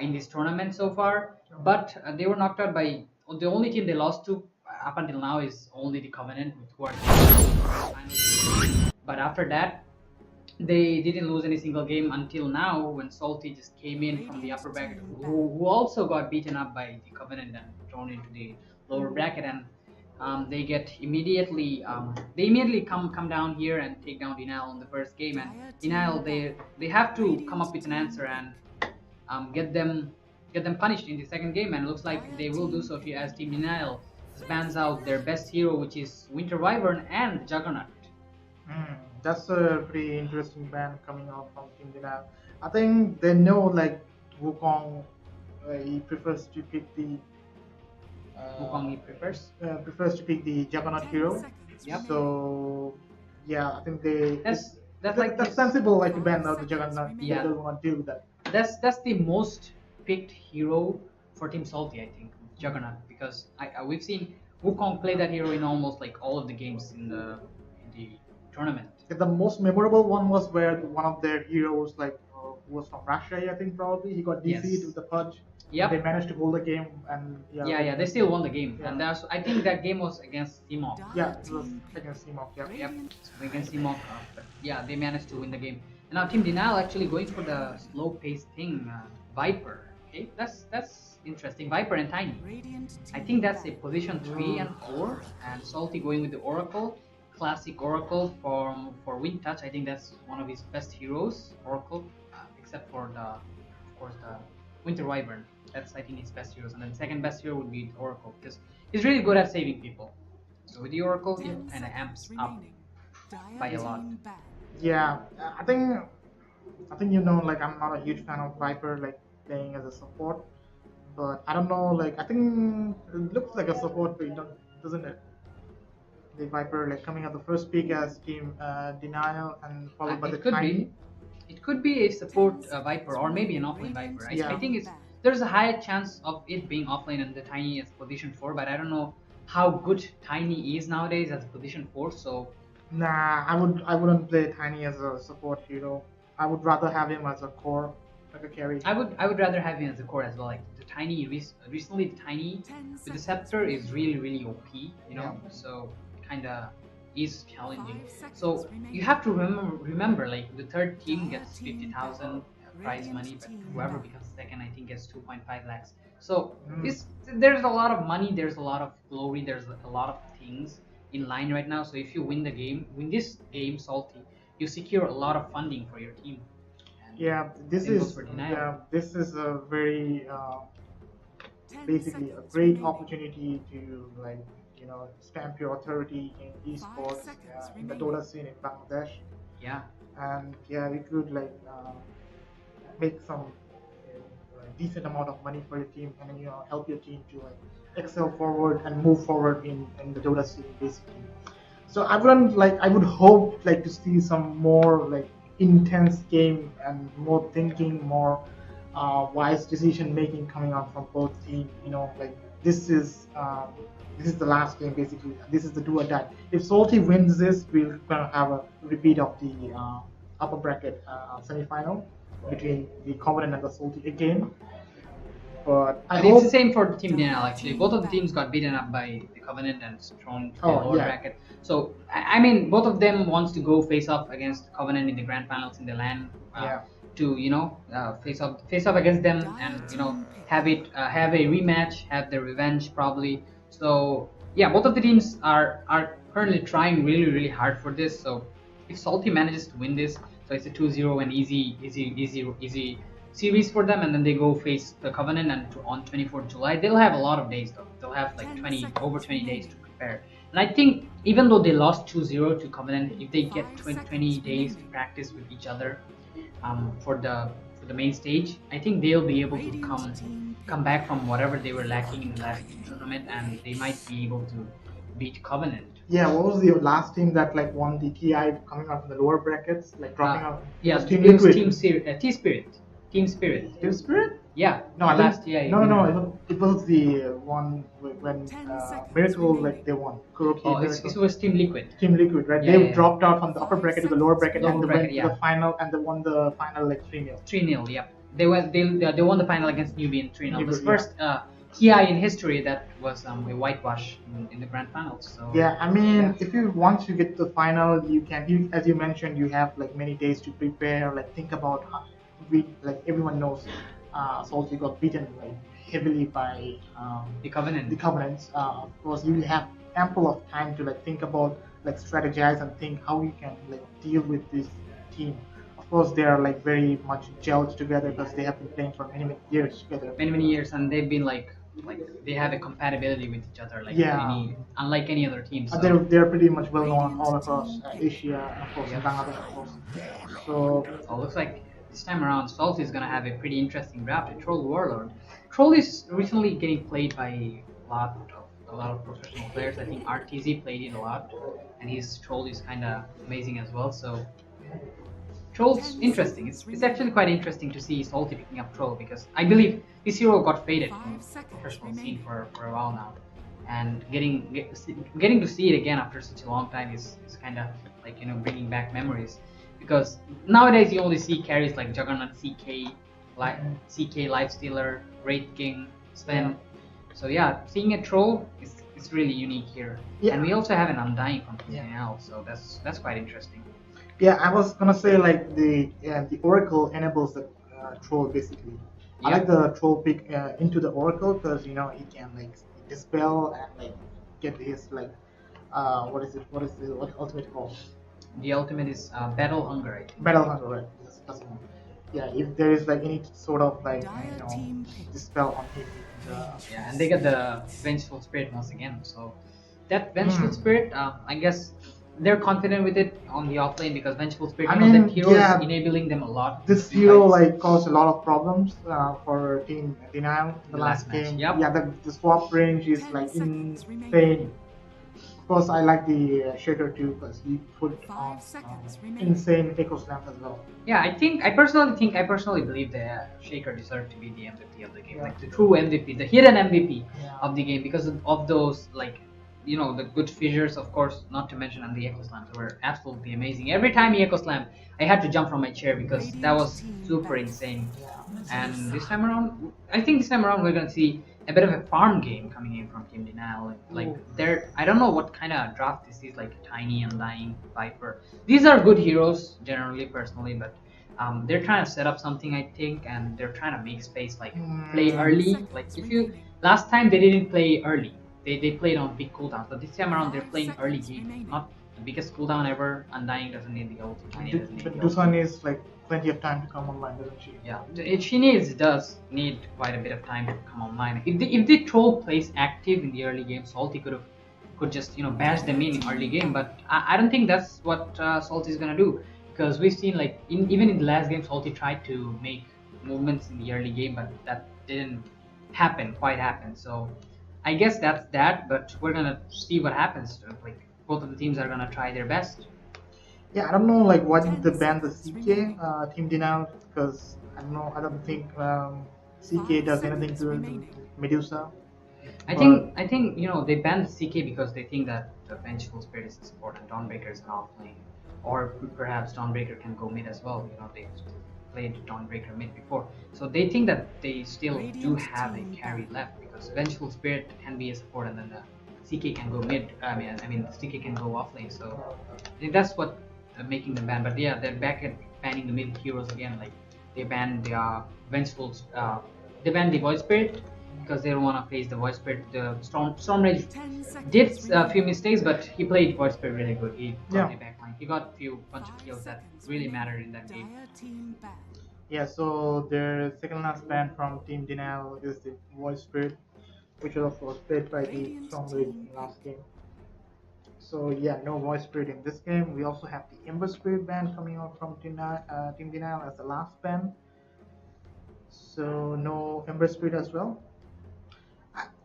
in this tournament so far. But they were knocked out by the only team they lost to up until now is only the Covenant, who are finals. But after that, they didn't lose any single game until now, when Salty just came in from the upper bracket, who also got beaten up by the Covenant and thrown into the lower bracket, and they immediately come down here and take down Denial in the first game. And Denial, they have to come up with an answer and get them punished in the second game, and it looks like they will do so here, as Team Denial spans out their best hero, which is Winter Wyvern and Juggernaut. That's a pretty interesting ban coming out from Team Denial. I think they know like Wukong, he prefers to pick the prefers to pick the Juggernaut hero. Yep. So yeah, I think That's sensible, like to ban out the Juggernaut. Yeah. They don't want to deal with that. That's the most picked hero for Team Salty, I think, Juggernaut, because we've seen Wukong play that hero in almost like all of the games in the tournament. The most memorable one was where one of their heroes, like who was from Russia, I think probably, he got defeated Yes. with the Pudge. Yep. They managed to hold the game, and Yeah, they still won the game, Yeah. and I think that game was against Teamok. Yeah, it was against Team yeah. Yep, against Teamok. But yeah, they managed to win the game. And now Team Denial actually going for the slow-paced thing, Viper. Okay, that's interesting. Viper and Tiny. I think that's a position 3 and 4, and Salty going with the Oracle, classic Oracle for Wind Touch. I think that's one of his best heroes, Oracle, except for of course the Winter Wyvern. That's I think his best heroes, and then second best hero would be Oracle because he's really good at saving people. So with the Oracle, he kind of amps up by a lot. Yeah, I think like I'm not a huge fan of Viper like playing as a support, but I don't know, like I think it looks like a support build, doesn't it? The Viper like coming at the first pick as Team Denial and followed by the Tiny. It could be a support Viper or maybe an offlane Viper. I think there's a higher chance of it being offlane and the Tiny as position 4, but I don't know how good Tiny is nowadays as position 4. So nah, I wouldn't play Tiny as a support hero. I would rather have him as a core, like a carry. I would rather have him as a core as well. Like the Tiny recently, the Tiny with the Scepter is really OP. You know, so kinda is challenging. So you have to remember like the third team gets 50,000 prize money, but whoever becomes second, I think, gets 2.5 lakhs. So there's a lot of money, there's a lot of glory, there's a lot of things in line right now. So if you win this game, Salty, you secure a lot of funding for your team. And this is a very basically a great opportunity to like stamp your authority in esports in the Dota scene in Bangladesh. Yeah. And you could like make some decent amount of money for your team, and then help your team to like excel forward and move forward in the Dota scene basically. So I would hope like to see some more like intense game and more thinking, more wise decision making coming out from both teams. Like this is the last game basically. This is the do or die. If Salty wins this, we're gonna have a repeat of the upper bracket semi-final between the Covenant and the Salty again. But it's the same for Team Denial actually. Both of the teams got beaten up by the Covenant and thrown to the lower bracket. So I mean, both of them wants to go face off against Covenant in the Grand Finals in the LAN to face off against them and have a rematch, have their revenge probably. So yeah, both of the teams are currently trying really hard for this. So if Salty manages to win this, so it's a 2-0 and easy series for them, and then they go face the Covenant, and on 24th July they'll have a lot of days though. They'll have like over 20 days to prepare. And I think even though they lost 2-0 to Covenant, if they get 20 days to practice with each other for the main stage, I think they'll be able to come back from whatever they were lacking in the last tournament, and they might be able to beat Covenant. Yeah, what was the last team that like won the TI coming out from the lower brackets, like dropping out? Yeah, it was T-Spirit. Team Spirit. Team Spirit? Yeah. No, last year. No. It was the one when Miracle like they won. Kuroki. It was Team Liquid. Team Liquid, right? They dropped out from the upper bracket to the lower bracket and they went to the final and they won the final like 3-0. 3-0. Yep. They won the final against Newbie in 3-0. It was first TI in history that was a whitewash in the Grand Finals. So yeah, I mean, if you once you get to the final, you can, as you mentioned, you have like many days to prepare, like think about how like everyone knows Salty got beaten like heavily by the Covenant. The Covenants. Of course, you have ample of time to like think about, like strategize and think how you can like deal with this team. Of course, they are like very much gelled together because they have been playing for many years together. Many years, and they've been like they have a compatibility with each other, like unlike any other team. So. They're pretty much well known all across Asia, of course, and Bangladesh, of course. So it looks like this time around, Salty is gonna have a pretty interesting draft. A Troll Warlord. Troll is recently getting played by a lot of professional players. I think RTZ played it a lot, and his Troll is kind of amazing as well. So Troll's interesting. It's actually quite interesting to see Salty picking up Troll because I believe this hero got faded from the professional scene for a while now, and getting to see it again after such a long time is kind of like bringing back memories, because nowadays you only see carries like Juggernaut, CK Lifestealer, Wraith King, Sven. So yeah, seeing a Troll is really unique here, and we also have an Undying from PNL, so that's quite interesting. Yeah, I was gonna say like the Oracle enables the troll basically. I like the troll pick into the Oracle because he can like dispel and like get his like what is what ultimate called? The ultimate is Battle Hunger, I think. Battle Hunter, right? That's the one. Yeah, if there is like any sort of like dispel on him. Yeah, and they get the Vengeful Spirit once again. So that Vengeful Spirit, I guess they're confident with it on the offlane because Vengeful Spirit, that hero is enabling them a lot. This hero like caused a lot of problems for Team Denial the last game. Yep. Yeah, the swap range is like insane. Of course, I like the Shaker too because he put on insane Echo Slam as well. Yeah, I personally believe the Shaker deserved to be the MVP of the game, like the true MVP, the hidden MVP of the game, because of those like the good fissures, of course, not to mention, and the Echo Slams were absolutely amazing. Every time he Echo Slam, I had to jump from my chair because that was super insane. And this time around, I think we're gonna see a bit of a farm game coming in from Team Denial. Like I don't know what kind of draft this is, like Tiny, Undying, Viper. These are good heroes generally, personally, but they're trying to set up something, I think, and they're trying to make space, like play early. Like last time they didn't play early. They played on big cooldowns, but this time around they're playing early game. Not the biggest cooldown ever. Undying doesn't need the ulti. But Dusan is like plenty of time to come online, doesn't she? Yeah, does need quite a bit of time to come online. If the troll plays active in the early game, Salty could just bash them in early game. But I don't think that's what Salty is gonna do, because we've seen like even in the last game, Salty tried to make movements in the early game, but that didn't quite happen. So I guess that's that, but we're gonna see what happens. Like both of the teams are gonna try their best. Yeah, I don't know like why did they ban the CK Team Denial, because I don't know. I don't think CK does anything to Medusa. I think they banned CK because they think that the Vengeful Spirit is a support and Dawnbreaker is an offlane, or perhaps Dawnbreaker can go mid as well. They played Dawnbreaker mid before, so they think that they still do have a carry left, because Vengeful Spirit can be a support and then the CK can go mid. I mean the CK can go offlane. So I think that's what making them ban. But yeah, they're back at banning the mid heroes again. Like they banned the Vengeful, they banned the Void Spirit because they don't want to face the Void Spirit. The Storm Rage did a few mistakes, but he played Void Spirit really good. He got the backline. He got a bunch of kills that really mattered in that game. Yeah, so their second last ban from Team Denial is the Void Spirit, which was of course played by the Storm Rage in the last game. So yeah, no Void Spirit in this game. We also have the Ember Spirit ban coming out from Team Denial as the last ban. So no Ember Spirit as well.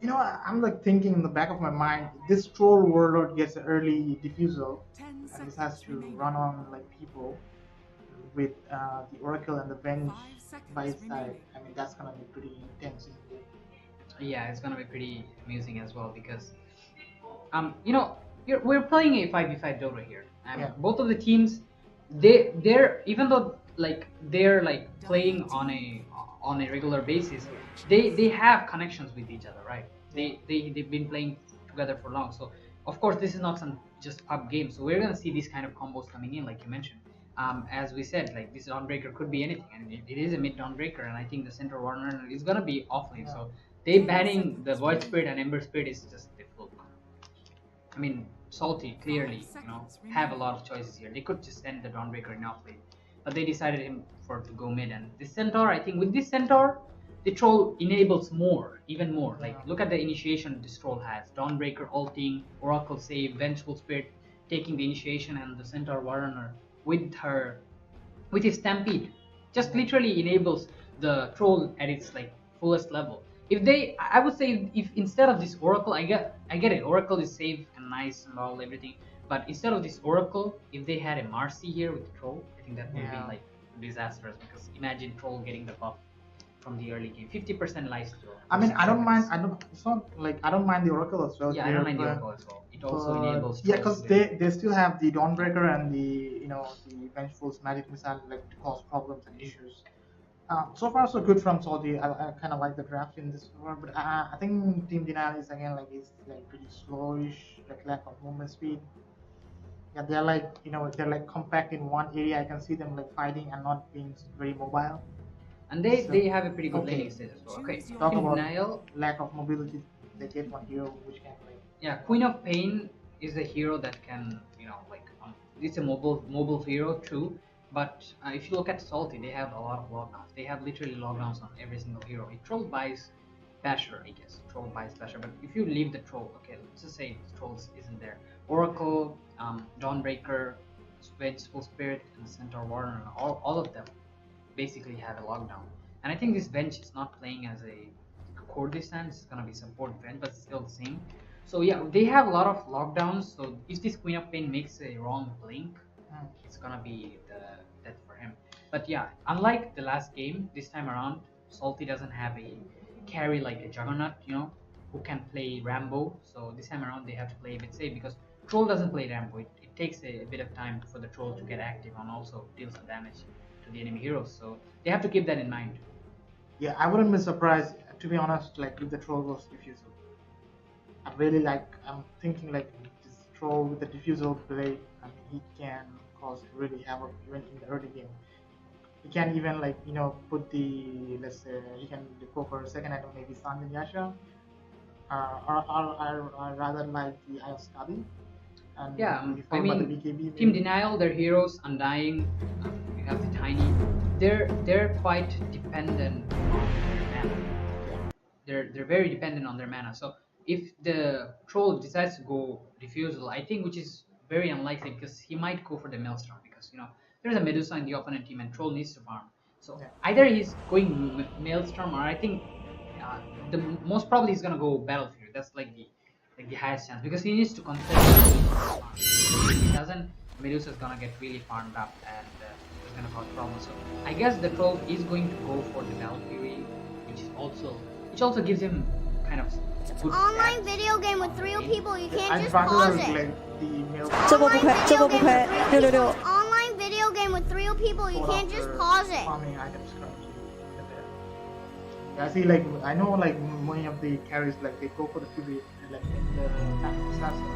I'm like thinking in the back of my mind, this troll warlord gets an early diffusal, and this has to run on like people with the Oracle and the Venge by its side. I mean, that's gonna be pretty intense. Yeah, it's gonna be pretty amusing as well, because we're playing a 5v5 Dota here, and both of the teams, they're even though like they're like playing on a regular basis, they have connections with each other, right? They've been playing together for long, so of course this is not some just pub game. So we're gonna see these kind of combos coming in, like you mentioned. As we said, like this Dawnbreaker could be anything, and it is a mid Dawnbreaker, and I think the center Warner is gonna be offlane. So they banning the Void Spirit and Ember Spirit is just a fluke. I mean, Salty clearly, have a lot of choices here. They could just send the Dawnbreaker in offlane, but they decided to go mid. And this Centaur, I think with this Centaur, the troll enables even more. Like look at the initiation this troll has: Dawnbreaker ulting, Oracle save, Vengeful Spirit taking the initiation, and the Centaur Warrunner with his Stampede just literally enables the troll at its like fullest level. I would say if instead of this Oracle, I get it, Oracle is safe and nice and all everything, but instead of this Oracle, if they had a Marcy here with the troll, I think that would be like disastrous because imagine Troll getting the buff from the early game, 50% lifesteal. I mean, I don't mind. seconds. It's not like I don't mind the Oracle as well. Yeah, I here, don't mind the but- Oracle as well. It also but- enables. Yeah, Trolls because to- they still have the Dawnbreaker and the the Vengeful's Magic Missile like to cause problems and issues. So far so good from Salty. I kind of like the draft in this one, but I think Team Denial is again like is like pretty slowish, like lack of movement speed. Yeah, they're like they're like compact in one area. I can see them like fighting and not being very mobile. and they So- they have a pretty good okay. laning stage as well. Okay, Choose your Talk Team about Denial. lack of mobility. They get one hero which can like Yeah, Queen of Pain is a hero that can, it's a mobile hero too. But if you look at Salty, they have a lot of lockdowns. They have literally lockdowns on every single hero. If Troll buys Basher, I guess Troll buys Basher. But if you leave the Troll, okay, let's just say Trolls isn't there. Oracle, Dawnbreaker, Vengeful Spirit, and Centaur Warner, all of them basically have a lockdown. And I think this bench is not playing as a core this time. It's gonna be support bench, but it's still the same. So yeah, they have a lot of lockdowns. So if this Queen of Pain makes a wrong blink, it's gonna be the death for him. But yeah, unlike the last game, this time around, Salty doesn't have a carry like a Juggernaut, who can play Rambo. So this time around, they have to play a bit safe because Troll doesn't play Rambo. It takes a bit of time for the Troll to get active and also deal some damage to the enemy heroes. So they have to keep that in mind. Yeah, I wouldn't be surprised, to be honest, like if the Troll was diffusal. I really I'm thinking like this Troll with the diffusal play, and he can cause really havoc even in the early game. He can even put the, let's say, he can go for a second item, maybe Sanjay Yasha, or rather like the Ayos Kabi. And Yeah, maybe I followed by the mean, BKB Team maybe. Denial, their heroes, Undying, you have the Tiny. They're quite dependent on their mana. They're very dependent on their mana. So if the Troll decides to go Refusal, I think which is very unlikely because he might go for the Maelstrom because there's a Medusa in the opponent team and Troll needs to farm. So Yeah. either he's going Maelstrom or I think the most probably he's gonna go Battlefield. That's like the highest chance because he needs to control. If he doesn't, Medusa is gonna get really farmed up and it's gonna cause problems. So I guess the Troll is going to go for the Battlefield, which also gives him kind of good Online stats. video game with real people. You can't I'd just rather pause like it. the male 这波不亏，这波不亏，666。 Online video game with real people. You Hold can't after just pause it. farming items currently. Yeah, I see. Like I know, like many of the carries, like they go for the Fury, like in the Tactical Assassin.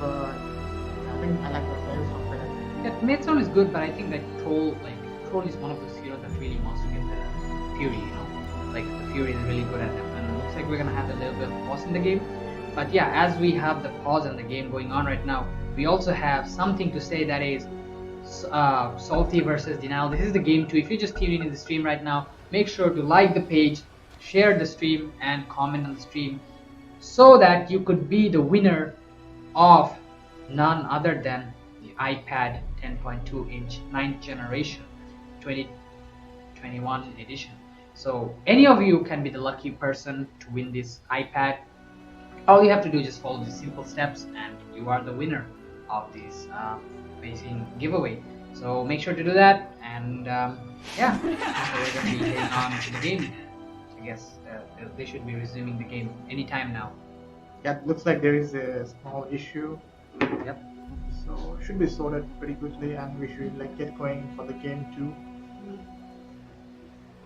But I think I like the players of better. Yeah, Maidstone is good, but I think that Troll is one of those heroes that really wants to get the Fury, Like the Fury is really good at them, and it looks like we're gonna have a little bit of pause in the game. But yeah, as we have the pause in the game going on right now, we also have something to say that is Salty versus Denial. This is the game 2. If you're just tuning in the stream right now, make sure to like the page, share the stream, and comment on the stream so that you could be the winner of none other than the iPad 10.2 inch 9th generation 2021 edition. So any of you can be the lucky person to win this iPad. All you have to do is just follow the simple steps and you are the winner of this amazing giveaway. So make sure to do that, and yeah, so we're going to be heading on to the game. I guess they should be resuming the game anytime now. Yeah, it looks like there is a small issue. Yep. So it should be sorted pretty quickly, and we should like get going for the game 2.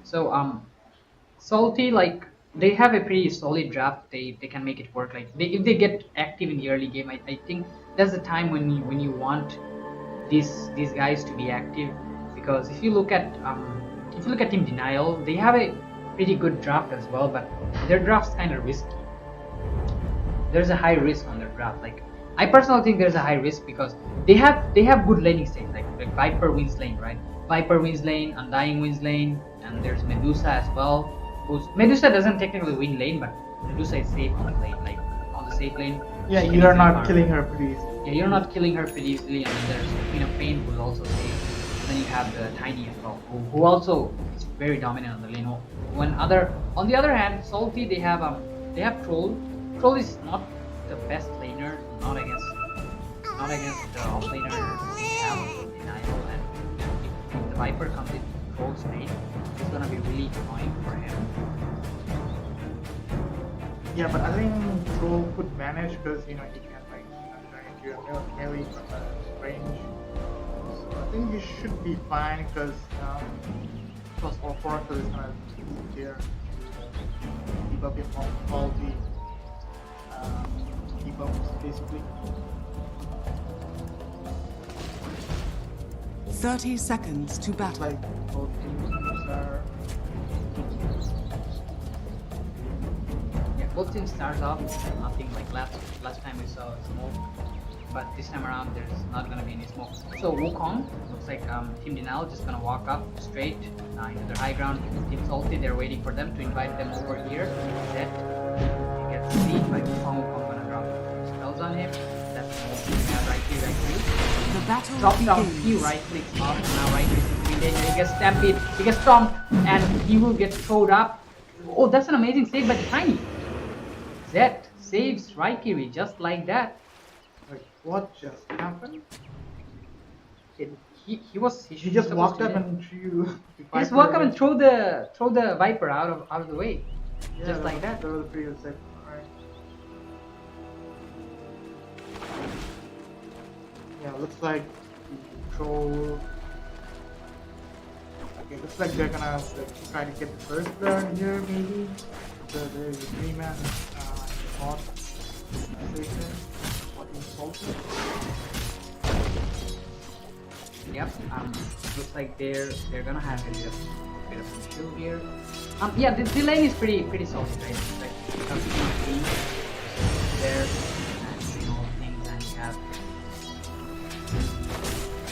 So Salty, like they have a pretty solid draft. They can make it work. Like if they get active in the early game, I think that's the time when you want these guys to be active, because if you look at Team Denial, they have a pretty good draft as well, but their draft's kind of risky. There's a high risk on their draft. Like I personally think there's a high risk because they have good laning states. Like Viper wins lane, right? Viper wins lane, Undying wins lane, and there's Medusa as well. Medusa doesn't technically win lane, but Medusa is safe on the lane, like on the safe lane. Yeah, she can you're easily not farm. killing her pretty easily. Yeah, you're not killing her pretty easily, and then there's Queen of Pain who's also safe. And then you have the Tiny as well, who also is very dominant on the lane. On the other hand, Salty, they have Troll. Troll is not the best laner, not against the offlaner they have on Denial, and if the Viper comes in Troll's lane, it's gonna be really annoying for him. Yeah, but I think Troll could manage because he can like do a melee from the range. So I think he should be fine because plus all four is gonna be here to keep up him all the debuffs basically. 30 seconds to battle. Like both teams are. Yeah, both teams start off nothing like last time we saw smoke, but this time around there's not gonna be any smoke. So Wukong looks like Team Denial just gonna walk up straight into their high ground. Team Salty, they're waiting for them to invite them over here. That he gets seen by Wukong. Wukong gonna drop spells on him. That's right here, right here. The battle Drop down, begins. he right clicks off, now right clicks in danger, he gets stampede, he gets stomped, and he will get thrown up. Oh, that's an amazing save by Tiny. Zed saves Raikiri just like that. Like what just happened? He He just walked up and threw. he just walk up and throw the Viper out of the way. Yeah, just like that. That was pretty good. Alright. Yeah, looks like the Troll. Okay, looks like they're gonna like, try to get the first turn here, maybe. There is a 3-man bot station. What is salty? Yep. Looks like they're gonna have a bit of an issue here. Yeah, the lane is pretty solid, right? It's like something there, and things,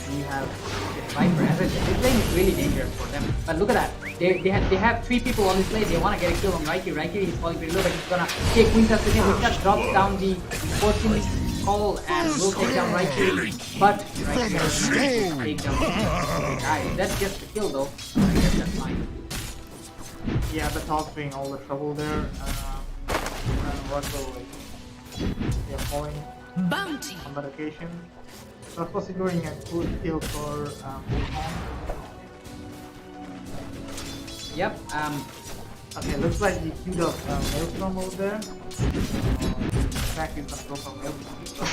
and you have the Viper. As I said, this lane is really dangerous for them. But look at that. They have 3 people on this lane. They want to get a kill on Raikiri. Raikiri is falling pretty low, but he's gonna take Quintas with him. Quintas drops down the fortune call and will take down Raikiri. But Raikiri doesn't take down the guy. That's just the kill though. I guess that's fine. Yeah, the toss being all the trouble there. And Russell, they're falling Bounty. on that occasion. So of course, securing a good kill for Wukong. Yep. Okay, looks like he queued up Maelstrom over there. In fact, he's gonna go for Maelstrom.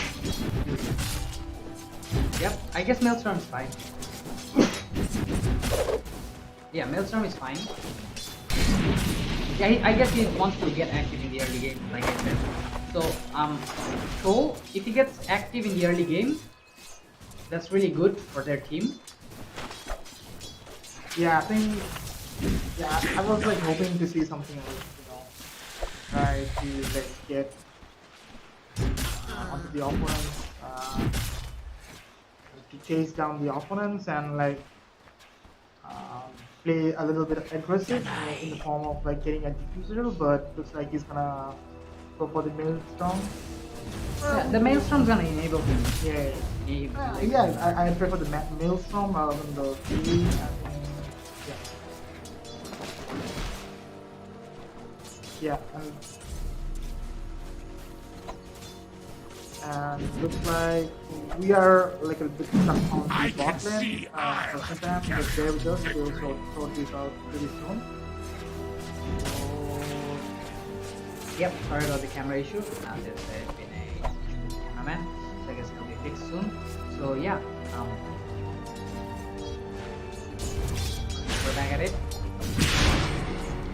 Yep. I guess Maelstrom is fine. Yeah, Maelstrom is fine. Yeah, I guess he wants to get active in the early game, like I said. So, Troll, if he gets active in the early game, that's really good for their team. Yeah, I think. Yeah, I was like hoping to see something like try to like get onto the opponents, to chase down the opponents and like play a little bit aggressive in the form of like getting a diffuser, but looks like he's gonna go for the Maelstrom. Yeah, the Maelstrom's gonna enable him. Yeah, I prefer the Maelstrom rather than the Fury. Yeah, and looks like we are like a bit stuck on the bot lane for some time, but there we go, so we'll sort this out pretty soon. So, Yep, sorry about the camera issue. There's been a cameraman, so I guess it'll be fixed soon. So yeah, we're back at it.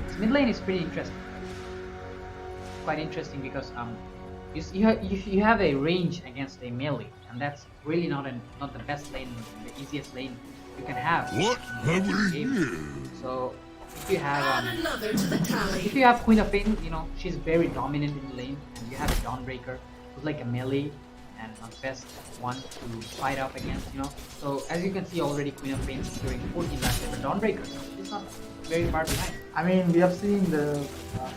This mid lane is pretty interesting. Quite interesting because you have a range against a melee, and that's really not the best lane, the easiest lane you can have. What have we game. here? So if you have Queen of Pain, she's very dominant in the lane, and you have a Dawnbreaker who's like a melee and a best one to fight up against, So as you can see already, Queen of Pain securing 14 last year, but Dawnbreaker is not very far behind. I mean, we have seen the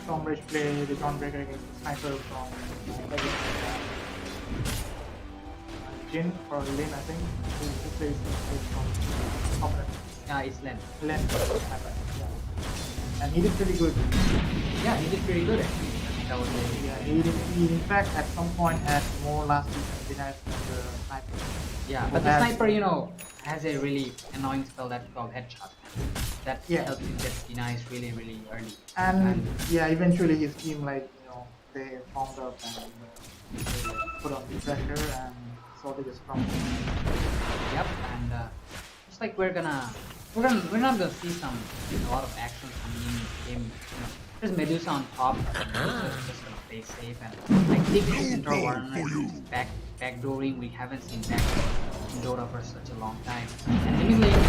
Stormbridge play the Dawnbreaker against the Sniper from Jin for Lin, I think. This plays from opponent. It's Len. Len for Sniper, yeah. And he did pretty good. Yeah, he did pretty good actually. that was it. Yeah, he in fact at some point had more last defense denies than the sniper. Yeah, but the sniper, you know, has a really annoying spell that's called headshot. That Yeah. helps you get denies really, really early. And yeah, eventually his team like they formed up and they like, put on the pressure and slowly just crumbled. Yep, and just like we're not gonna see a lot of action coming in the game. You know, there's Medusa on top, Medusa's just gonna play safe, and I think the Centaur Warner is backdooring. We haven't seen back in Dota for such a long time. And the mid lane,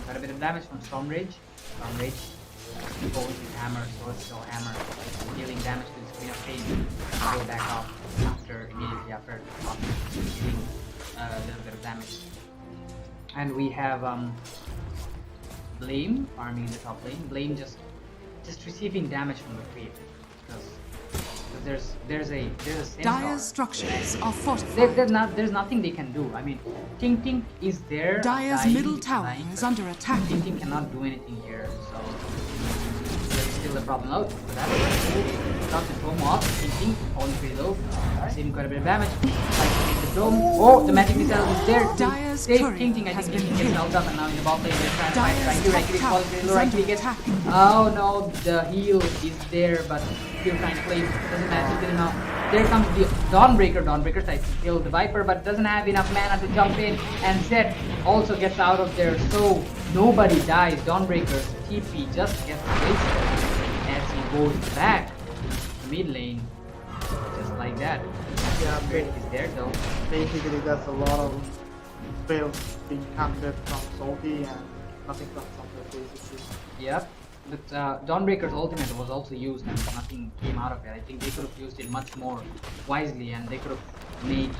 quite a bit of damage from Storm Rage. Goes with hammer, so hammer, dealing damage to the Queen of Pain. Go back off immediately after dealing a little bit of damage. And we have Blame farming in the top lane. Blame just receiving damage from the creep because there's a Centaur. Dire's structures are fortified. There's nothing they can do. I mean, Ting is there. Dire's dying, middle tower is under attack. Ting cannot do anything here, so there's still the problem out. So that's got the dome off. Ting falling pretty low, saving quite a bit of damage. Like the dome. Oh, the magic missile is there. Dire's Save turret Ting. I has think been he gets killed. held up, and now in the bot lane they're trying to fight. Dire's Right top falling pretty tower low. is Right under gets. attack. Oh no, the heal is there, but still trying to play. Doesn't matter. Good enough. There comes the Dawnbreaker. Dawnbreaker tries to kill the Viper, but doesn't have enough mana to jump in. And Zed also gets out of there, so nobody dies. Dawnbreaker's TP just gets wasted as he goes back to mid lane, just like that. Yeah, Great is there though. basically that's a lot of spells being casted from Salty and nothing comes from the basically. Yep. But Dawnbreaker's ultimate was also used and nothing came out of it. I think they could have used it much more wisely and they could have made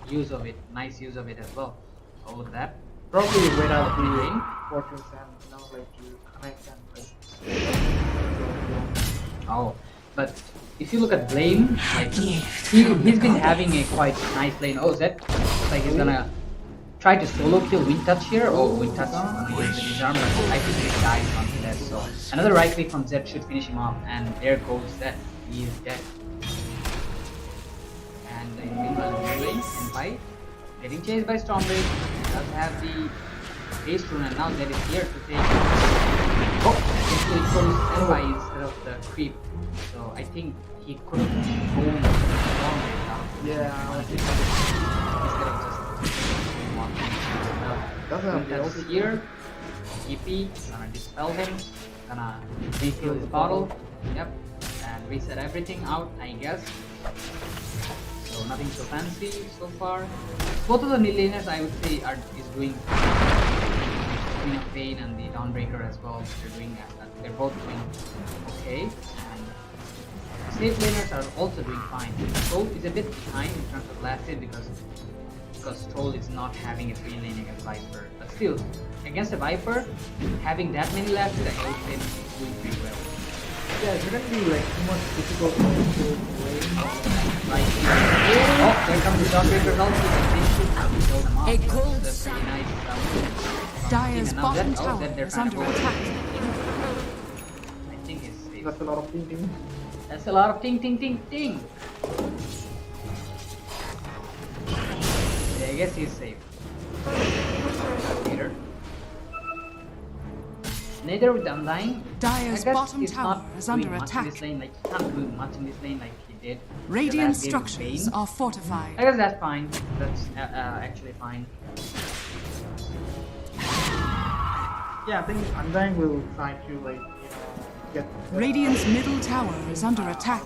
use of it, nice use of it as well. So look at that. Probably wait out the Lane. fortress and like to connect and like Oh, but if you look at Blame, like he's been having a quite nice lane. Oh, Zed, looks like he's gonna try to solo kill Wind Touch here. Oh, Wind Touch on the disarm, but I think he dies on that. So another right click from Zed should finish him off, and there goes Zed. He is dead. And in meanwhile, in lane, Senpai getting chased by Stormblade. Does have the Haste Rune, and now Zed is here to take. Oh, actually chose Senpai instead of the creep. So I think he could have gone Stormblade now. yeah. Instead of just Doesn't have the that's ulti. here. EP, gonna dispel him, gonna refill his bottle. Yep, and reset everything out, I guess. So nothing so fancy so far. Both of the mid laners, I would say, is doing Queen of Pain and the Dawnbreaker as well. They're both doing okay. And safe laners are also doing fine. Troll is a bit behind in terms of last hit because Troll is not having a free lane against Viper. But still, against a Viper, having that many last hit, I would say he's doing pretty well. Yeah, it shouldn't be like too much difficult to play. Like, oh, there comes the Dawnbreaker's ulti, but they should kill them off. That's pretty nice. Dire's And now bottom that, tower they're is trying to under go attack. I think it's safe. That's a lot of thinking. That's a lot of ting ting ting ting. Yeah, I guess he's safe. Later. Neither with Undying. Dire's I guess bottom he's tower not is doing under much in this attack. lane. Like he can't do much in this lane like he did. the Radiant last game with structures Bane. are I fortified. guess that's fine. That's actually fine. Yeah, I think Undying will try to like get Radiant's middle tower is under attack.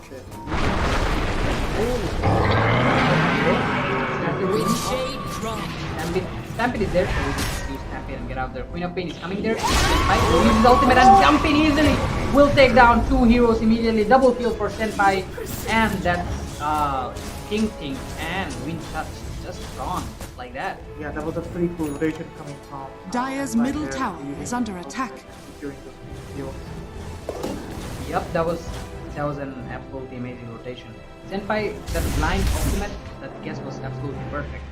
Stampede is there, so we just use Stampede and get out there. Queen of Pain is coming there. Senpai will use his ultimate and jump in easily. Will take down two heroes immediately. Double kill for Senpai. And that's Ting Ting and Wind Touch just gone, just like that. Yeah, that was a pretty cool rotation coming from Dire's right middle there, tower using is under attack. securing the heal. Yep, that was an absolutely amazing rotation. Senpai, that blind ultimate, that guess was absolutely perfect.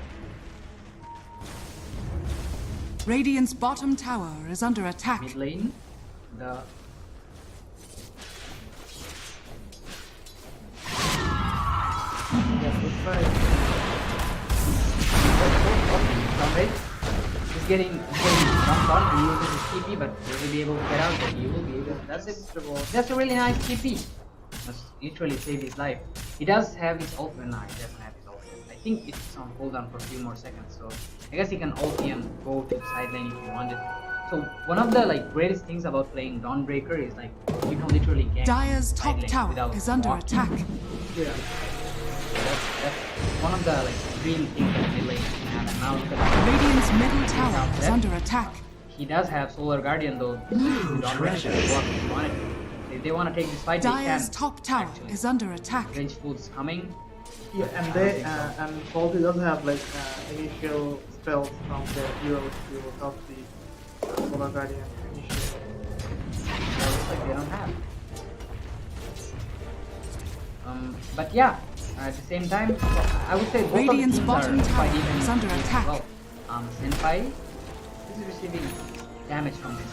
Radiant's bottom tower is under attack. Mid lane, the Right. Stormrage is getting dumped on. He uses his TP, but will he be able to get out? But he will be able. That's a really nice TP. Must literally save his life. He does have his ult. No, he doesn't have his ult. I think it's on cooldown for a few more seconds. So I guess he can ulti and go to the side lane if he wanted. So one of the greatest things about playing Dawnbreaker is you can literally gank Dire's side top lane tower without is under walking. attack. Yeah. That's one of the dream things that mid lane can have. And now look at Radiant's middle tower is under attack. he does have Solar Guardian though. Dawnbreaker can walk if he wanted to. If they want to take this fight, they Dire's can. top tower actually. is under attack. Vengeful is coming. Yeah, and they and Faulty does have initial spells from their heroes to help the Solar Guardian initiate. Yeah, looks like they don't have. But yeah, at the same time, I would say both Radiant's of the bottom teams are tower quite even is under attack. Well, Senpai is receiving damage from this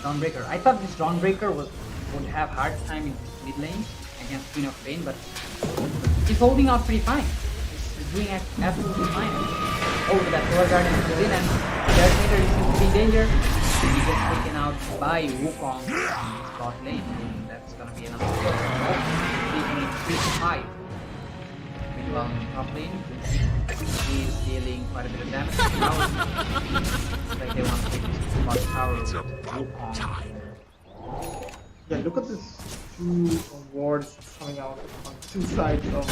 Dawnbreaker. I thought this Dawnbreaker would have hard time in mid lane against Queen of Pain, but he's holding out pretty fine. He's doing absolutely fine. Oh, that Solar Guardian is in, and the Alternator seems to be in danger. He gets taken out by Wukong in spot lane, and that's gonna be another kill. Oh, he's only 3 to 5. Meanwhile, in top lane, he's dealing quite a bit of damage. Now, looks like they want to take this spot tower with Wukong. Yeah, look at this two wards coming out on two sides of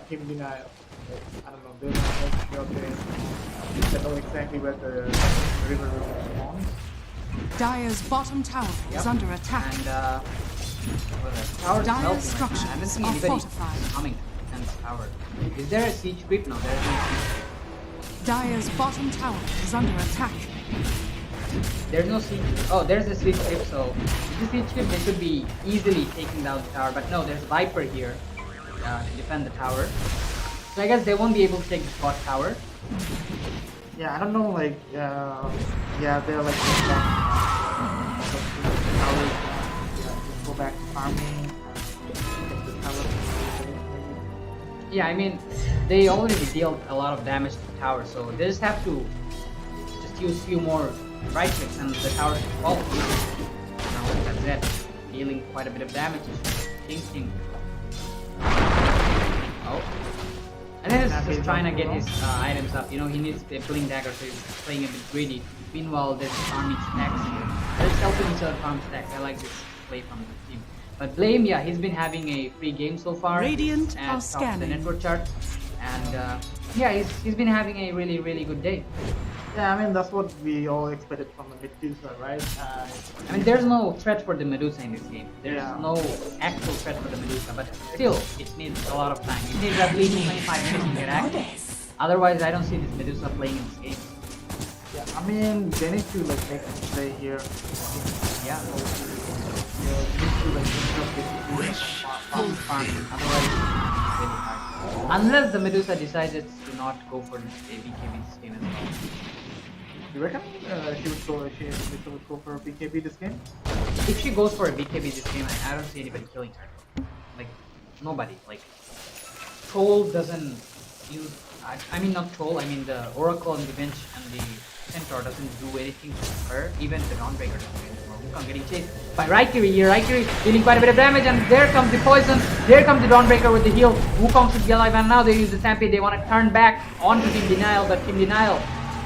Team Denial. I don't know, they're not make sure they know exactly where the river spawns. Dire's bottom tower is under attack. And well, the tower's Dire's melting right now. I structures haven't seen are anybody fortified. coming to defend the tower. Is there a siege creep? No, there isn't. Dire's bottom tower is under attack. There's no siege. Oh, there's a siege creep. So if the siege creep, they should be easily taking down the tower. But no, there's Viper here to defend the tower. So I guess they won't be able to take the spot tower. Yeah, I don't know, yeah, they're just go back to farming, get the tower. Yeah, I mean, they already dealt a lot of damage to the tower, so they just have to just use a few more right clicks and the tower should fall. Now look at Zed dealing quite a bit of damage. Thinking. Oh. And then he's just trying to get his items up. You know, he needs a Blink Dagger, so he's playing a bit greedy. Meanwhile, there's farming stacks here. They're helping each other farm stacks. I like this play from the team. But Blame, yeah, he's been having a free game so far. Radiant at are top of the scanning. network chart. And yeah, he's been having a really good day. Yeah, I mean, that's what we all expected from the Medusa, right? I mean, there's no threat for the Medusa in this game. There's Yeah. no actual threat for the Medusa, but still, it needs a lot of time. It needs at least 25 minutes to get active. Otherwise, I don't see this Medusa playing in this game. Yeah, I mean, they need to make them play here. Yeah. They need to disrupt this farm. Otherwise, it's really hard. Unless the Medusa decides to not go for this BKB this game as well. You reckon she would go for a BKB this game? If she goes for a BKB this game, I don't see anybody killing her. Like, nobody. Like, Troll doesn't use... I mean, not Troll, I mean the Oracle and the Bench and the Centaur doesn't do anything to her. Even the Dawnbreaker doesn't do anything. Wukong getting chased by Raikiri here. Raikiri dealing quite a bit of damage, and there comes the poison. There comes the Dawnbreaker with the heal. Wukong should be alive, and now they use the Stampede. They want to turn back onto Team Denial, but Team Denial,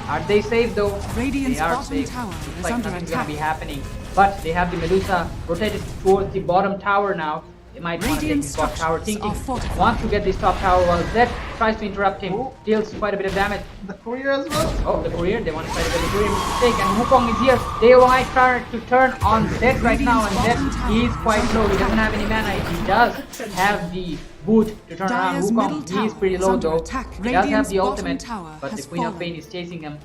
are they safe though? Radiant's They are bottom safe. tower Looks is like under nothing's attack. gonna be happening. But they have the Medusa rotated towards the bottom tower now. They might want to take Radiant this top tower, structures thinking are fortified. wants to get this top tower while Zed tries to interrupt him. Deals quite a bit of damage. The courier as well? Oh, the courier, they want to try to get the courier mistake, and Wukong is here. They might try to turn on Zed right now, and Zed, he is quite low. He doesn't have any mana. He does have the boot to turn around Dire's middle Wukong. He is tower pretty is low under though. attack. He does have Radiant's the bottom ultimate, tower but the has Queen of fallen. Pain is chasing him.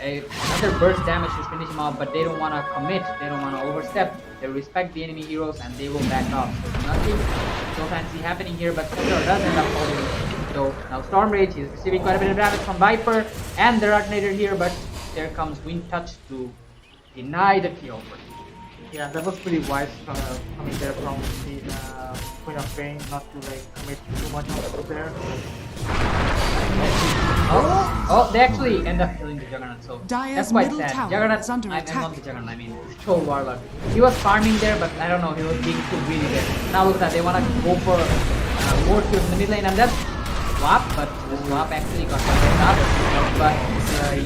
Another burst damage to finish him off, but they don't want to commit. They don't want to overstep. They respect the enemy heroes and they will back off. So nothing so fancy happening here, but Centaur does end up holding. So now Stormrage is receiving quite a bit of damage from Viper and the Alternator here, but there comes Wind Touch to deny the kill. Yeah, that was pretty wise coming there from the Queen of Pain not to like commit too much over there. Oh, they actually end up killing the Juggernaut, so Dire's that's quite middle sad. tower Juggernaut, is under I'm attack. not the Juggernaut, I mean, the Troll Warlock. He was farming there, but I don't know, he was being too greedy there. Now look at that, they want to go for more kills in the mid lane, and that's swap, but the swap actually got covered up. But,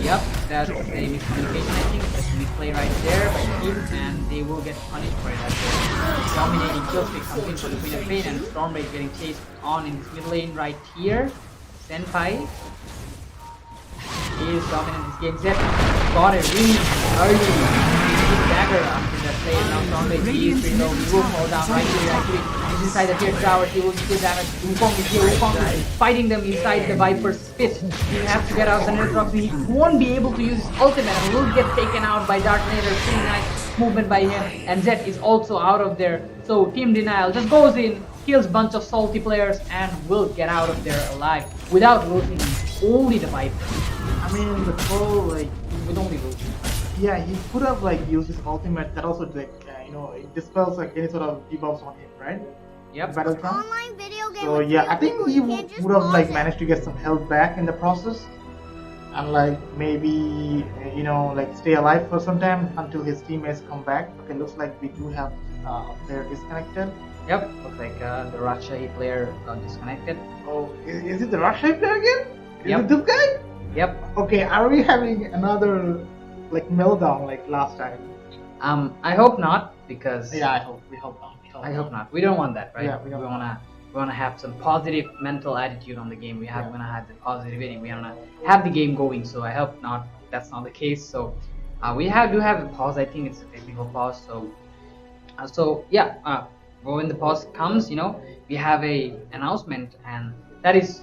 yep, that's a miscommunication, I think. That's a misplay right there by the team, and they will get punished for it as the dominating kill streak comes in for the Queen of Pain, and Stormblade getting chased on in this mid lane right here. Senpai is dominant this game. Zed got it really early. His dagger after that play. Now Stormblade is pretty low. He will fall down right here. Actually, he's inside the tier tower. He will deal damage. Wukong is here. Wukong is fighting them inside the Viper's pit. He has to get out of the Nether. He won't be able to use his ultimate and will get taken out by Dark Nether. Pretty nice movement by him. And Zed is also out of there. So Team Denial just goes in, kills a bunch of salty players, and will get out of there alive without losing only the Viper. I mean, the troll like With only losing. yeah, he could have like used his ultimate. That also like you know it dispels like any sort of debuffs on him, right? Yep. Battletron. Online video game So with yeah, three I think people, he you can't just would have like pause it. managed to get some health back in the process, and like maybe you know like stay alive for some time until his teammates come back. Okay, looks like we do have player disconnected. Yep. Looks like the Rajshahi player got disconnected. Oh, is it the Russia player again? Is Yep. it this guy? Yep. Okay, are we having another like meltdown like last time? I hope not, because Yeah, we hope not. I hope not. We don't want that, right? Yeah, we don't wanna have some positive mental attitude on the game. We wanna have the positivity. We wanna have the game going. So I hope not. That's not the case. So we do have a pause. I think it's a technical pause. So yeah. When the pause comes, you know, we have a announcement, and that is,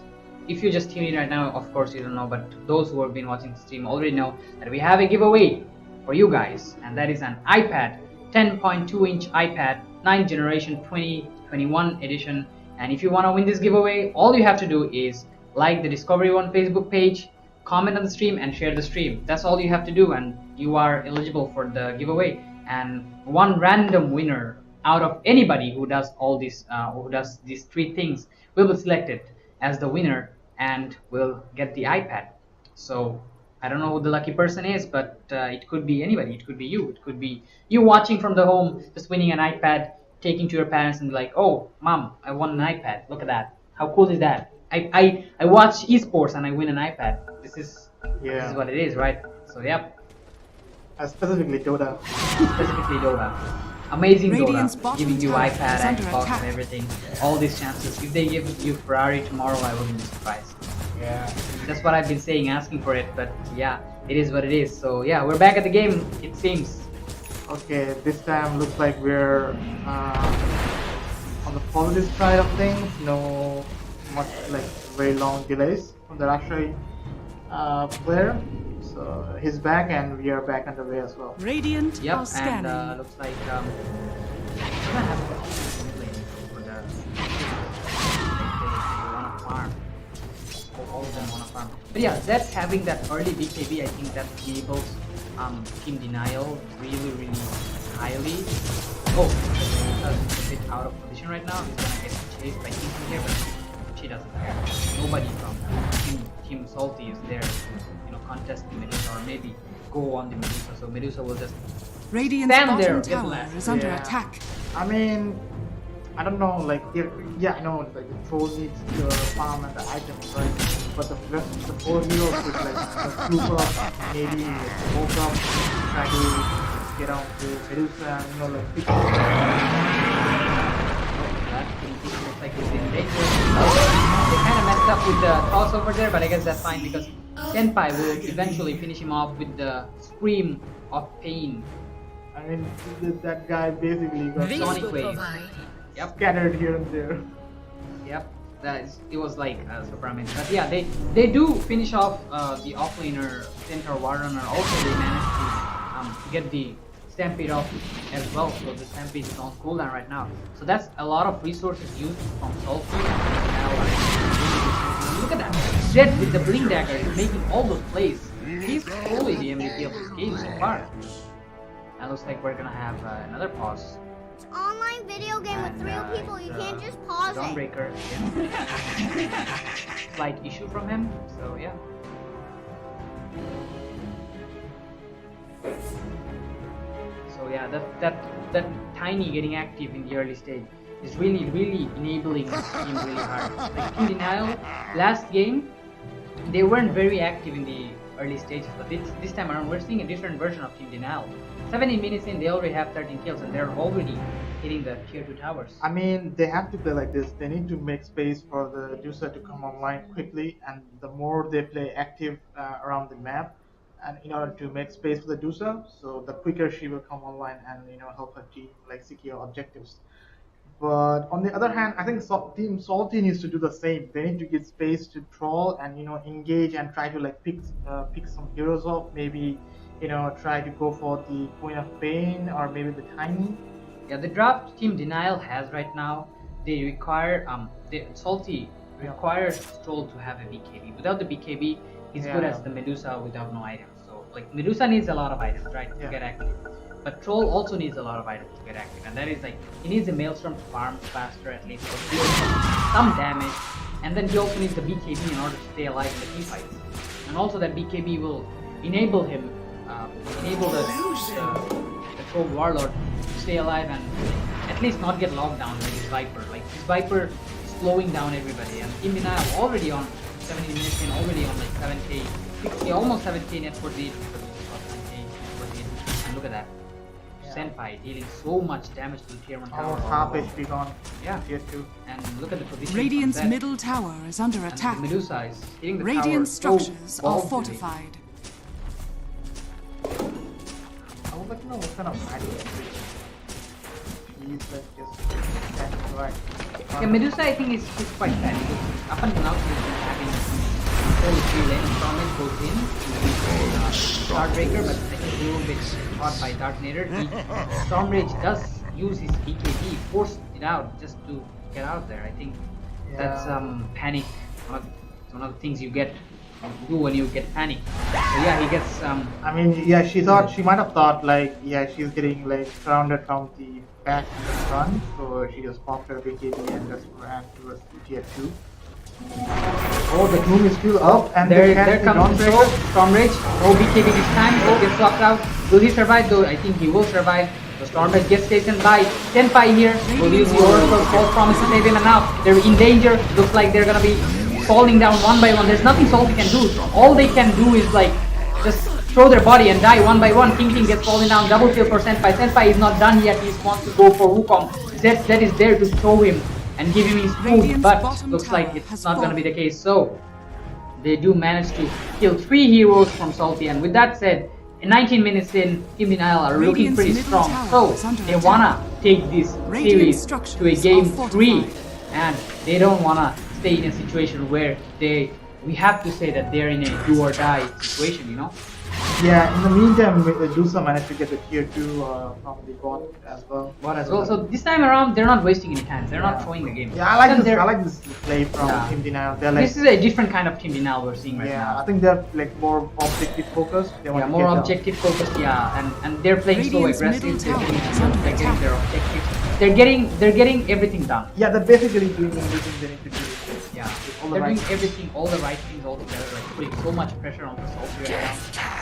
if you just tune in right now, of course you don't know, but those who have been watching the stream already know that we have a giveaway for you guys, and that is an iPad, 10.2-inch iPad, 9th generation 2021 edition. And if you want to win this giveaway, all you have to do is like the Discovery One Facebook page, comment on the stream, and share the stream. That's all you have to do, and you are eligible for the giveaway. And one random winner out of anybody who does all this, who does these three things, will be selected as the winner and will get the iPad. So I don't know who the lucky person is, but it could be anybody. It could be you. It could be you watching from the home, just winning an iPad, taking to your parents and be like, "Oh, mom, I won an iPad. Look at that. How cool is that? I watch esports and I win an iPad. This is what it is, right?" So yep. Specifically Dota. Specifically Dota. Amazing Radiant's Dota, bottom giving you tower iPad, is under Xbox, attack. and everything. All these chances. If they give you Ferrari tomorrow, I wouldn't be surprised. Yeah. That's what I've been saying, asking for it. But yeah, it is what it is. So yeah, we're back at the game, it seems. Okay, this time looks like we're on the positive side of things. No much like very long delays from the Rashai player. So he's back and we are back underway as well. Radiant Yep, are scanning. and looks like we're gonna have a mid lane for the they wanna farm. All of them wanna farm. But yeah, that's having that early BKB. I think that enables Team Denial really highly. Oh, Medusa's a bit out of position right now. He's gonna get chased by Team here, but she doesn't care. Nobody from Team Salty is there to contest the Medusa, or maybe go on the Medusa. So Medusa will just Radiant's stand there, bottom get tower left. is under Yeah. attack. I mean, I don't know, like, yeah, I know, like, the troll needs the farm and the items, right? But the rest of the 4 heroes with, like, the swoop up, maybe smoke up, try to get on to Medusa and, like, pick up. That looks like he's in danger. They kind of messed up with the toss over there, but I guess that's fine because Senpai will eventually finish him off with the scream of pain. I mean, that guy basically got Sonic Wave. Yep. scattered here and there. Yep, it was like super amazing. But yeah, they do finish off the offlaner Centaur Warrunner. Also, they managed to get the Stampede off as well. So the Stampede is on cooldown right now. So that's a lot of resources used from Salty. Look at that! Jet with the Bling Dagger is making all those plays. He's fully the MVP of this game so far. And looks like we're gonna have another pause It's online video game with And, real people. You it's, can't just pause it. Dawnbreaker. Slight issue from him. So yeah. So yeah, that Tiny getting active in the early stage is really enabling his team really hard. Like Team Denial, last game, they weren't very active in the early stages, but this time around we're seeing a different version of Team Denial. 17 minutes in, they already have 13 kills and they're already hitting the tier 2 towers. I mean, they have to play like this. They need to make space for the DOTA to come online quickly, and the more they play active around the map, and in order to make space for the DOTA, so the quicker she will come online and help her team like secure objectives. But on the other hand, I think Team Salty needs to do the same. They need to give space to troll and engage and try to like pick some heroes off. Maybe try to go for the Queen of Pain or maybe the Tiny. Yeah, the draft Team Denial has right now, they require Salty requires Stroll to have a BKB. Without the BKB, he's good as the Medusa without no items. So like Medusa needs a lot of items, right, to get active. But Troll also needs a lot of items to get active, and that is like he needs a Maelstrom to farm faster at least, or deal some damage, and then he also needs the BKB in order to stay alive in the team fights. And also that BKB will enable him, enable the Troll Warlord to stay alive and at least not get locked down with his Viper. Like his Viper is slowing down everybody, and Team Denial already on 70 minutes in, already on like 7k, 60, almost 7k net for the 7k, and look at that. Senpai dealing so much damage to the tier 1 tower. Almost half HP gone. Yeah. Tier 2. And look at the position. Radiant's middle tower is under and attack. the Medusa is hitting the Radiant tower structures so are boldly. fortified. I would like to know what kind of magic he's like just standing right. Yeah, Medusa I think is quite bad because up until now he's been having all 3 lanes. Stormage goes in, Starbreaker, but I think a little bit caught by Darknator. Stormrage does use his BKB, forced it out just to get out there. I think that's panic. One of the things you do when you get panic. So yeah, he gets I mean, yeah, she might have thought like, yeah, she's getting like surrounded from the back and the front, so she just popped her BKB and just ran towards the tier 2. Oh, the Doom is still up, and there comes the Stormrage. No BKB this time, but gets locked out. Will he survive though? I think he will survive. The Stormrage gets taken by Senpai here. Will use the Oracle, false promise to save him, and now they're in danger. Looks like they're gonna be falling down one by one. There's nothing Salty can do. All they can do is like just throw their body and die one by one. King gets fallen down. Double kill for Senpai. Senpai is not done yet. He wants to go for Wukong. Zed is there to throw him and give him his food, but looks like it's not going to be the case. So they do manage to kill 3 heroes from Salty, and with that said, in 19 minutes in, Team Denial are looking pretty strong. So they wanna take this series to a game 3, and they don't wanna stay in a situation where we have to say that they're in a do or die situation, Yeah, in the meantime, Dusa managed to get the tier 2 from the bot as well. So this time around, they're not wasting any time. They're not throwing the game. Yeah, I like this play from Team Denial. They're like, this is a different kind of Team Denial we're seeing right now. Yeah, I think they're like more objective focused. They want to more get objective focused. Yeah, and they're playing so Radiant's aggressive. middle They're tower is getting under their attack. objectives. They're getting everything done. Yeah, they're basically doing everything they need to do. Yeah, all the they're right doing everything, all the right things all together, like putting so much pressure on the Salty right now.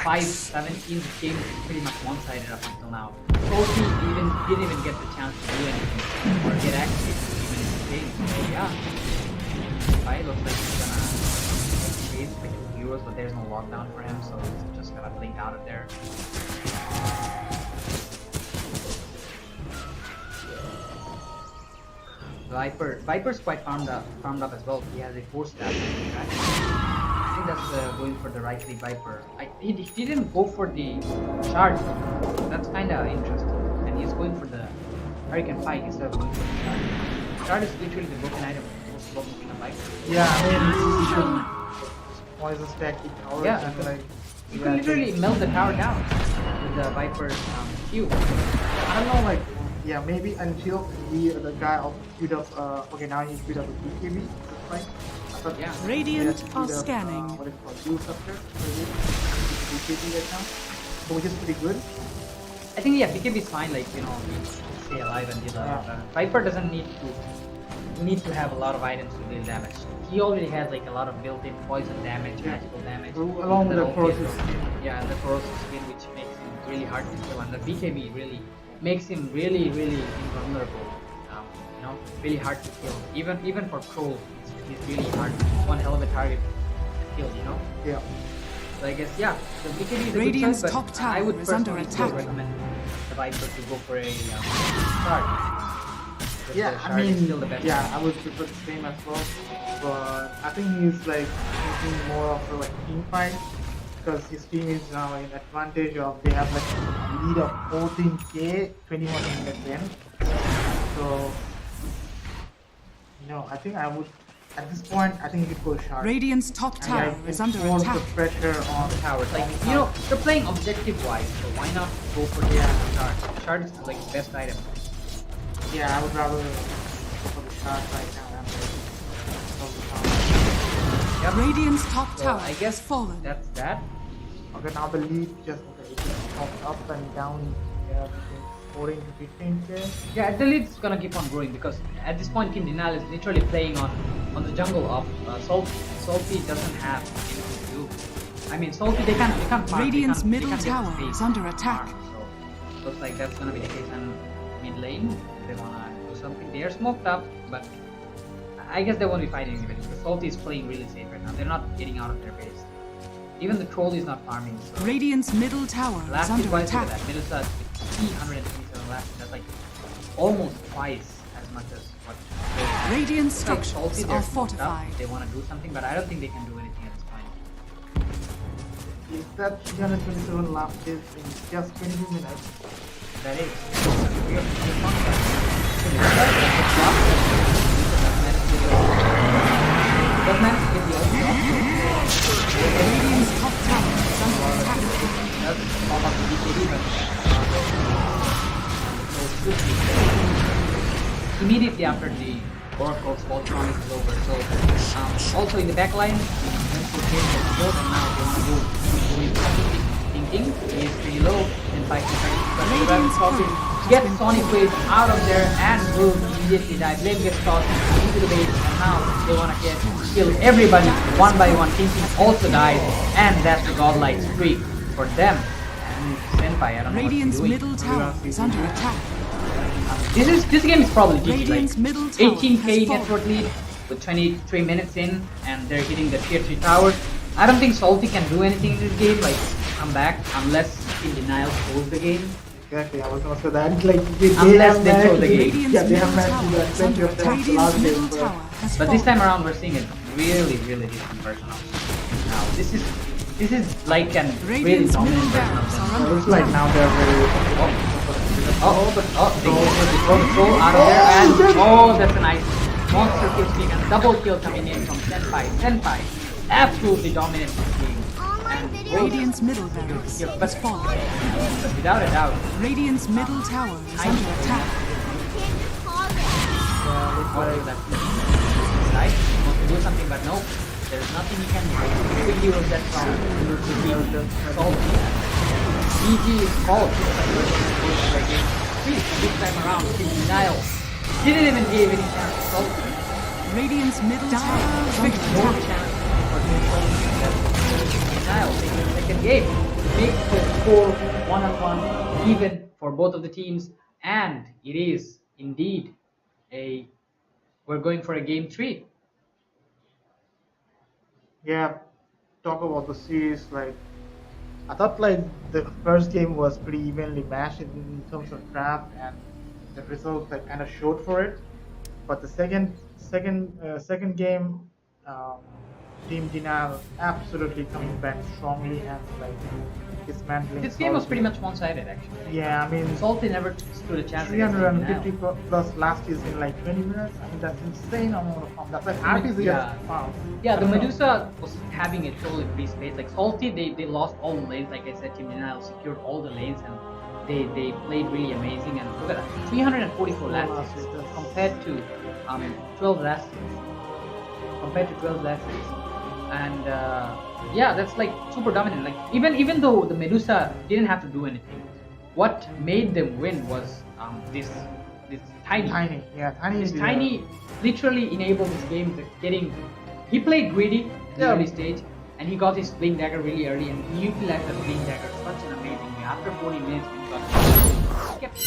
5-17, the game is pretty much one-sided up until now. Salty didn't even get the chance to do anything or get active even in the game. So yeah, Pi looks like he's gonna chase like 2 heroes, but there's no lockdown for him, so he's just gonna blink out of there. Viper's quite farmed up as well. He has a 4-star. Right? I think that's going for the right click Viper. He didn't go for the charge. That's kind of interesting. And he's going for the Hurricane Pike instead of going for the charge. Charge is literally the broken item. Most broken in a Viper. Yeah, I mean, you can poison stack the towers and like. You can literally melt the tower down with the Viper's Q. I don't know, like. Yeah, maybe until the guy queued up. Okay, now he's queued up with BKB. That's fine. Yeah. Radiant are scanning. What is it called? Dual Scepter. BKB right now. So which is pretty good. I think yeah, BKB is fine. Like you know, stay alive and deal. Viper doesn't need to have a lot of items to deal damage. He already has like a lot of built-in poison damage, magical damage, Along with the corrosive skin. Yeah, and the corrosive skin, which makes him really hard to kill, and the BKB really makes him really invulnerable. You know, really hard to kill. Even for Troll, he's really hard. One hell of a target to kill. You know. Yeah. So I guess yeah, the BKB is a Radiant's good choice, top but tower I would is under personally still attack. recommend the Viper to go for a start. Yeah, The I Shard is mean, still the best. yeah, I would prefer the same as well. But I think he's like thinking more of a like team fight because his team is now in advantage of they have like a lead of 14k, 21 in the end. So, no, I think I would at this point. I think you could go Shard. Radiant's top And, tower like, is it's under more of attack. the pressure on the Towers. Like on you know, they're playing objective wise, so why not go for the Shard? Shard is like the best item. Yeah, I would rather go for the Shard right now. Yep. Radiant's top So tower I guess has fallen. that's that. Okay, now the lead just up and down. Yeah, 14 to 15k. Yeah, the lead's gonna keep on growing because at this point, Team Denial is literally playing on the jungle of Salty. Salty doesn't have anything to do. I mean, Salty they can't farm. Radiant's they middle can't get tower space is under to attack. farm, so looks like that's gonna be the case. And mid lane, they wanna do something. They are smoked up, but I guess they won't be fighting anybody because Salty is playing really safe right now. They're not getting out of their base. Even the troll is not farming. So Radiant's middle tower is last under hit wise attack. that Medusa 327 last hit. That's like almost twice as much as what. Radiant It's like structures Salty, they're are smoked up. fortified. They want to do something, but I don't think they can do anything at this point. Is that 327 last hit in just 22 minutes? That is. We have to talk about Does manage to get the ulti off. Radiant's top tower is under attack. Doesn't pop up the BKB, but immediately after the Oracle's Voltron is over. So also in the back line, once the game gets killed, and now they want to go thinking he is pretty low and fighting but Radiant's Salty gets Sonic Wave out of there and will immediately die. Blame gets tossed into the base, and now they want to kill everybody one by one. Thinking also dies, and that's the godlike streak for them. And Senpai, I don't know Radiant's what he's middle doing. tower is under attack. This game is probably GG, Radiant's like middle tower 18k has fallen. network lead with 23 minutes in, and they're hitting the tier 3 towers. I don't think Salty can do anything in this game, like come back, unless in Denial close the game. Exactly, I was gonna say that. Like, they Unless have they managed throw the to- game. Radiant's Yeah, they middle have managed tower to do is plenty under of attack. times the Radiant's last game, middle but tower has But this fallen. time around, we're seeing a really different version of it. Now this is like an really Radiant's dominant middle version of barracks them. are it under looks like attack. now they're very. They throw the troll out of there, and that's a nice monster kill streak and double kill coming in from Senpai. Absolutely dominant this game. Online And video Radiant's middle barracks Yeah, has but fallen. without a doubt, Radiant's middle tower is under attack. Can't just pause it. right? He wants to do something, but no, there's nothing he can do. Big heroes that from Salty. GG is called. This time around, Team Denial didn't even give any chance to Salty. Radiant's middle tower is under More attack. chance for Team Salty than Team Denial taking the second game. Big score, 1-on-1, even for both of the teams, and it is indeed we're going for a game 3. Yeah, talk about the series. Like, I thought like the first game was pretty evenly matched in terms of draft, and the results like kind of showed for it. But the second game, Team Denial absolutely coming back strongly and like dismantling. This game was Salty. pretty much one-sided, actually. Yeah, I mean, Salty never stood a chance against 350 Denial. plus last is in like 20 minutes. I mean, that's insane amount of farm. That's like RTC Yeah. farm. Yeah, the I don't know. Medusa was having a totally free space. Like Salty, they lost all the lanes. Like I said, Team Denial secured all the lanes, and they played really amazing. And look at that, 344 last hits compared to 12 last hits. Compared to 12 last hits, and yeah, that's like super dominant. Like even though the Medusa didn't have to do anything, what made them win was this Tiny. Tiny, yeah, Tiny. This is, Tiny literally enabled this game to getting. He played greedy in the Yeah. early stage, and he got his Blink Dagger really early, and he utilized the Blink Dagger such an amazing way. After 40 minutes, when he got kept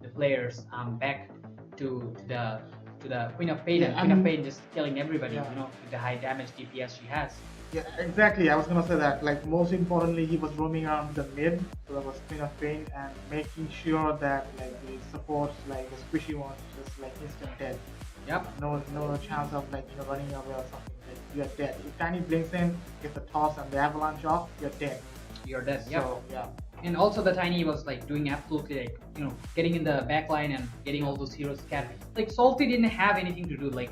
the players back to the Queen of Pain, Yeah, and Queen of and- Pain just killing everybody, Yeah. you know, with the high damage DPS she has. Yeah, exactly. I was gonna say that. Like most importantly, he was roaming around the mid, so that was Queen of Pain, and making sure that like the supports, like the squishy ones, just like instant dead. Yep. No chance of like running away or something. Like you're dead. If Tiny blinks in, get the toss and the avalanche off, you're dead. You're dead. Yep. So yeah. And also the Tiny was like doing absolutely like, you know, getting in the backline and getting all those heroes scattered. Like Salty didn't have anything to do. Like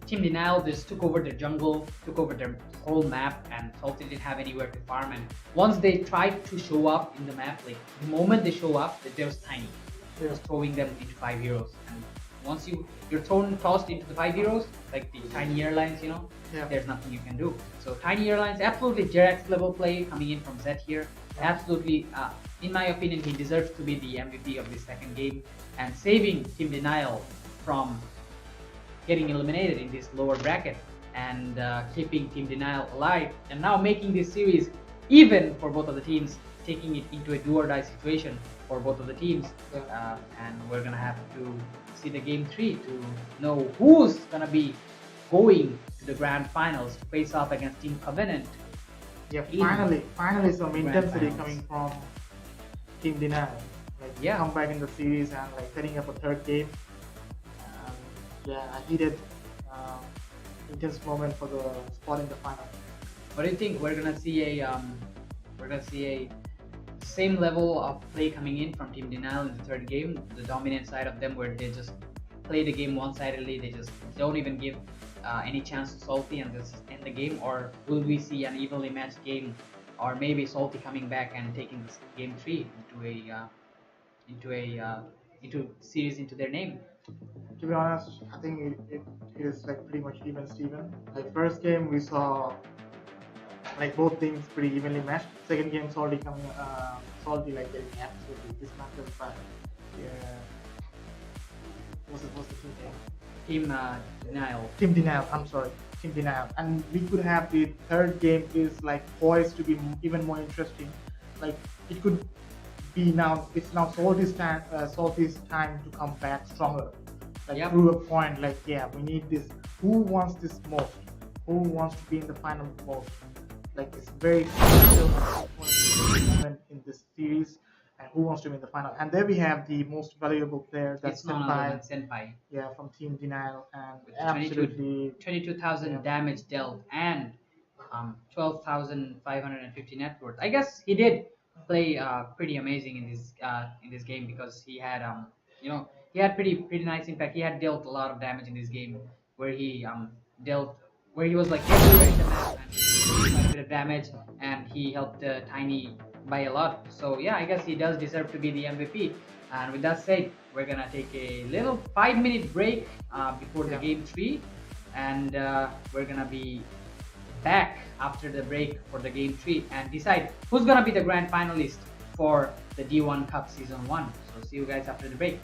Team Denial just took over their jungle, took over their whole map, and Salty didn't have anywhere to farm. And once they tried to show up in the map, like the moment they show up, there was Tiny. Just throwing them into 5 heroes. And once you're tossed into the 5 heroes, like the Tiny Airlines, you know, Yeah. there's nothing you can do. So Tiny Airlines, absolutely Jerax level play coming in from Zed here. Absolutely, in my opinion, he deserves to be the MVP of this second game and saving Team Denial from getting eliminated in this lower bracket and keeping Team Denial alive, and now making this series even for both of the teams, taking it into a do or die situation for both of the teams. And we're gonna have to see the game 3 to know who's gonna be going to the grand finals to face off against Team Covenant. Yeah, In finally some Grand intensity Finals. coming from Team Denial. Like Yeah. come back in the series and like setting up a third game. Yeah, a heated, intense moment for the spot in the final. What do you think? We're gonna see a same level of play coming in from Team Denial in the third game, the dominant side of them, where they just play the game one-sidedly. They just don't even give any chance to Salty and just end the game. Or will we see an evenly matched game, or maybe Salty coming back and taking this game 3 into series into their name? To be honest, I think it is like pretty much even Steven. Like first game we saw like both teams pretty evenly matched. Second game Salty Salty like getting absolutely dismantled by what's the team name? Team Denial. Team Denial. I'm sorry, Team Denial. And we could have the third game is like poised to be even more interesting. Like it could be now. It's now Salty's time to come back stronger. Like Yep. through a point. Like yeah, we need this. Who wants this most? Who wants to be in the final most? Like it's very crucial moment in this series. And who wants to be in the final? And there we have the most valuable player. That's It's none other Senpai. than Senpai. Yeah, from Team Denial, and With absolutely 22,000 Yeah. damage dealt and 12,550 net worth. I guess he did play pretty amazing in this game, because he had he had pretty nice impact. He had dealt a lot of damage in this game, where he was like everywhere in the map and quite a bit of damage, and he helped Tiny by a lot. So yeah, I guess he does deserve to be the MVP. And with that said, we're gonna take a little 5-minute break before the Yeah. game 3, and we're gonna be back after the break for the game 3 and decide who's gonna be the grand finalist for the D1 Cup Season 1. So see you guys after the break.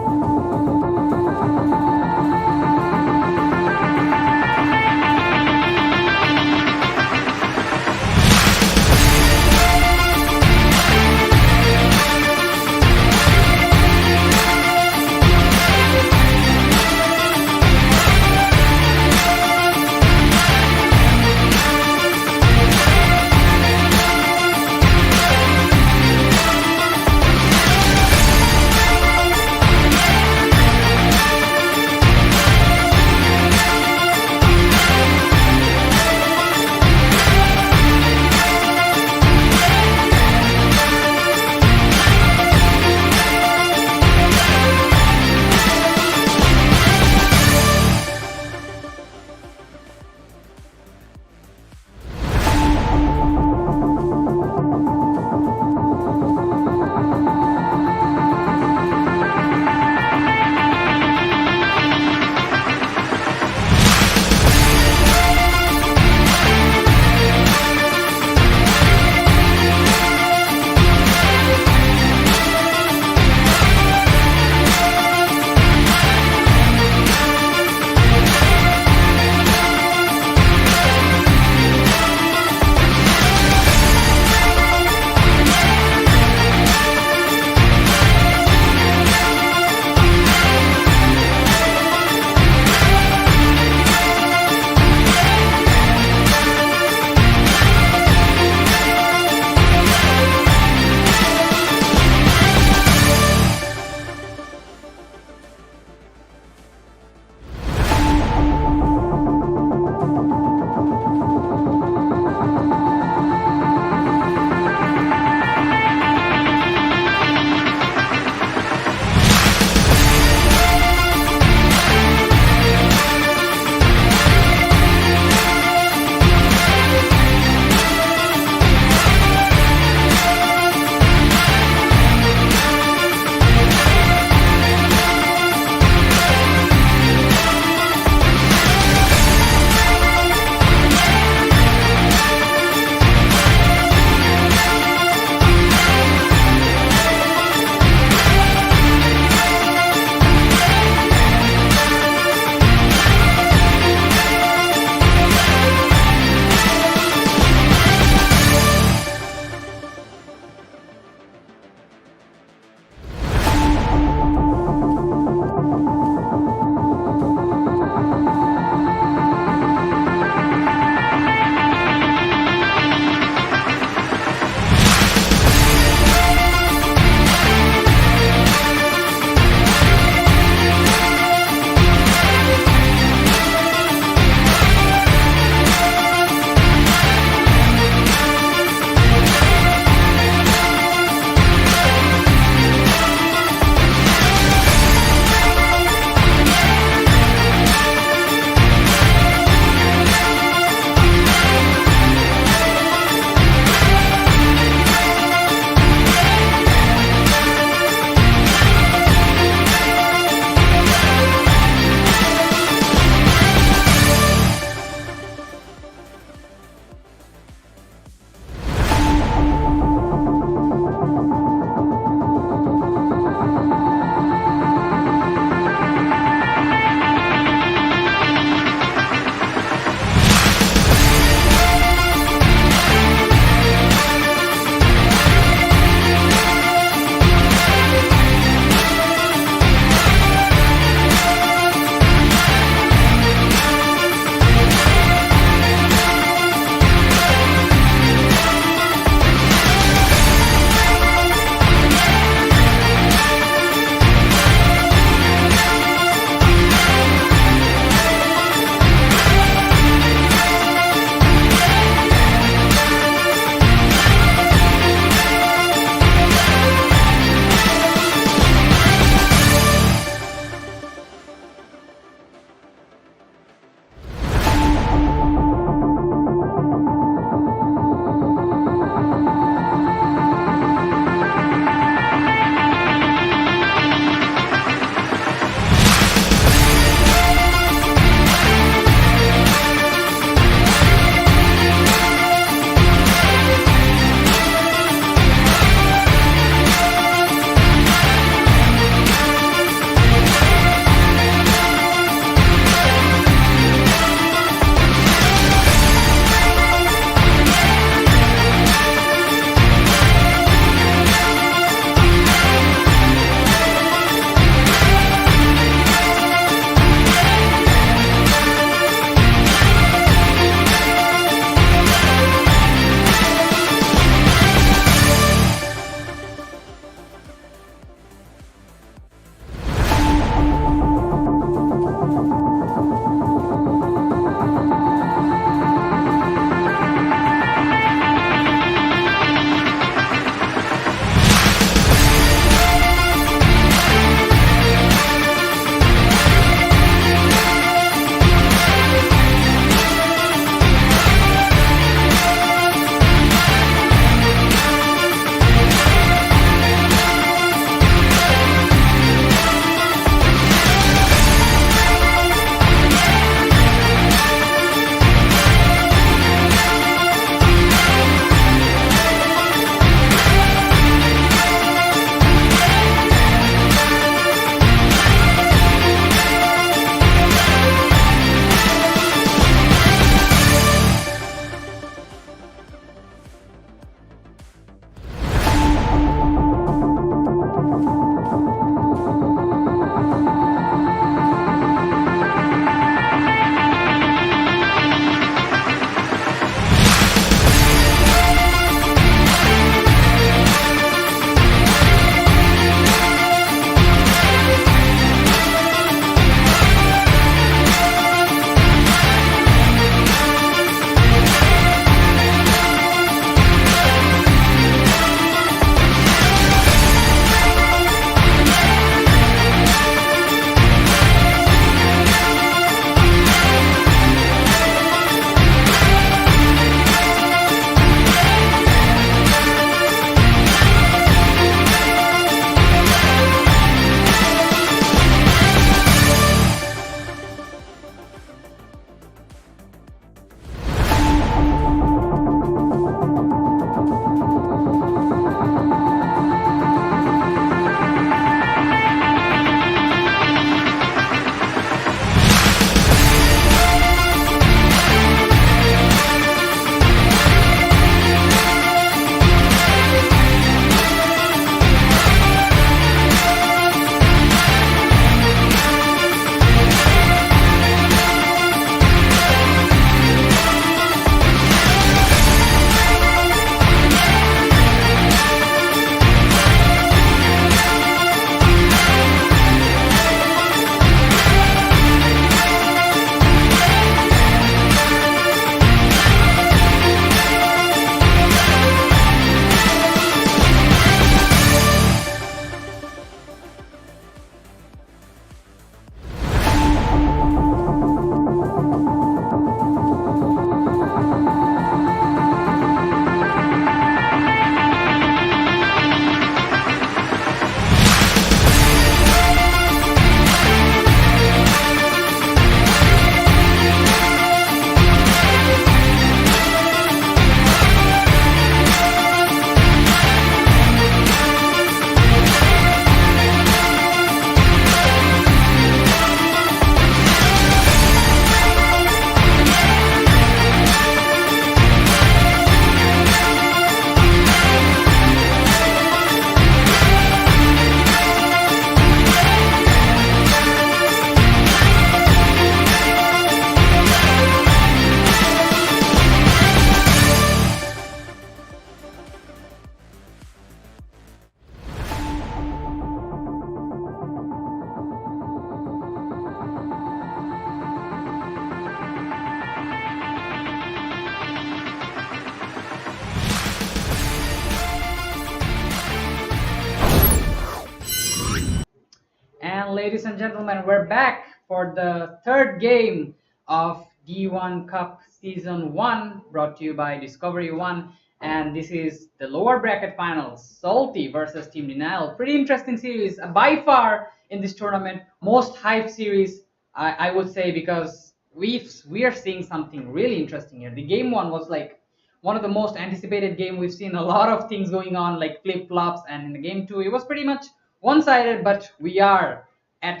and gentlemen, we're back for the third game of D1 Cup Season 1, brought to you by Discovery One. And this is the lower bracket finals, Salty versus Team Denial. Pretty interesting series, by far in this tournament, most hyped series, I would say, because we are seeing something really interesting here. The game one was like one of the most anticipated game. We've seen a lot of things going on, like flip-flops, and in the game two, it was pretty much one-sided, but we are at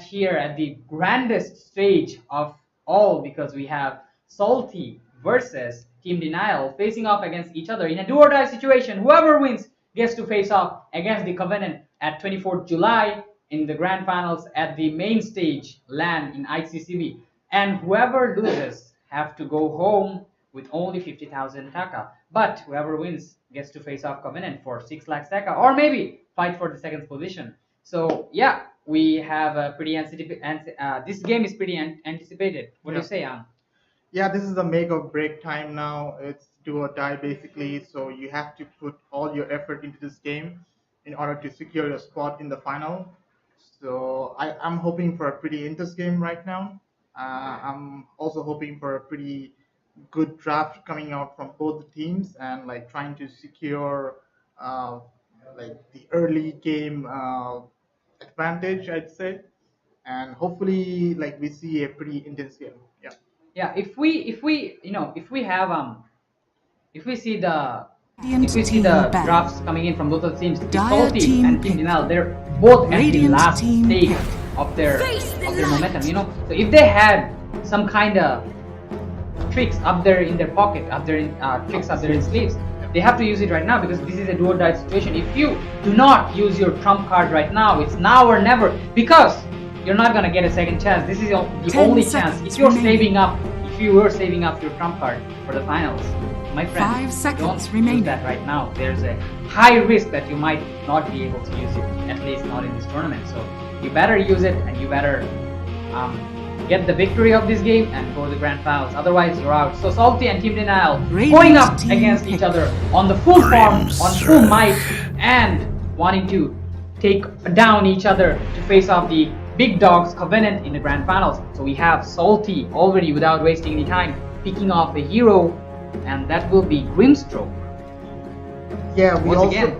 the grandest stage of all, because we have Salty versus Team Denial facing off against each other in a do or die situation. Whoever wins gets to face off against the Covenant at 24th July in the grand finals at the main stage LAN in ICCB, and whoever loses have to go home with only 50,000 taka. But whoever wins gets to face off Covenant for 6 lakhs taka, or maybe fight for the second position. So yeah, we have a pretty this game is pretty anticipated. What do you say, Ang? Yeah, this is the make or break time now. It's do or die basically. So you have to put all your effort into this game in order to secure your spot in the final. So I'm hoping for a pretty intense game right now. I'm also hoping for a pretty good draft coming out from both the teams, and like trying to secure like the early game advantage, I'd say, and hopefully like we see a pretty intense game. Yeah. Yeah, if we have if we see the drafts coming in from both of the teams, Salty and Team Denial, they're both at the last stage of their momentum. So if they had some kind of tricks up there in their pocket, tricks up there in sleeves, they have to use it right now, because this is a do or die situation. If you do not use your trump card right now, it's now or never, because you're not gonna get a second chance. This is the only chance. If you were saving up your trump card for the finals, my friend, don't use that right now. There's a high risk that you might not be able to use it, at least not in this tournament. So you better use it, and you better get the victory of this game and go to the grand finals. Otherwise, you're out. So Salty and Team Denial going up against each other on the full form, on full might, and wanting to take down each other to face off the big dogs Covenant in the grand finals. So we have Salty already, without wasting any time, picking off a hero, and that will be Grimstroke. Yeah, we also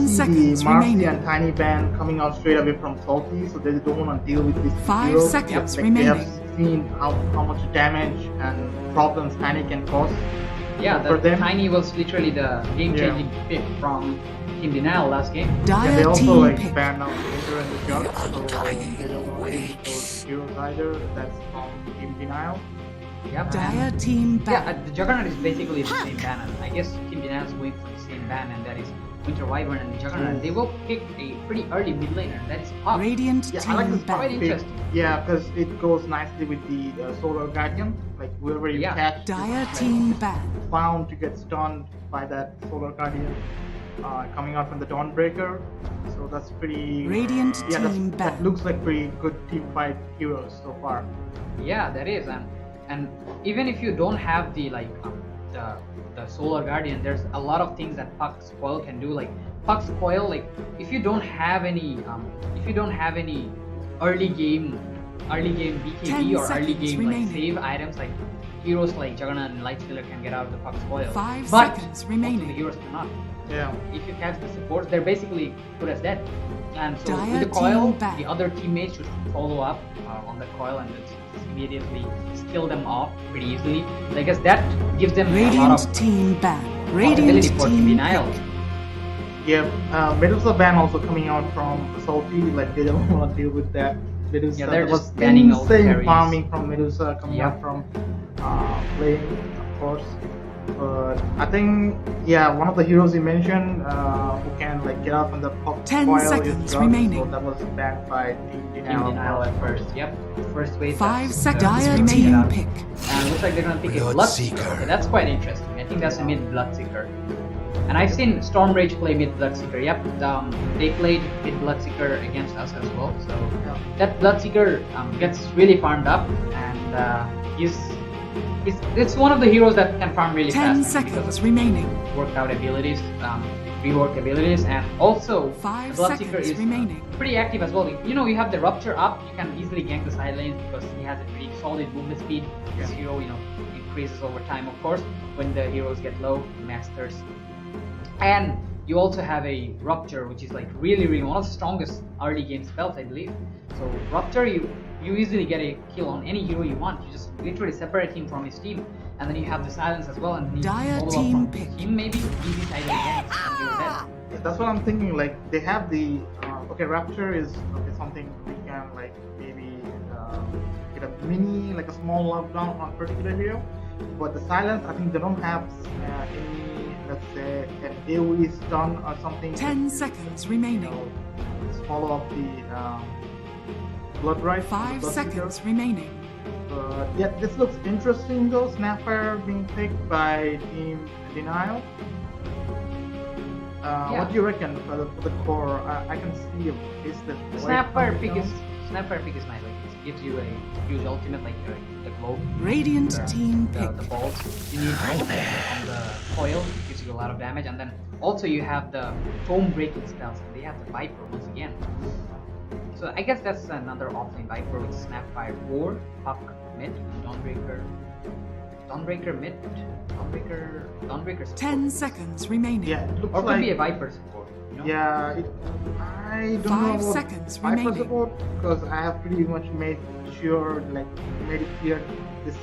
see the Marcy remaining. and Tiny Band coming out straight away from Salty, so they don't want to deal with this 5 hero. seconds They remaining. have seen how much damage and problems Tiny can cause. Yeah, for them. Tiny was literally the game-changing pick from Team Denial last game. Yeah, they Dire also team like pick. ban out Winter and the Jug, so they don't want to use those heroes either. That's from Team Denial. Yep. Dire team Yeah, back. the Juggernaut is basically the same ban, and I guess Team Denial is going for the same ban, and that is Winter Wyvern and the Juggernaut. They will pick a pretty early mid laner, that is Puck. Radiant Yeah, I like team this Quite back. pick. interesting. Yeah, because it goes nicely with the Solar Guardian. Like whoever you Yeah. catch, Dire is, team like, back. bound to get stunned by that Solar Guardian coming out from the Dawnbreaker. So that's pretty. Radiant Yeah, team back. that looks like pretty good team fight heroes so far. Yeah, that is, and even if you don't have the the Solar Guardian, there's a lot of things that Puck's Coil can do. Like Puck's Coil, like if you don't have any early game BKB 10 or early seconds game remaining. like save items, like heroes like Juggernaut and Lightstealer can get out of the Puck's Coil. 5 but seconds most of remaining. the heroes cannot. Yeah. If you catch the supports, they're basically put as dead. And so Dire with the coil, team back. the other teammates should follow up on the coil and just immediately kill them off pretty easily. So I guess that gives them a lot Radiant of team back. possibility Radiant for Team team Denial. pick. Yeah, Medusa ban also coming out from Salty. Like they don't want to deal with that. Medusa, Yeah, they're there was just banning all the insane carries. farming from Medusa coming Yeah. out from playing, of course. But I think, yeah, one of the heroes you mentioned who can like get out from the pop 10 coil seconds is Jug, remaining. so that was banned by Team Team Denial. Denial at first. Yep. First wave. 5 that's- seconds that's remaining. out. Pick. And looks like they're gonna pick a Bloodseeker. Okay, that's quite interesting. I think that's a mid Bloodseeker. And I've seen Stormrage play mid Bloodseeker. Yep, they played mid Bloodseeker against us as well. So that Bloodseeker gets really farmed up, and it's one of the heroes that can farm really 10 fast because seconds of remaining. worked out abilities, rework abilities, and also 5 the Bloodseeker seconds is remaining. pretty active as well. You know, you have the Rupture up, you can easily gank the side lanes because he has a pretty solid movement speed. This hero, increases over time, of course, when the heroes get low, masters. And you also have a Rupture, which is like really one of the strongest early game spells, I believe. So Rupture, you easily get a kill on any hero you want. You just literally separate him from his team, and then you have the silence as well, and then you Dire follow team up from pick. him maybe easy side again, and you're dead. Yeah, that's what I'm thinking. Like they have the okay, Rapture is something we can like maybe get a mini, like a small lockdown on particular hero, but the silence, I think they don't have any, let's say, an AoE stun or something. 10 seconds remaining. Just follow up the blood right. 5 seconds remaining. Yeah, this looks interesting though. Snapfire being picked by Team Denial. What do you reckon for the core? I can see a faceless. Snapfire pick is nice. Like it gives you a huge ultimate, like the globe. Radiant team pick. The balls. You need on the coil. It gives you a lot of damage, and then also you have the foam breaking spells, and they have the Viper once again. So I guess that's another offlane Viper with Snapfire or Puck mid, Dawnbreaker mid, Dawnbreaker support. 10 seconds remaining. Yeah, it looks Or could like be a Viper support. Yeah, I don't 5 know about seconds Viper remaining. support because I have pretty much made it clear this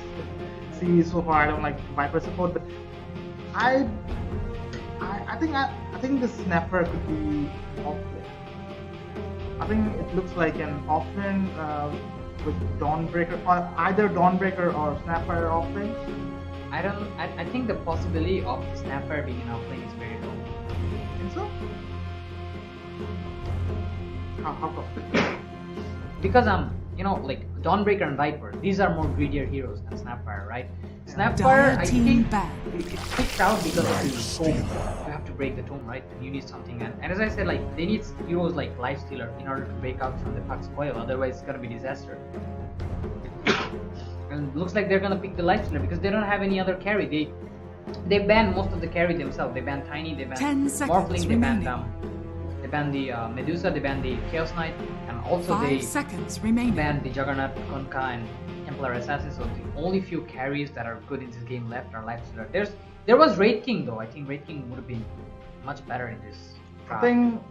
series so far I don't like Viper support, but I think this Snapper could be offlane. I think it looks like an offlane with Dawnbreaker, or either Dawnbreaker or Snapfire offlane. I think the possibility of the Snapfire being an offlane is very low. Think so? How come? Because like Dawnbreaker and Viper, these are more greedier heroes than Snapfire, right? Snapfire, Dire I team think back. it's picked out because of the tomb. You have to break the tomb, right? And you need something, and as I said, like they need heroes like Lifestealer in order to break out from the Puck's coil. Otherwise, it's gonna be disaster. And it looks like they're gonna pick the Lifestealer because they don't have any other carry. They ban most of the carry themselves. They ban Tiny, they ban 10 seconds Morphling, they ban remaining. they ban the Medusa, they ban the Chaos Knight, and also 5 they seconds remaining. ban the Juggernaut, Konka, and Templar Assassin. So the only few carries that are good in this game left are Lifestealer. There was Raid King though. I think Raid King would have been much better in this I draft. think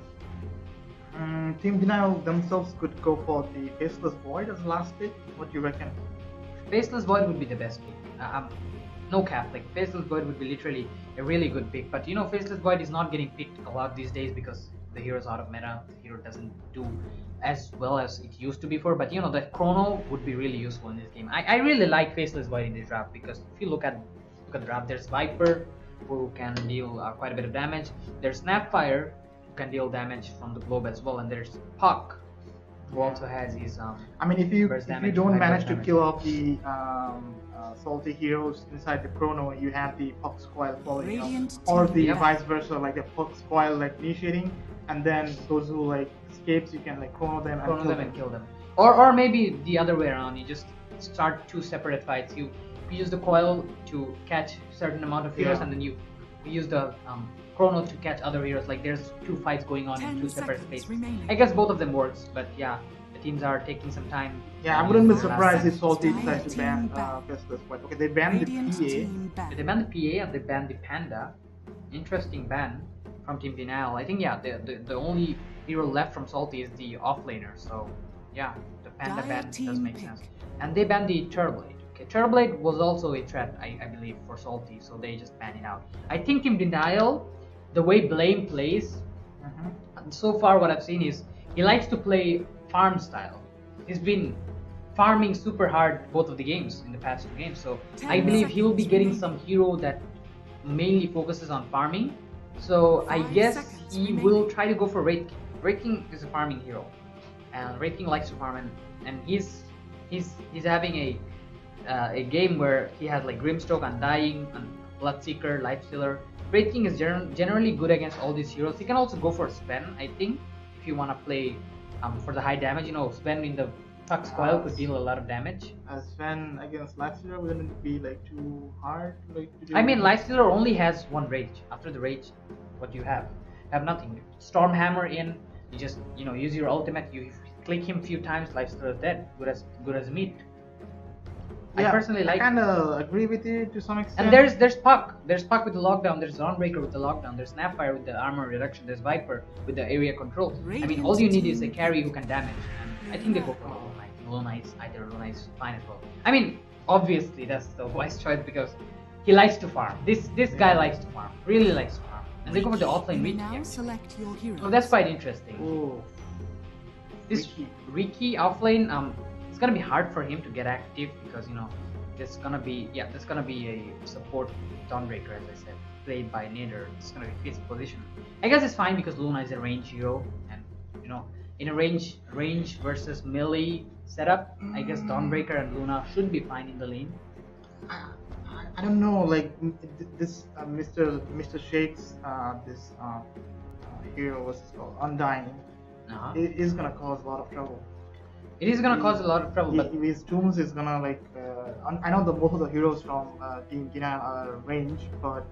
Team Denial themselves could go for the Faceless Void as last pick. What do you reckon? Faceless Void would be the best pick. No cap, like Faceless Void would be literally a really good pick. But Faceless Void is not getting picked a lot these days because the hero's out of meta. The hero doesn't do as well as it used to before. But the Chrono would be really useful in this game. I really like Faceless Void in this draft because if you look at the draft, there's Viper who can deal quite a bit of damage. There's Snapfire who can deal damage from the globe as well, and there's Puck who also has his I mean, if you burst don't damage, high manage burst to damage. kill off the salty heroes inside the Chrono, you have the Puck's coil following up, Radiant or team the back. vice versa, like the Puck's coil like initiating, and then those who like escapes, you can like Chrono them and kill them. Or maybe the other way around. You just start two separate fights. You use the coil to catch certain amount of heroes, Yeah. and then you use the Chrono to catch other heroes. Like there's two fights going on in 10 two separate seconds spaces. remaining. I guess both of them works, but yeah, the teams are taking some time. Yeah, I wouldn't be Last surprised time. if Salty Dire decides to team ban back. Faceless Void. Okay, they banned Radiant the PA. team back. They banned the PA and they banned the Panda. Interesting ban from Team Denial. I think the only hero left from Salty is the offlaner. So yeah, the Panda Dire ban does team make pick. sense. And they banned the Turboblade. Okay, Turboblade was also a threat, I believe, for Salty, so they just banned it out. I think Team Denial, the way Blame plays, and so far what I've seen is he likes to play farm style. He's been farming super hard both of the games in the past two games, so 10 I believe he will be seconds getting remaining. some hero that mainly focuses on farming. So I 5 guess seconds he remaining. will try to go for Raid King. Raid King is a farming hero, and Raid King likes to farm, and he's having a game where he has like Grimstroke, Undying, and Bloodseeker, Lifestealer. Raid King is generally good against all these heroes. He can also go for Sven, I think, if you want to play for the high damage. Sven in the Puck's coil could deal a lot of damage. Sven against Lifestealer wouldn't it be like too hard like to do? I mean, Lifestealer only has one rage. After the rage, what do you have? You have nothing. Storm Hammer in. You just use your ultimate. You click him a few times. Lifestealer is dead. Good as meat. Yeah, I personally like. I kind of agree with you to some extent. And there's Puck. There's Puck with the lockdown. There's Dawnbreaker with the lockdown. There's Snapfire with the armor reduction. There's Viper with the area control. I mean, all you need is a carry who can damage. And I think they go for Hollow Knight. Hollow Knight's fine as well. I mean, obviously that's the wise choice because he likes to farm. This guy likes to farm. Really likes to farm. And they go for the offlane Riki. Now select your hero. So that's quite interesting. Oh, This Riki offlane, it's gonna be hard for him to get active because there's gonna be a support Dawnbreaker, as I said, played by Nader. It's gonna be his position. I guess it's fine because Luna is a range hero, and in a range versus melee setup, I guess Dawnbreaker and Luna should be fine in the lane. I don't know, like this Mr. Shakes, this hero, what's it called, Undying, it is gonna cause a lot of trouble. It is gonna cause a lot of trouble, but his tombs is gonna like. I know that both of the heroes from Team Denial are range, but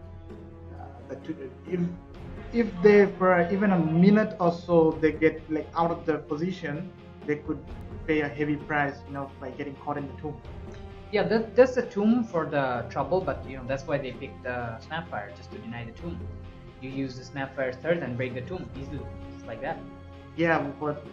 if they for even a minute or so they get like out of their position, they could pay a heavy price, by getting caught in the tomb. yeah, that's a tomb for the trouble, but that's why they picked the Snapfire, just to deny the tomb. You use the Snapfire's third and break the tomb easily, just like that. Yeah, but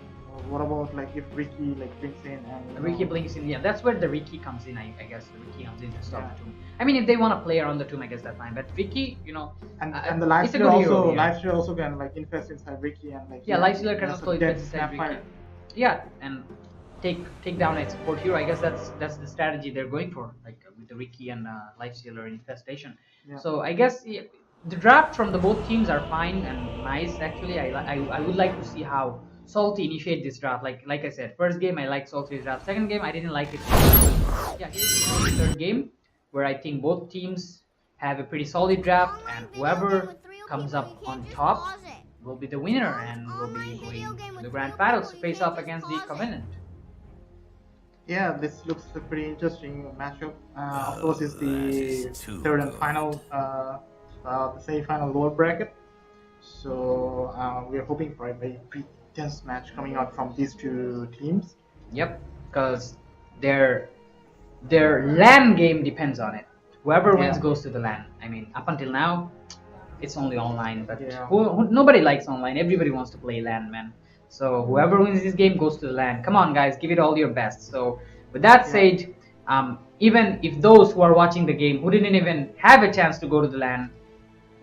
what about like if Riki like blinks in and Riki blinks in, yeah, that's where the Riki comes in, I guess. The Riki comes in to stop the tomb. I mean, if they want to play around the tomb, I guess that's fine. But Riki, and the it's a good hero, Lifestealer also can like infest inside Riki and like Lifestealer can also dead infest inside Snapfire. Riki. Yeah, and take down a support hero. I guess that's the strategy they're going for, like with the Riki and Lifestealer infestation. Yeah. So I guess the draft from the both teams are fine and nice. Actually, I would like to see how Salty initiate this draft. Like I said, first game I liked Salty's draft. Second game I didn't like it. Yeah, here's the third game where I think both teams have a pretty solid draft, and whoever comes up on top will be the winner and will be going to the Grand Finals to face off against the Covenant. Yeah, this looks a pretty interesting matchup. Of course, it's the third and final, the semi-final lower bracket. So we're hoping for a very intense match coming out from these two teams. Yep, because their LAN game depends on it. Whoever wins goes to the LAN. I mean, up until now, it's only online, but nobody likes online. Everybody wants to play LAN, man. So whoever wins this game goes to the LAN. Come on, guys, give it all your best. So with that said, even if those who are watching the game who didn't even have a chance to go to the LAN,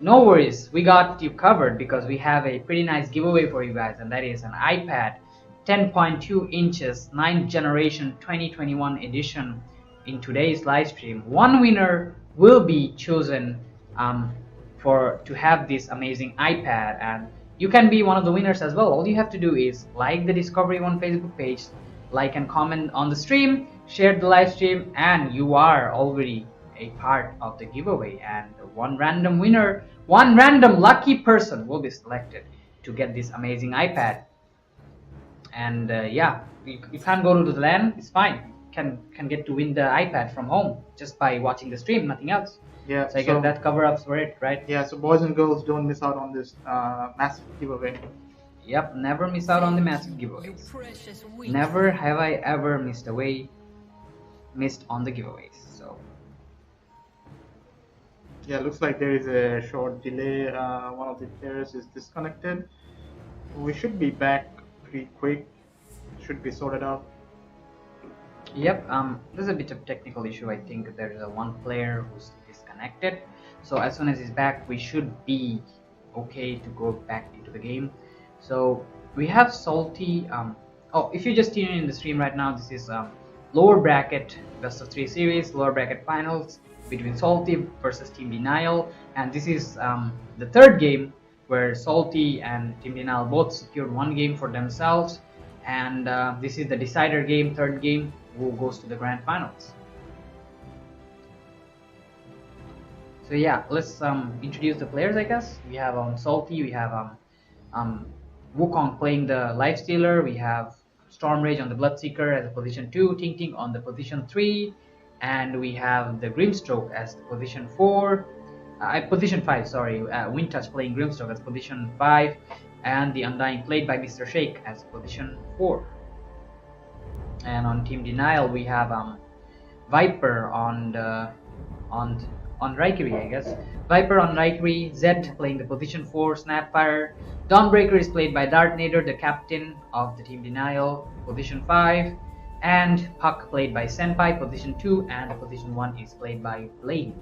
no worries, we got you covered because we have a pretty nice giveaway for you guys, and that is an iPad 10.2 inches 9th generation 2021 edition in today's live stream. One winner will be chosen to have this amazing iPad, and you can be one of the winners as well. All you have to do is like the Discovery One Facebook page, like and comment on the stream, share the live stream, and you are already a part of the giveaway. And one random winner, one random lucky person will be selected to get this amazing iPad. And yeah, you can't go to the LAN, it's fine. Can get to win the iPad from home just by watching the stream, nothing else. Yeah, so I guess that cover-ups for it, right? Yeah, so boys and girls, don't miss out on this massive giveaway. Yep, never miss out on the massive giveaways. Never have I ever missed on the giveaways. So yeah, looks like there is a short delay. One of the players is disconnected. We should be back pretty quick. Should be sorted out. Yep, there's a bit of technical issue. I think there's one player who's disconnected. So as soon as he's back, we should be okay to go back into the game. So we have Salty. Oh, if you just tune in the stream right now, this is lower bracket best of 3 series, lower bracket finals between Salty versus Team Denial, and this is the third game where Salty and Team Denial both secured one game for themselves, and this is the decider game, third game, who goes to the Grand Finals. So yeah, let's introduce the players. I guess we have Salty, we have Wukong playing the Lifestealer, we have Storm Rage on the Bloodseeker as a position 2, Ting Ting on the position 3, and we have the Grimstroke as the position 4. Position 5, sorry. Wind Touch playing Grimstroke as position 5, and the Undying played by Mr. Shake as position 4. And on Team Denial we have Viper on Raikiri, I guess. Viper on Raikiri, Zed playing the position 4, Snapfire. Dawnbreaker is played by Dartnader, the captain of the Team Denial, position 5. And Puck played by Senpai, position 2. And the position 1 is played by Blade,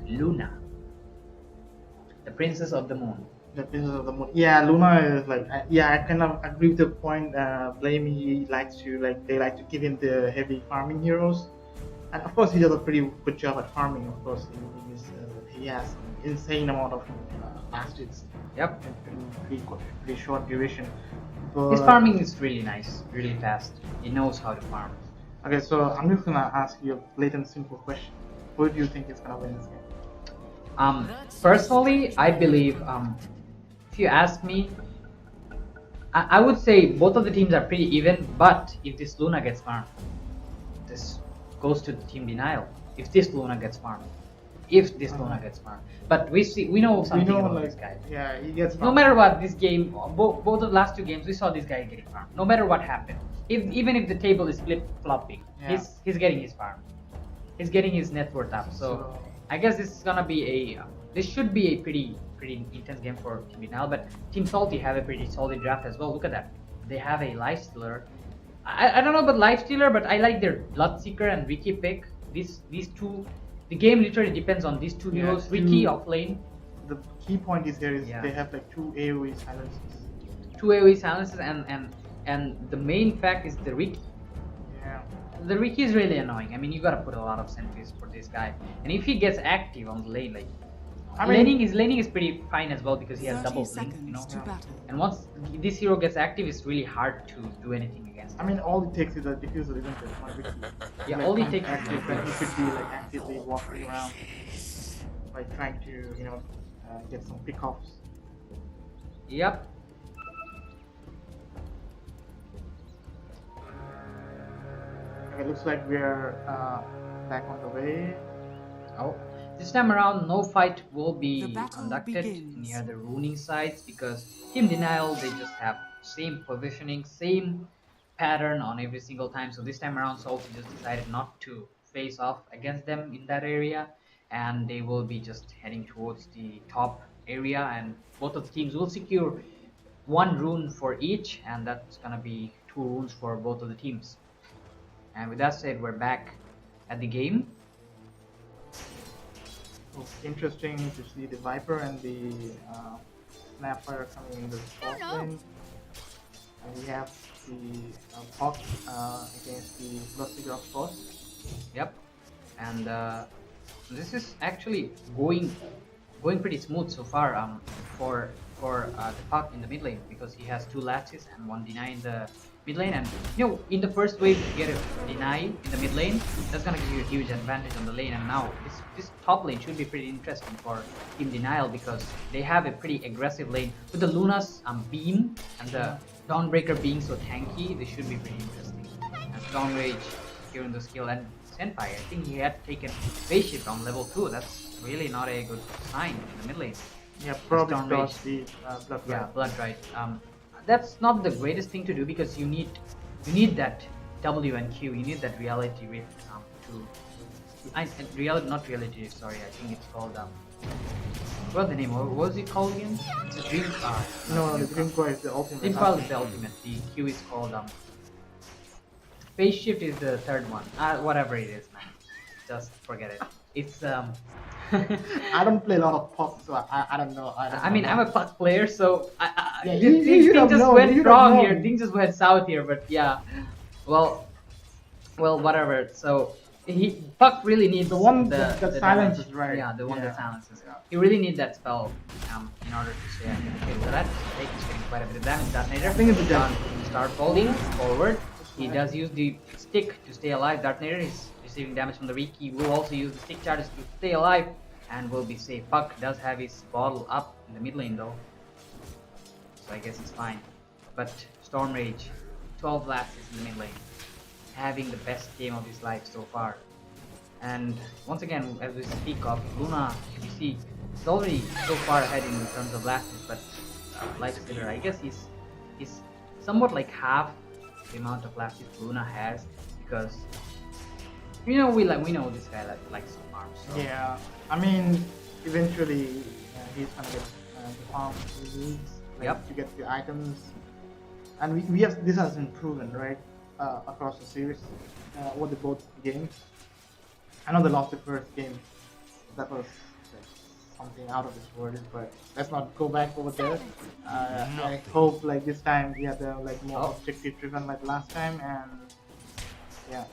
Luna, the Princess of the Moon. The Princess of the Moon. Yeah, Luna is like, I kind of agree with the point. Blamey likes to they like to give him the heavy farming heroes, and of course he does a pretty good job at farming. Of course, he has an insane amount of masters. Yep. In pretty short duration. But, His farming is really nice, really fast. He knows how to farm. Okay, so I'm just gonna ask you a blatant simple question. Who do you think is gonna win this game? Personally, I believe, if you ask me, I would say both of the teams are pretty even, but if this Luna gets farmed, this goes to the Team Denial. If this Luna gets farmed. But we know something about this guy. Yeah, he gets farmed. No matter what, this game, both of the last 2 games, we saw this guy getting farmed. No matter what happened. Even if the table is flip-flopping, yeah. he's getting his farm. He's getting his net worth up. So I guess this is gonna be this should be a pretty intense game for Team Denial, but Team Salty have a pretty solid draft as well. Look at that. They have a Lifestealer. I don't know about Lifestealer, but I like their Bloodseeker and Ricky pick. These two, the game literally depends on these 2 heroes. Ricky off lane. The key point is they have like 2 AoE silences. 2 AoE silences and the main fact is the Ricky. Yeah. The Ricky is really annoying. I mean, you gotta put a lot of sentries for this guy, and if he gets active on the lane, like his laning is pretty fine as well because he has double blink, you know. And once this hero gets active, it's really hard to do anything against him. I mean, all it takes is a diffuser, isn't it? One Ricky. Yeah, all it takes is active, and he could be like actively walking around, like trying to get some pickoffs. Yep. Okay, looks like we're back on the way. Oh, this time around, no fight will be The battle conducted begins. near the ruining sites because Team Denial, they just have same positioning, same pattern on every single time. So this time around, Salty just decided not to face off against them in that area, and they will be just heading towards the top area, and both of the teams will secure 1 rune for each, and that's gonna be 2 runes for both of the teams. And with that said, we're back at the game. It's interesting to see the Viper and the Snapfire coming in the top lane. And we have the Puck against the Bloodseeker, of course. Yep, and this is actually going pretty smooth so far for the Puck in the mid lane because he has 2 latches and 1 deny in the mid lane, and in the first wave if you get a deny in the mid lane, that's gonna give you a huge advantage on the lane. And now this top lane should be pretty interesting for Team Denial because they have a pretty aggressive lane with the Luna's beam and the Dawnbreaker being so tanky. This should be pretty interesting. And Storm Rage securing the skill, and Senpai, I think he had taken phase shift on level 2. That's really not a good sign in the mid lane. Yeah, probably Storm dodge Rage. the Blood Yeah, Rite. Blood Rite. That's not the greatest thing to do because you need that W and Q. You need that reality rift not reality. Sorry, I think it's called what's the name? What was it called again? It's a dream. No, the Dream Core is the ultimate. Dream Coil is the ultimate. The Q is called phase shift is the 3rd one. Whatever it is, man. Just forget it. It's I don't play a lot of Puck, so I don't know. I mean, I'm a Puck player, so Yeah, things you don't just know, went you don't wrong know. here. Things just went south here, but yeah. Well, whatever. So Puck really needs The one the that silences, damage. right? Yeah, the one Yeah. that silences. He really needs that spell in order to stay active. Okay, so that's getting quite a bit of damage. Detonator. I think it's a done. Start folding forward. He does use the stick to stay alive. Detonator is receiving damage from the Riki. Will also use the stick charges to stay alive and will be safe. Puck does have his bottle up in the mid lane though, so I guess it's fine. But Storm Rage 12 blasts in the mid lane, having the best game of his life so far. And once again, as we speak of Luna, you see, he's already so far ahead in terms of blasts, but Lifestealer, I guess he's somewhat like half the amount of blasts Luna has, because we know this guy likes to farm. So. Yeah, I mean, eventually he's gonna get the farm he needs, like, Yep. to get the items, and we have this has been proven, right, across the series, over the both games. I know they lost the first game, that was like, something out of this world, but let's not go back over there. I hope like this time they're like more objective driven like last time, and yeah.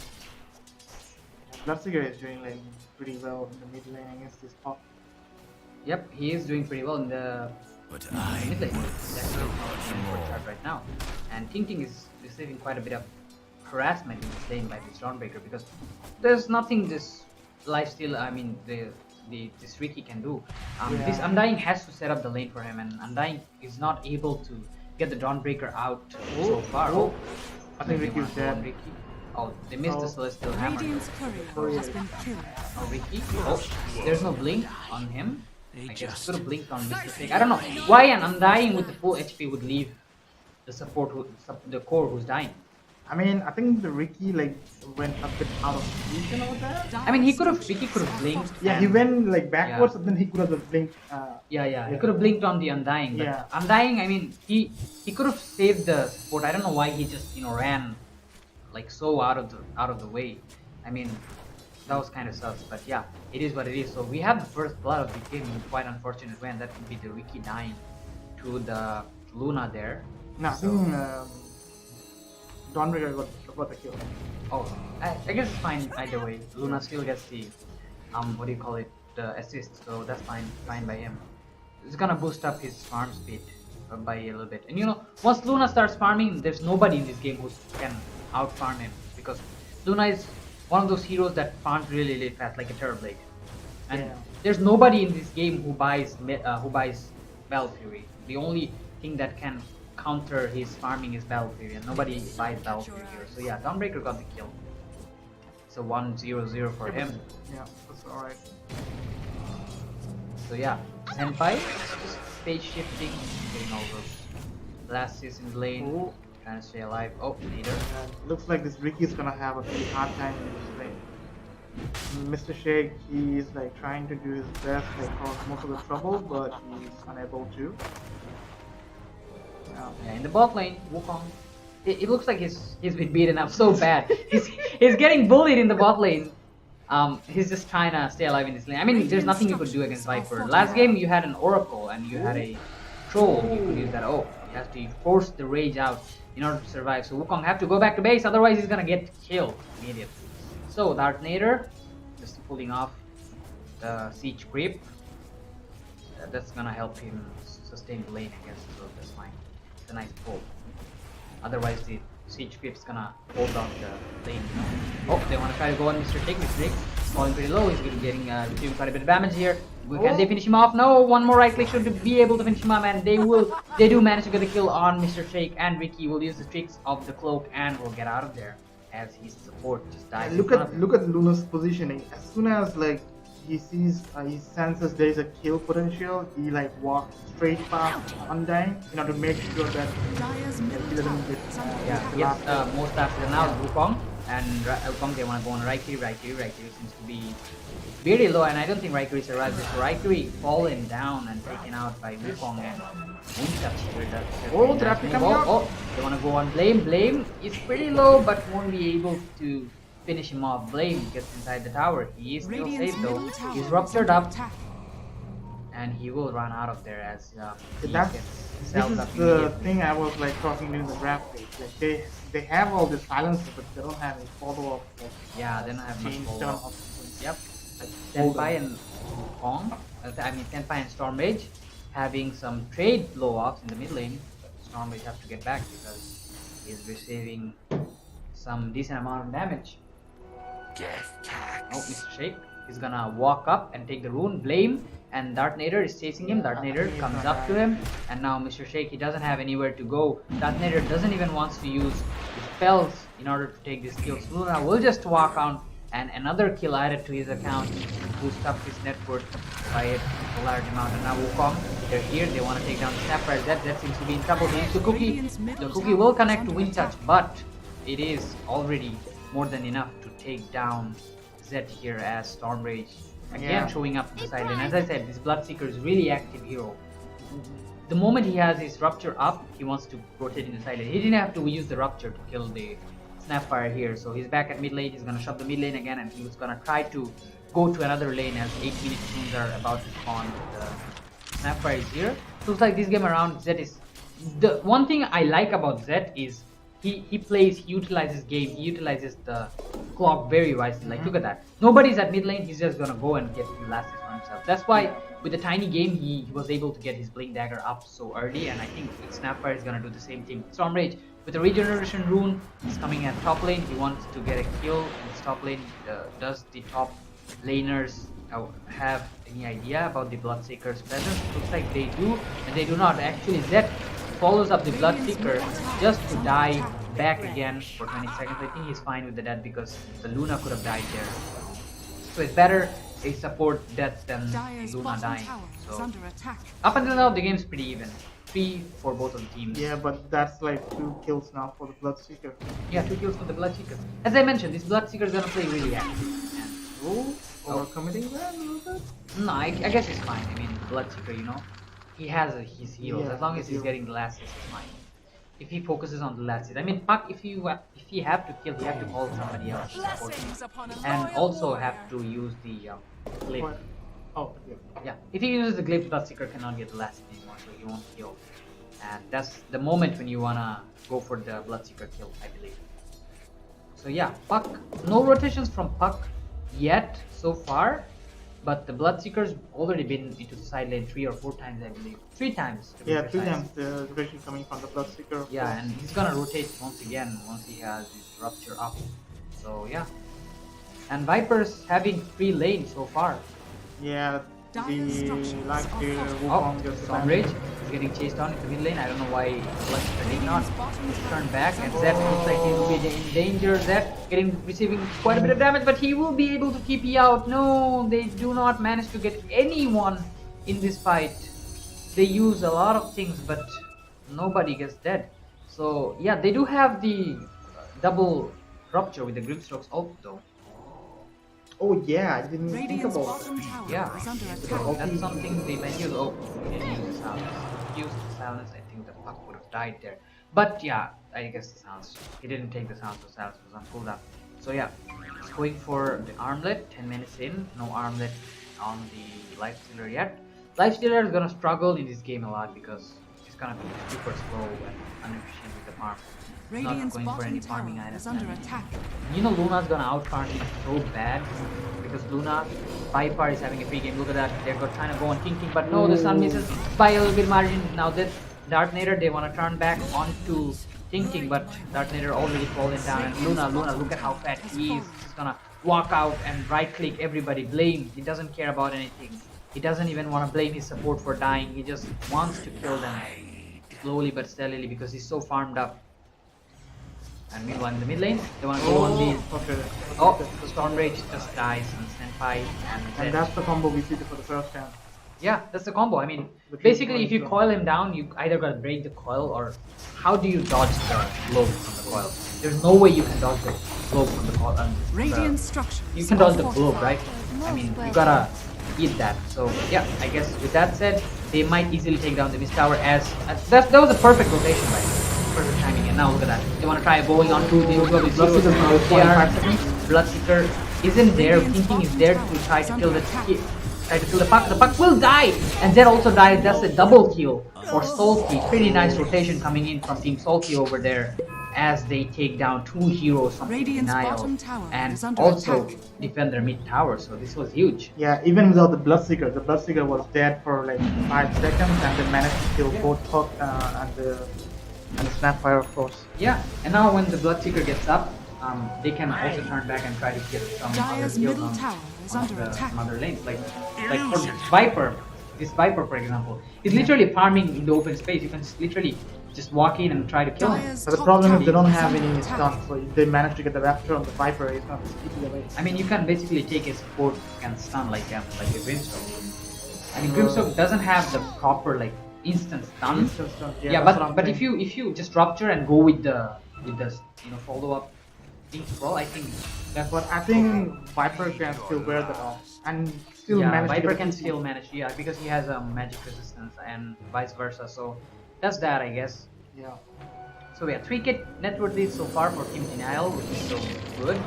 Bloodseeker is doing like pretty well in the mid lane against this pop. Yep, he is doing pretty well in the mid lane. That's chart right now. And Ting is receiving quite a bit of harassment in this lane by this Dawnbreaker, because there's nothing this lifesteal, I mean this Ricky can do. This Undying has to set up the lane for him, and Undying is not able to get the Dawnbreaker out so far. I think Ricky's dead. Ricky. Oh, they missed the Celestial Hammer. Radiant's courier has been killed. Oh, Ricky. Oh, there's no blink on him. I guess could have blinked on Mr. Fake. I don't know why an Undying with the full HP would leave the support, the core who's dying. I mean, I think the Ricky like went a bit out of position over there. I mean, Ricky could have blinked. Yeah, he went like backwards, and then he could have blinked. He could have blinked on the Undying. But Yeah. Undying, I mean, he could have saved the support. I don't know why he just ran like so out of the way. I mean, that was kind of sus. But yeah, it is what it is. So we have the first blood of the game. Quite unfortunate when that would be the Ricky dying to the Luna there. No, I think Dawnbreaker got the kill. Oh, I guess it's fine either way. Luna still gets the what do you call it, the assist, so that's fine by him. It's gonna boost up his farm speed by a little bit. And once Luna starts farming, there's nobody in this game who can out farm him, because Luna is one of those heroes that farms really fast, like a Terrorblade. And there's nobody in this game who buys Battle Fury. The only thing that can counter his farming is Battle Fury, and nobody buys Battle Fury here. So yeah, Dawnbreaker got the kill. So 1-0-0 for him. Yeah, that's alright. So yeah, Senpai stage shifting, getting all those blasts in the lane, trying to stay alive. Oh, leader. Looks like this Ricky's gonna have a pretty hard time in this lane. Mr. Shake, he's like trying to do his best, like cause most of the trouble, but he's unable to. Yeah, in the bot lane, Wukong. It looks like he's been beaten up so bad. he's getting bullied in the bot lane. He's just trying to stay alive in this lane. I mean, there's nothing you could do against Viper. Last game you had an Oracle and you had a Troll. You could use that. Oh, you have to force the rage out in order to survive. So Wukong have to go back to base, otherwise he's gonna get killed immediately. So Dark Nader just pulling off the siege creep. That's gonna help him sustain the lane, I guess. So that's fine. It's a nice pull. Otherwise the siege creep's gonna hold down the lane. Oh, they want to try to go on Mr. Shake. Mr. Shake falling pretty low. He's getting doing quite a bit of damage here. Can they finish him off? No, one more right click should be able to finish him off, and they do manage to get the kill on Mr. Shake, and Ricky will use the tricks of the cloak and will get out of there as his support just dies. Look at Luna's positioning. As soon as like he senses there is a kill potential, he like walks straight past Undying in order to make sure that he doesn't get he gets most after now Wukong, and Wukong they want to go on Raikiri seems to be very low, and I don't think Raikiri survives this. Raikiri fallen down and taken out by Wukong, and they want to go on Blame is pretty low but won't be able to finish him off. Blame gets inside the tower. He is still safe though. He's ruptured up, and he will run out of there as this is the thing I was like talking during the draft page. Like they have all this silence, but they don't have any follow up. Like, they don't have much follow up. Yep. Senpai and Wukong, Senpai and Stormrage having some trade blow-offs in the mid lane. Stormrage has to get back because he's receiving some decent amount of damage. Oh, Mr. Shake He's gonna walk up and take the rune, blame, and Darth Nader is chasing him. Darth Nader comes up to him, and now Mr. Sheikh, he doesn't have anywhere to go. Darth Nader doesn't even want to use his spells in order to take this kill. So Luna will just walk on, and another kill added to his account, boost up his net worth by a large amount. And now Wukong, they're here, they want to take down the Sapphire. That seems to be in trouble. The cookie will connect to Wind Touch, but it is already more than enough to take down Zed here as Stormrage again showing up to the side lane. As I said, this Bloodseeker is really active hero. The moment he has his Rupture up, he wants to rotate in the side lane. He didn't have to use the Rupture to kill the Snapfire here, so he's back at mid lane. He's gonna shove the mid lane again, and he was gonna try to go to another lane as 8-minute tunes are about to spawn. The Snapfire is here. Looks like this game around, Zed is... The one thing I like about Zed is he utilizes game, he utilizes the clock very wisely. Like, look at that. Nobody's at mid lane, he's just gonna go and get the last hit for himself. That's why with the tiny game, he was able to get his Blink Dagger up so early, and I think Snapfire is gonna do the same thing. Stormrage with the regeneration rune is coming at top lane. He wants to get a kill in this top lane. Does the top laners have any idea about the Bloodseeker's presence? Looks like they do, and they do not. Actually, Zed follows up the Bloodseeker just to die back again for 20 seconds. I think he's fine with the death because the Luna could have died there. So it's better a support death than Luna dying. So up until now, the game's pretty even. 3 for both of the teams. Yeah, but that's like 2 kills now for the Bloodseeker. Yeah, 2 kills for the Bloodseeker. As I mentioned, this Bloodseeker is gonna play really active. And Overcommitting that a little bit? no, I guess it's fine. I mean, Bloodseeker, you know, he has his heals. Yeah, as long as he's getting the last hit, it's fine. If he focuses on the last hit, I mean, Puck, if you have to kill, you have to call somebody else to support him. And also have to use the glaive. Oh, yeah. Yeah, if he uses the glaive, Bloodseeker cannot get the last hit anymore, so he won't kill. And that's the moment when you wanna go for the Bloodseeker kill, I believe. So yeah, Puck, no rotations from Puck yet so far, but the Bloodseeker's already been into the side lane 3 or 4 times, I believe. 3 times. To be Yeah, 3 precise. times the rotation coming from the Bloodseeker. Yeah, and he's gonna rotate once again once he has his Rupture up. So yeah. And Viper's having free lane so far. Yeah, the Oh, Stormrage is getting chased on into mid lane. I don't know why Bloodseeker did not turn back, and Zed looks like he will be in danger. Zed receiving quite a bit of damage, but he will be able to keep you out. No, they do not manage to get anyone in this fight. They use a lot of things, but nobody gets dead. So yeah, they do have the double Rupture with the Grimstrokes ult though. Oh yeah, I didn't think Radiant's about bottom that. tower Yeah, is under so attack. that's something they might use. Oh, he didn't use the silence. If he used the silence, I think the Puck would have died there. But yeah, I guess the silence. He didn't take the silence, so silence was on cooldown. So yeah, he's going for the armlet. 10 minutes in, no armlet on the Lifestealer yet. Lifestealer is gonna struggle in this game a lot because he's gonna be super slow and inefficient with the farm. Not Radiant's going for any bottom farming tower items. is under attack. You know Luna's gonna outfarm him so bad because Luna, Viper is having a free game. Look at that, they're trying to go on King, but no, the Sun misses by a little bit margin. Now this Darth Nader, they want to turn back onto King, but Darth Nader already fallen down. And Luna, look at how fat he is. He's gonna walk out and right click everybody, blame. He doesn't care about anything. He doesn't even want to blame his support for dying. He just wants to kill them slowly but steadily because he's so farmed up. And meanwhile in the mid lane, they want to go on the... Okay. Oh, the Stormrage just dies on standby, And that's the combo we see for the first time. yeah, that's the combo. I mean, But basically if you he's coil him down, you either gotta break the coil or how do you dodge the blow from the coil? There's no way you can dodge the blow from the coil. Radiant structures. You can dodge the are blow, fortified. right? I mean, you gotta eat that. So yeah, I guess with that said, they might easily take down the Mist Tower as that was a perfect rotation, right? Perfect timing. And now look at that. They want to try going on to the Bloodseeker now is 45 seconds. Bloodseeker isn't there. Thinking is there to try to kill the Puck. The Puck will die, and Zed also dies. That's a double kill for Salty. Pretty nice rotation coming in from Team Salty over there as they take down 2 heroes from Team Radiant's Denial bottom tower and is under also attack. defend their mid tower. So this was huge. Yeah, even without the Bloodseeker was dead for like 5 seconds and then managed to kill both Puck and the Snapfire, of course. Yeah, and now when the Bloodseeker gets up, they can also turn back and try to get some other Dire's kills middle on tower is one of under the attack. some other lanes. Like for Viper, this Viper for example, is literally farming in the open space. You can just literally just walk in and try to kill him. Dire's But the top problem is tower they don't is have under any attack. stuns, so if they manage to get the Raptor on the Viper, it's not just keep it away. I mean, you can basically take a support and stun like a Brimstone. I mean, Brimstone doesn't have the proper like instant stun. Instant stun, yeah, Yeah, that's what I'm but saying. if you just rupture and go with the follow up thing scroll, I think that's But I think Viper can still wear that off and still yeah, manage to Viper get can the still manage, yeah, because he has a magic resistance and vice versa. So that's that, I guess. Yeah. So yeah, 3K net worth lead so far for Team Denial, which is so good.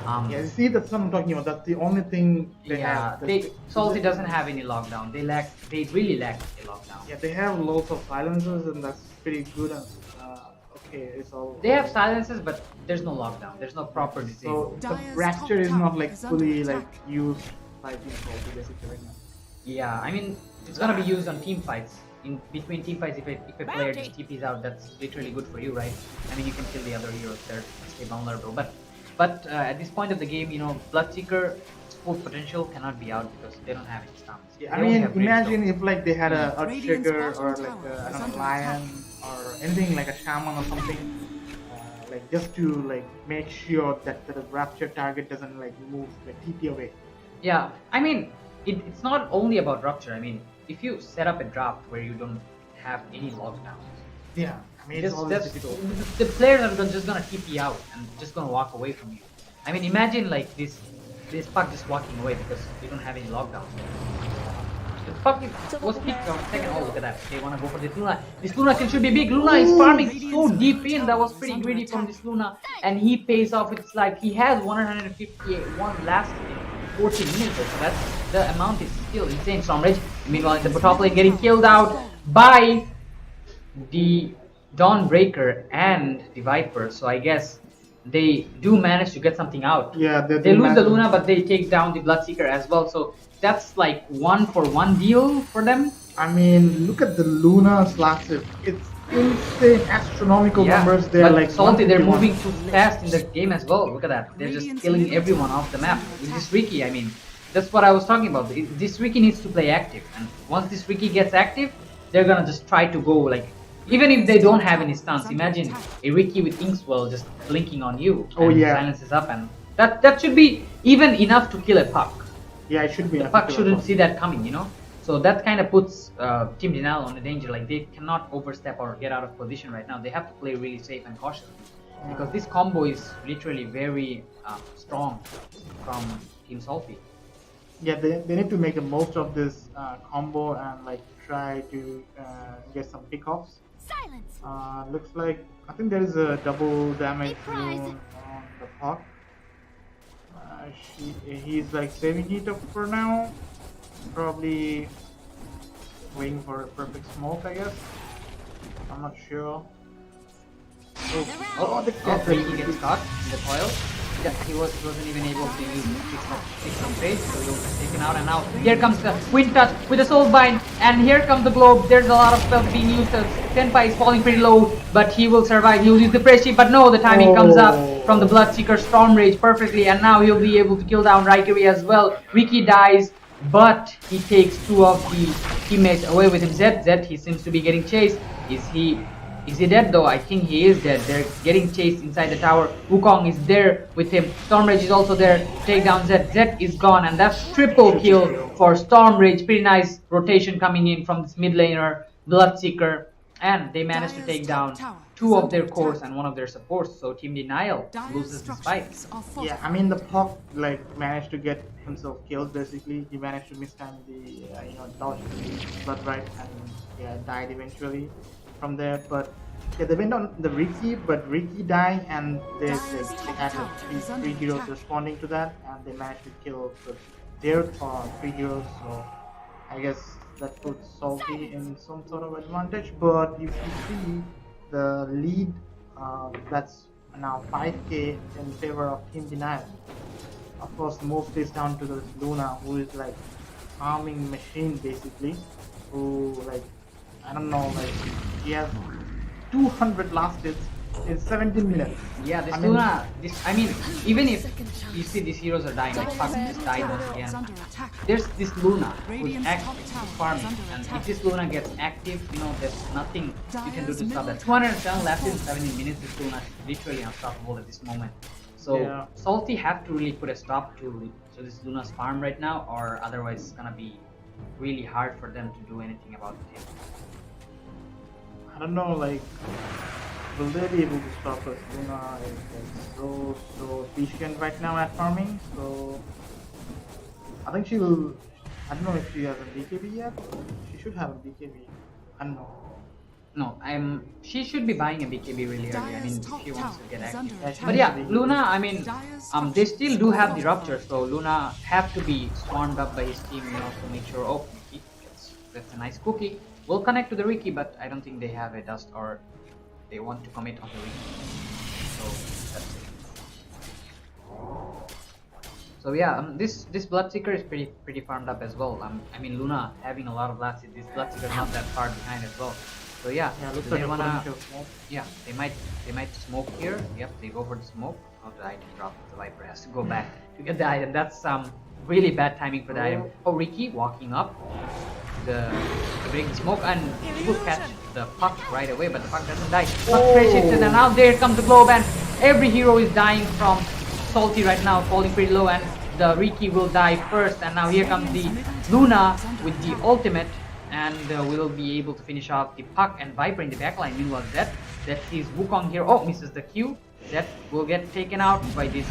Yeah, you see, that's what I'm talking about. That's the only thing they yeah, have. Salty doesn't have any lockdown. They really lack a lockdown. Yeah, they have lots of silences, and that's pretty good. And okay, it's all. They have silences, but there's no lockdown. There's no proper So disable. the Dire's Rapture is top not tower like is under fully like attack. used by Team Salty basically right now. Yeah, I mean, it's gonna be used on team fights. In between team fights, if a player just TPs out, that's literally good for you, right? I mean, you can kill the other heroes there, stay vulnerable. But at this point of the game, you know, Bloodseeker full potential cannot be out because they don't have any stuns. Yeah, I They only mean, have imagine Brimstone. if like they had a Radiant's Earthshaker or bottom like tower I is don't under know, Lion or anything like a Shaman or something, like just to like make sure that the Rapture target doesn't like move like TP away. Yeah, I mean, it's not only about rupture. I mean, if you set up a draft where you don't have any lockdowns, Yeah, I mean it's always difficult. the players are just gonna TP out and just gonna walk away from you. I mean, imagine like this puck just walking away because you don't have any lockdowns. The puck was picked on second. Oh, look at that! They wanna go for this Luna. This Luna kill should be big. Luna is farming so deep in. That was pretty greedy from this Luna, and he pays off with his life. He has 151 last in 14 minutes. So that's the amount is still insane. Stormrage. Meanwhile, in the top lane, getting killed out by the Dawnbreaker and the Viper. So I guess they do manage to get something out. Yeah, They lose the Luna, but they take down the Bloodseeker as well. So that's like 1-for-1 deal for them. I mean, look at the Luna slashes. It's insane, astronomical numbers. They're but like Salty, they're 151. moving too fast in the game as well. Look at that. They're just killing everyone off the map. With this Ricky, I mean, that's what I was talking about. This Ricky needs to play active. And once this Ricky gets active, they're gonna just try to go like, even if they don't have any stuns, imagine a Ricky with Inkswell just blinking on you. Oh, and yeah. silences up, and that should be even enough to kill a puck. Yeah, it should be. The puck shouldn't see that coming, you know. So that kind of puts Team Denial on the danger. Like they cannot overstep or get out of position right now. They have to play really safe and cautious because this combo is literally very strong from Team Salty. Yeah, they need to make the most of this combo and like try to get some pickoffs. Silence. Looks like I think there is a double damage rune on the puck. He's like saving it up for now. Probably waiting for a perfect smoke, I guess. I'm not sure. Oh, he gets caught in the coil. Yeah, he wasn't even able to use fix some trade, so he was just taken out. And now here comes the Wind Touch with the Soul Bind, and here comes the Globe. There's a lot of spells being used. Senpai is falling pretty low, but he will survive. He'll use the Press Sheet, but no, the timing comes up from the Bloodseeker Storm Rage perfectly, and now he'll be able to kill down Raikiri as well. Ricky dies, but he takes two of the teammates away with him. Zed, he seems to be getting chased. Is he dead though? I think he is dead. They're getting chased inside the tower. Wukong is there with him. Stormrage is also there. Take down Zed. Zed is gone, and that's triple kill for Stormrage. Pretty nice rotation coming in from this mid laner, Bloodseeker. And they managed to take down two of their cores and one of their supports. So Team Denial loses this fight. Yeah, I mean the puck like managed to get himself killed basically. He managed to mistime the dodge the blood right and yeah died eventually from there. But yeah, they went on the Ricky, but Ricky died and they had like three heroes responding to that, and they managed to kill their three heroes. So I guess that puts Salty in some sort of advantage. But if you see the lead, that's now 5k in favor of Team Denial. Of course, most is down to the Luna, who is like farming machine basically, who like I don't know, like he has 200 last hits It's 17 minutes. Yeah, this I mean- Luna, I mean, even if you see these heroes are dying, like fuck, just died once Is again. under attack. There's this Luna who's Radiant's top tower farming, is under and attack. if this Luna gets active, you know, there's nothing you can do to stop that. Dyer's 207 left in 17 minutes, this Luna is literally unstoppable at this moment. So Yeah. Salty have to really put a stop to this Luna's farm right now, or otherwise it's gonna be really hard for them to do anything about him. I don't know, like, will they be able to stop us? Luna is like so efficient right now at farming, so I think she will. I don't know if she has a BKB yet. She should have a BKB. I don't know. No, she should be buying a BKB really early. I mean, Dyer's if top she wants to tower get is active. under Yeah, attack. But yeah, Luna, I mean, Dyer's they top still do have the is rupture, fortified. so Luna have to be swarmed up by his team, you know, to make sure. Oh, Ricky, that's a nice cookie. We'll connect to the Ricky, but I don't think they have a dust or they want to commit on the Ricky. So that's it. So yeah, this Bloodseeker is pretty farmed up as well. I mean, Luna having a lot of last hit. This Bloodseeker is not that far behind as well. So yeah, Yeah, looks do like they a wanna? potential smoke. Yeah, they might smoke here. Yep, they go for the smoke. Oh, the item drop. The Viper has to go back to get the item. That's really bad timing for the item. Oh, Ricky walking up. The break the smoke and he will catch the puck right away, but the puck doesn't die. Puck crashes and now there comes the globe and every hero is dying from Salty right now, falling pretty low, and the Ricky will die first. And now here comes the Luna with the ultimate. And we'll be able to finish off the Puck and Viper in the backline. Meanwhile, Zed sees Wukong here. Oh, misses the Q. Zed will get taken out by this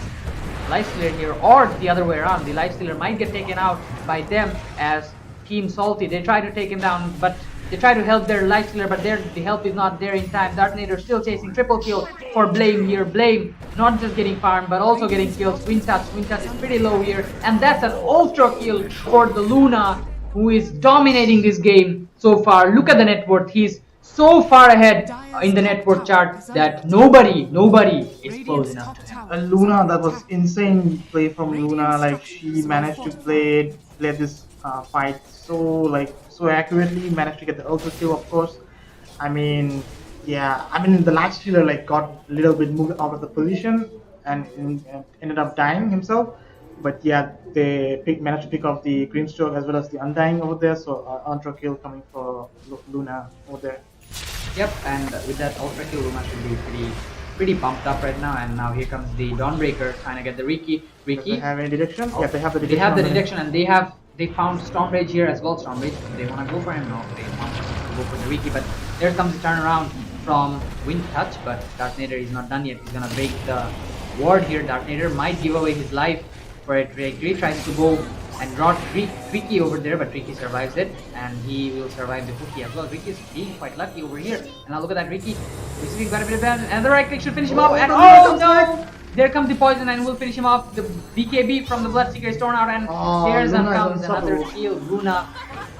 Lifestealer here, or the other way around. The Lifestealer might get taken out by them as Team Salty. They try to take him down, but they try to help their Lifestealer, but the help is not there in time. Darknator still chasing triple kill for Blame here. Blame not just getting farmed, but also getting kills. Wind Touch is pretty low here, and that's an ultra kill for the Luna, who is dominating this game so far. Look at the net worth. He's so far ahead in the net worth chart that nobody is close enough to him. And Luna, that was insane play from Luna. Like, she managed to play this fight so accurately. Managed to get the ultra kill, of course. I mean, yeah. I mean, the last healer like got a little bit moved out of the position and ended up dying himself. But yeah, they managed to pick up the green stroke as well as the undying over there. So ultra kill coming for Luna over there. Yep, and with that ultra kill, Luna should be pretty pumped up right now. And now here comes the Dawnbreaker trying to get the Ricky. Do they have any detection? Yeah, they have the detection. They have the on them. detection, and they found Stormrage here as well. Stormrage, they want to go for him. No, they want to go for the Ricky, but there comes the turnaround from Wind Touch. But Darknator is not done yet. He's gonna break the ward here. Darknator might give away his life for it. Ricky tries to go and draw Ricky over there, but Ricky survives it, and he will survive the cookie as well. Ricky is being quite lucky over here. And now look at that, Ricky receiving quite a bit of damage, and the right click should finish him off. And oh no! There comes the poison, and will finish him off. The BKB from the Bloodseeker is torn out, and here's Luna is comes another unstoppable. kill. Luna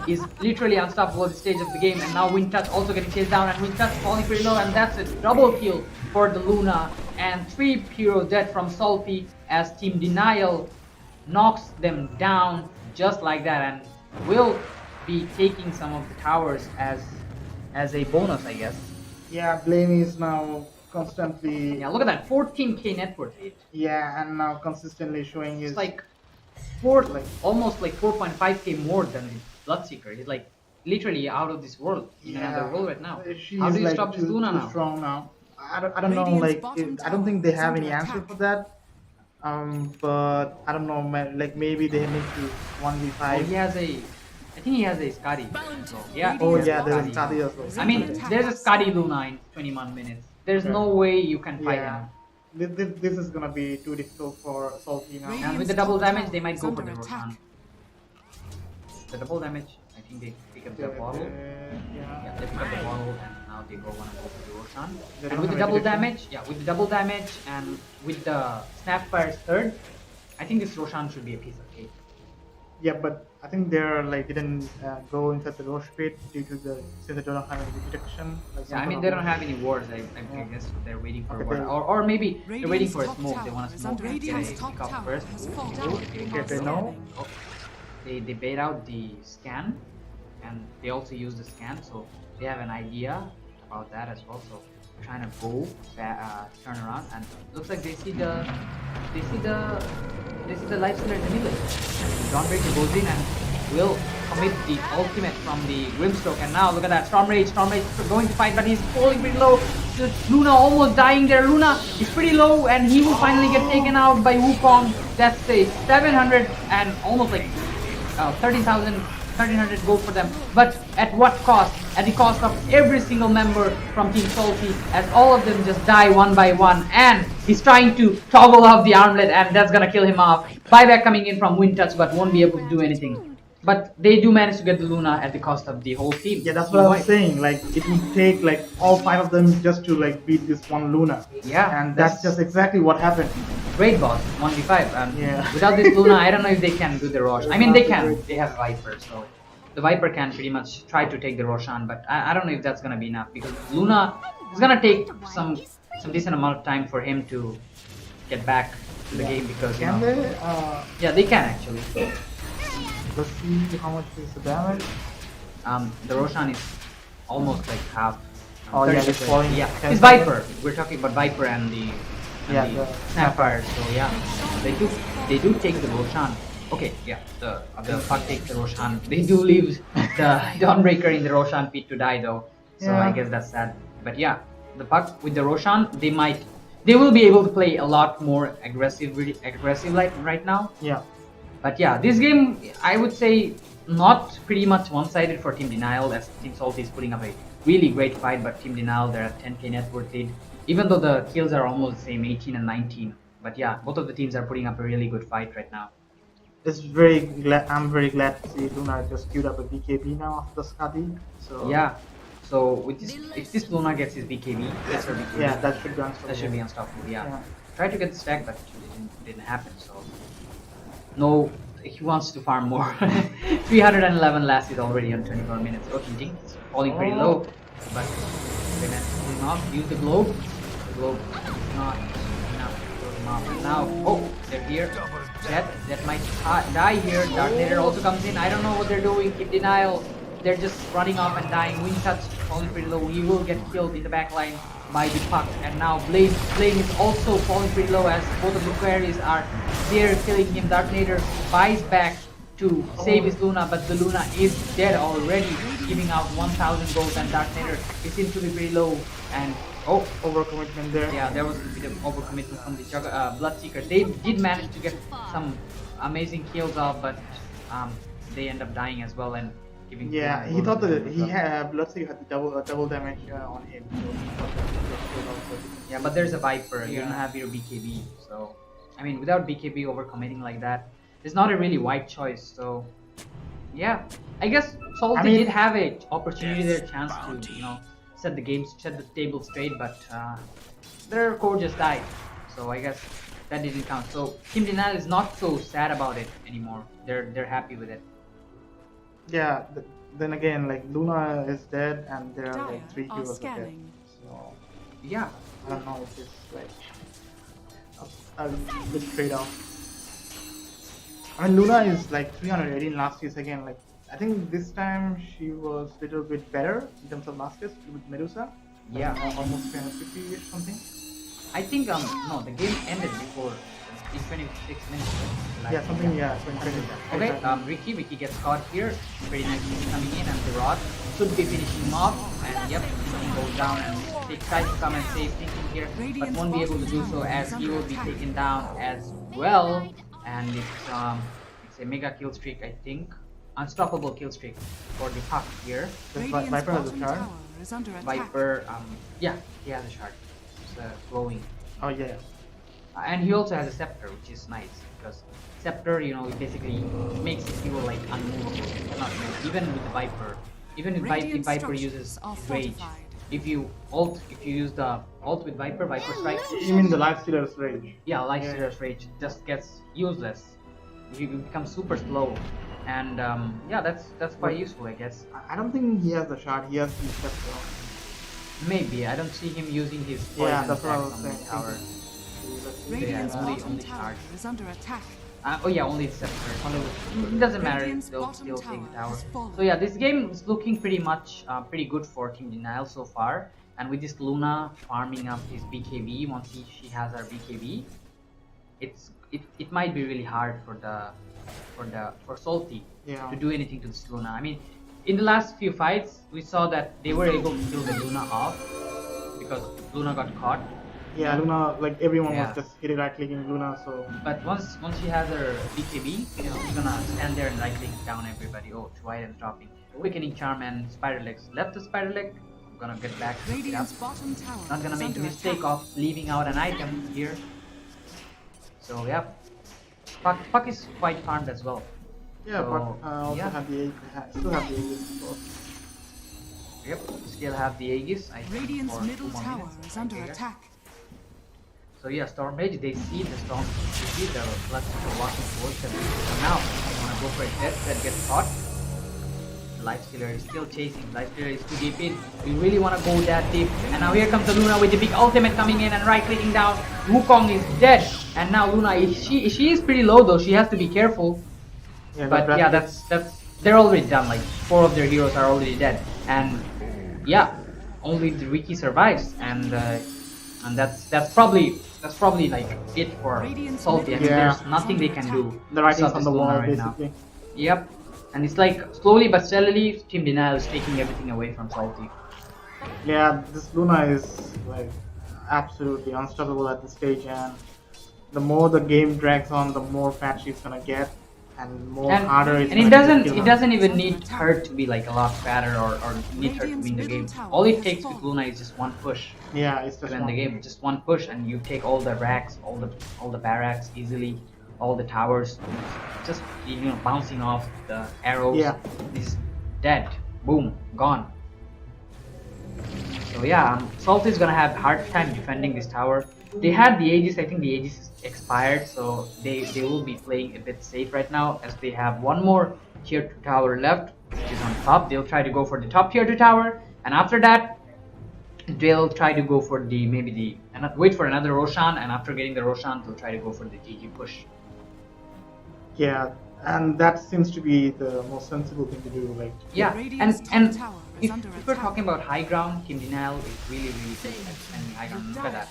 is literally unstoppable at this stage of the game, and now Wind Touch also getting chased down, and Wind Touch falling pretty low, and that's a double kill for the Luna. And 3 heroes dead from Salty as Team Denial knocks them down just like that, and will be taking some of the towers as a bonus, I guess. Yeah, Blame is now constantly. Yeah, look at that, 14k net worth hit. Yeah, and now consistently showing his. It's like almost like 4.5k more than the Bloodseeker. He's like literally out of this world, in another world right now. She's How do you like stop this too Luna now? strong now. I don't know, Radiant's like bottom I don't think they tower have is any under answer attack. for that. But I don't know, like maybe they need to Oh, 1v5. I think he has a Scotty. So, yeah. Oh Radiant's yeah, there's bottom Scotty tower as well. is I mean, under attack. there's a Scotty Luna in 21 minutes. There's no way you can fight Yeah. him. This is gonna be too difficult for Salty now. And with the double Radiant's damage, they top might tower go for is the under attack. Roshan. The double damage, I think they pick up the bottle. Yeah, they pick up the bottle, and now they wanna go for the Roshan. They And don't with the have double any detection. damage, with the double damage and with the Snapfire's third, I think this Roshan should be a piece of cake. Yeah, but I think they're like didn't go inside the Roche pit due to since they don't have any detection. Like Yeah, I mean, they don't have any wards. I guess they're waiting for a ward. Or maybe they're waiting for a Radiant's smoke. top they want to tower is smoke under and get Radiant's a top pick off tower first. has Ooh, fallen. ooh, they're getting Okay, they close. know. Oh, they bait out the scan, and they also use the scan, so they have an idea about that as well. So trying to go turn around, and looks like they see the lifestealer in the middle. Dawnbreaker goes in and will commit the ultimate from the Grimstroke, and now look at that Storm Rage going to fight, but he's falling pretty low. Luna almost dying there. Luna is pretty low, and he will finally get taken out by Wukong. That's a 700 and almost like 1300 gold for them, but at what cost? At the cost of every single member from Team Salty, as all of them just die one by one, and he's trying to toggle off the armlet, and that's gonna kill him off. Buyback coming in from Wind Touch, but won't be able to do anything. But they do manage to get the Luna at the cost of the whole team. Yeah, that's what I was saying. Like, it will take like all 5 of them just to like beat this one Luna. Yeah, and that's just exactly what happened. Great boss, 1v5. And yeah. Without this Luna, I don't know if they can do the Rosh. I mean, they can. They have Viper, so the Viper can pretty much try to take the Roshan, but I don't know if that's gonna be enough, because Luna is gonna take some decent amount of time for him to get back to the game, because can they? Yeah, they can actually. Let's see how much is the damage. The Roshan is almost like half. Oh yeah, it's falling. Yeah, it's Viper. We're talking about Viper and the Snapfire. So yeah, they do take the Roshan. Okay, yeah, the Puck takes the Roshan. They do leave the Dawnbreaker in the Roshan pit to die though. So yeah. I guess that's sad. But yeah, the Puck with the Roshan, they will be able to play a lot more aggressive like right now. Yeah. But yeah, this game, I would say, not pretty much one-sided for Team Denial, as Team Salty is putting up a really great fight, but Team Denial, they're at 10k net worth lead, even though the kills are almost the same, 18 and 19. But yeah, both of the teams are putting up a really good fight right now. I'm very glad to see Luna just queued up a BKB now after the Skadi. So yeah, so with this, if this Luna gets his BKB, that's her BKB. Yeah, that should be unstoppable. That should be unstoppable. Yeah. Tried to get the stack, but it didn't happen. So no, he wants to farm more. 311 last is already on 24 minutes. Okay, Ding is falling pretty low, but they managed to not use the globe. The globe is not enough to kill him off. And now, oh, they're here. That might die here. Dark Nader also comes in. I don't know what they're doing. Keep Denial. They're just running off and dying. Wind Touch falling pretty low. He will get killed in the back line by the Puck. And now Blade is also falling pretty low, as both of the queries are there killing him. Dark Nader buys back to save his Luna, but the Luna is dead already, giving out 1000 gold, and Dark Nader is seems to be pretty low. And oh, overcommitment there. Yeah, there was a bit of overcommitment from the Bloodseeker. They did manage to get some amazing kills off, but they end up dying as well and giving. Yeah, he thought that he had Bloodseeker had the double damage on him. So yeah, but there's a Viper. You don't have your BKB, so I mean, without BKB overcommitting like that, it's not a really wide choice. So yeah, I guess Salty did have a opportunity there, chance to set the table straight, but their core just died, so I guess that didn't count. So Team Denial is not so sad about it anymore. They're happy with it. Yeah. Then again, like Luna is dead, and there are like 3 heroes dead. So yeah, I don't know if it's like a good trade-off. I mean, Luna is like 318 last year's again. Like, I think this time she was a little bit better in terms of last year's with Medusa. Yeah, almost 350 or something. I think no, the game ended before in 26 minutes. Right? Yeah, something. Yeah, 20. Okay. Ricky gets caught here. Pretty nice coming in, and the Rod should be finishing him off. And yep, he goes down and they try to come and save Thinking here, but won't be able to do so, as he will be taken down as well. And it's a mega kill streak, I think. Unstoppable kill streak for the Puck here. Viper has a shard. Viper, yeah, he has a shard. It's glowing. Oh yeah. And he also has a scepter, which is nice, because scepter, it basically makes the hero like unmovable. You cannot move. Even with the Viper, even if Viper uses rage, if you use the ult with Viper strike. You mean the Lifestealer's rage? Yeah, Lifestealer's rage just gets useless. You become super slow, and yeah, that's quite useful, I guess. I don't think he has the shard. He has the scepter. Maybe I don't see him using his poison that's what I was on the saying. tower. Radiant's only bottom shard. tower is under attack. Oh yeah, only scepter. It doesn't matter. They'll still take the tower. So yeah, this game is looking pretty good for Team Denial so far. And with this Luna farming up his BKB, once she has her BKB, it might be really hard for Salty to do anything to this Luna. I mean, in the last few fights, we saw that they were able to kill the Luna off because Luna got caught. Yeah, Luna, like everyone Yeah. was just hit right clicking Luna, so. But once she has her BKB, she's gonna stand there and right click down everybody. Oh, two items dropping. Quickening Charm and Spider Legs. Left the Spider Leg. I'm gonna get back. Radiant's bottom tower Not gonna is make the under mistake attack. of leaving out an item here. So yeah, Puck is quite farmed as well. Yeah, So, but also yeah. have the still have the Aegis. So. Yep, still have the Aegis. I think Radiant's for middle 2 more tower minutes, is right under there. attack. So yeah, Storm Mage, they see the Storm, they see the Blood walking towards them. So now, they wanna go for a death that gets caught. The Lifestealer is still chasing. Lifestealer is too deep in. We really wanna go that deep. And now here comes the Luna with the big ultimate coming in and right clicking down. Wukong is dead. And now Luna, she is pretty low though. She has to be careful. Yeah, But yeah, that's they're already done. Like 4 of their heroes are already dead, and yeah, only the Riki survives, and that's probably like it for Salty. I mean, Yeah. there's nothing they can do. the to writing's stop on this the Luna wall, right now. basically. Yep, and it's like slowly but steadily, Team Denial is taking everything away from Salty. Yeah, this Luna is like absolutely unstoppable at this stage, and the more the game drags on, the more fat she's gonna get, and more harder it's And it gonna be to kill her. doesn't even need her to be like a lot fatter or need her to win the game. All it takes with Luna is just one push Yeah, it's to just win the one. game. Just one push and you take all the racks, all the barracks easily, all the towers, just bouncing off the arrows. Yeah. Is dead. Boom, gone. So yeah, Salt is gonna have hard time defending this tower. They had the Aegis. I think the Aegis is expired, so they will be playing a bit safe right now as they have one more tier 2 tower left, which is on top. They'll try to go for the top tier 2 tower, and after that, they'll try to go for and wait for another Roshan, and after getting the Roshan, they'll try to go for the GG push. Yeah, and that seems to be the most sensible thing to do. Like, Yeah, Radiant's and top tower is if under we're attack. talking about high ground, Team Denial is really good at defending high ground. Look at that.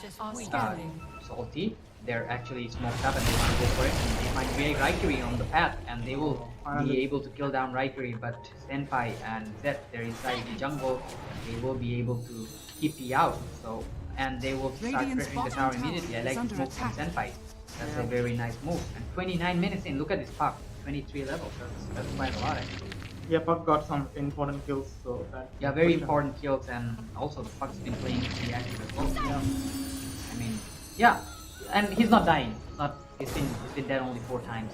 Salty, they're actually smoked up and they want to go for it, and they find Grey Raikiri on the path, and they will be able to kill down Raikiri, but Senpai and Zet, they're inside the jungle, they will be able to keep the out, so, and they will start Radiant's pressuring the bottom tower tower immediately. I is like the under move from attack. Senpai. That's a very nice move. And 29 minutes in, look at this puck, 23 levels, that's quite a lot actually. yeah, Puck got some important kills, so that. Yeah, very important kills, and also the Puck's been playing pretty active as well. Yeah. I mean, yeah, and he's not dying. He's been dead only 4 times.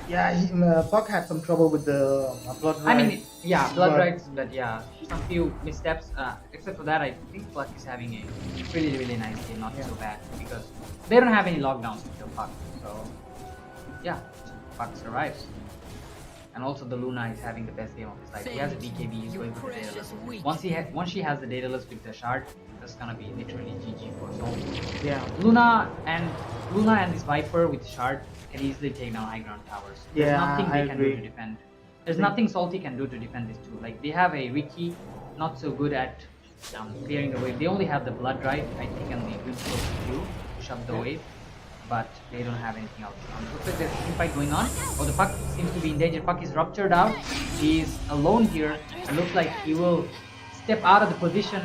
Yeah, Puck had some trouble with the blood. I mean, yeah, blood but- rights, but yeah, some few missteps. Except for that, I think Puck is having a really nice game, not so bad, because they don't have any lockdowns to kill Puck. So yeah, Puck survives. And also the Luna is having the best game of his life. He has a BKB, he's going for the Daedalus. Once she has the Daedalus with the shard, that's gonna be literally GG for Soul. Yeah. Luna and this Viper with shard can easily take down high ground towers. There's Yeah, nothing I they can do agree. to defend. There's nothing Salty can do to defend this too. Like they have a Riki, not so good at clearing the wave. They only have the blood drive, I think, and the Windstorm Q to shove the wave, but they don't have anything else. Looks like there's a team fight going on. Oh, the Puck seems to be in danger. Puck is ruptured out. He's alone here. It looks like he will step out of the position.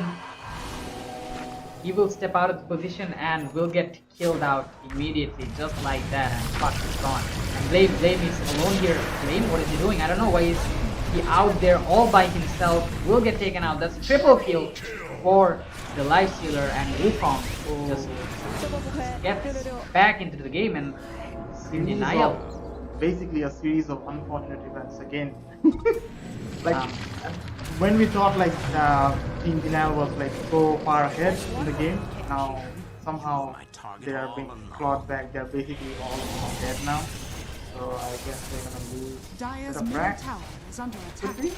He will step out of the position and will get killed out immediately, just like that, and Puck is gone. And Blame is alone here. Blame, what is he doing? I don't know why is he out there all by himself. Will get taken out. That's triple kill for the Lifestealer, and Wukong just gets back into the game and in denial. Basically a series of unfortunate events again. Like when we thought like Team Denial was like so far ahead in the game, now somehow they are being clawed back. They're basically all dead now. So I guess they're gonna lose. Dire's Bit of middle rack. tower is under Could attack. be.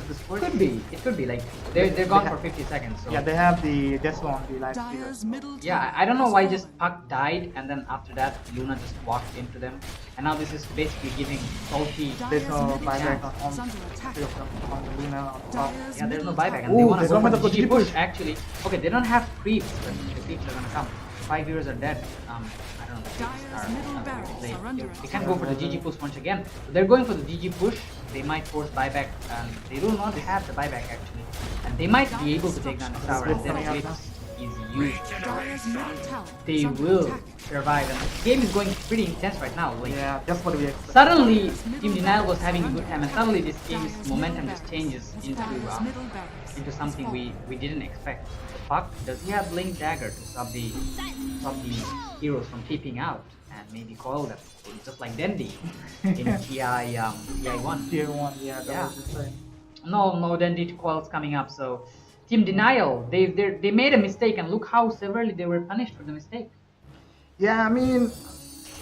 this push. Could be. It could be like they're gone for 50 seconds. So. Yeah, they have the Deso on the live stream. Dire's middle Yeah, tower I don't know has why fallen. just Puck died and then after that Luna just walked into them, and now this is basically giving Salty. There's Dire's no middle buyback tower on is under attack. three of them, on the Luna on top. Dire's Yeah, there's no middle buyback and tower they Ooh, want to they go for don't the have the GG push. push actually. Okay, they don't have creeps, but the creeps are gonna come. 5 heroes are dead. I don't know. The creeps Dire's middle are barracks late. are under They can't go for the GG push once again. So they're going for the GG push. They might force buyback, and they do not have the buyback actually, and they might be able to take down the tower and then Eclipse is used. Dire's middle tower They is under will attack. survive, and the game is going pretty intense right now. Like Yeah, that's what we expect. suddenly, Team Denial was having a good time, and suddenly this game's momentum just changes into Dire's middle barracks into has something fallen. we didn't expect. The Puck, does he have Blink Dagger to stop the heroes from keeping out, and maybe Coil that just like Dendi in TI1. Tier 1, yeah, that Yeah. was just saying. No Dendi Coils coming up, so Team Denial, they made a mistake, and look how severely they were punished for the mistake. Yeah, I mean,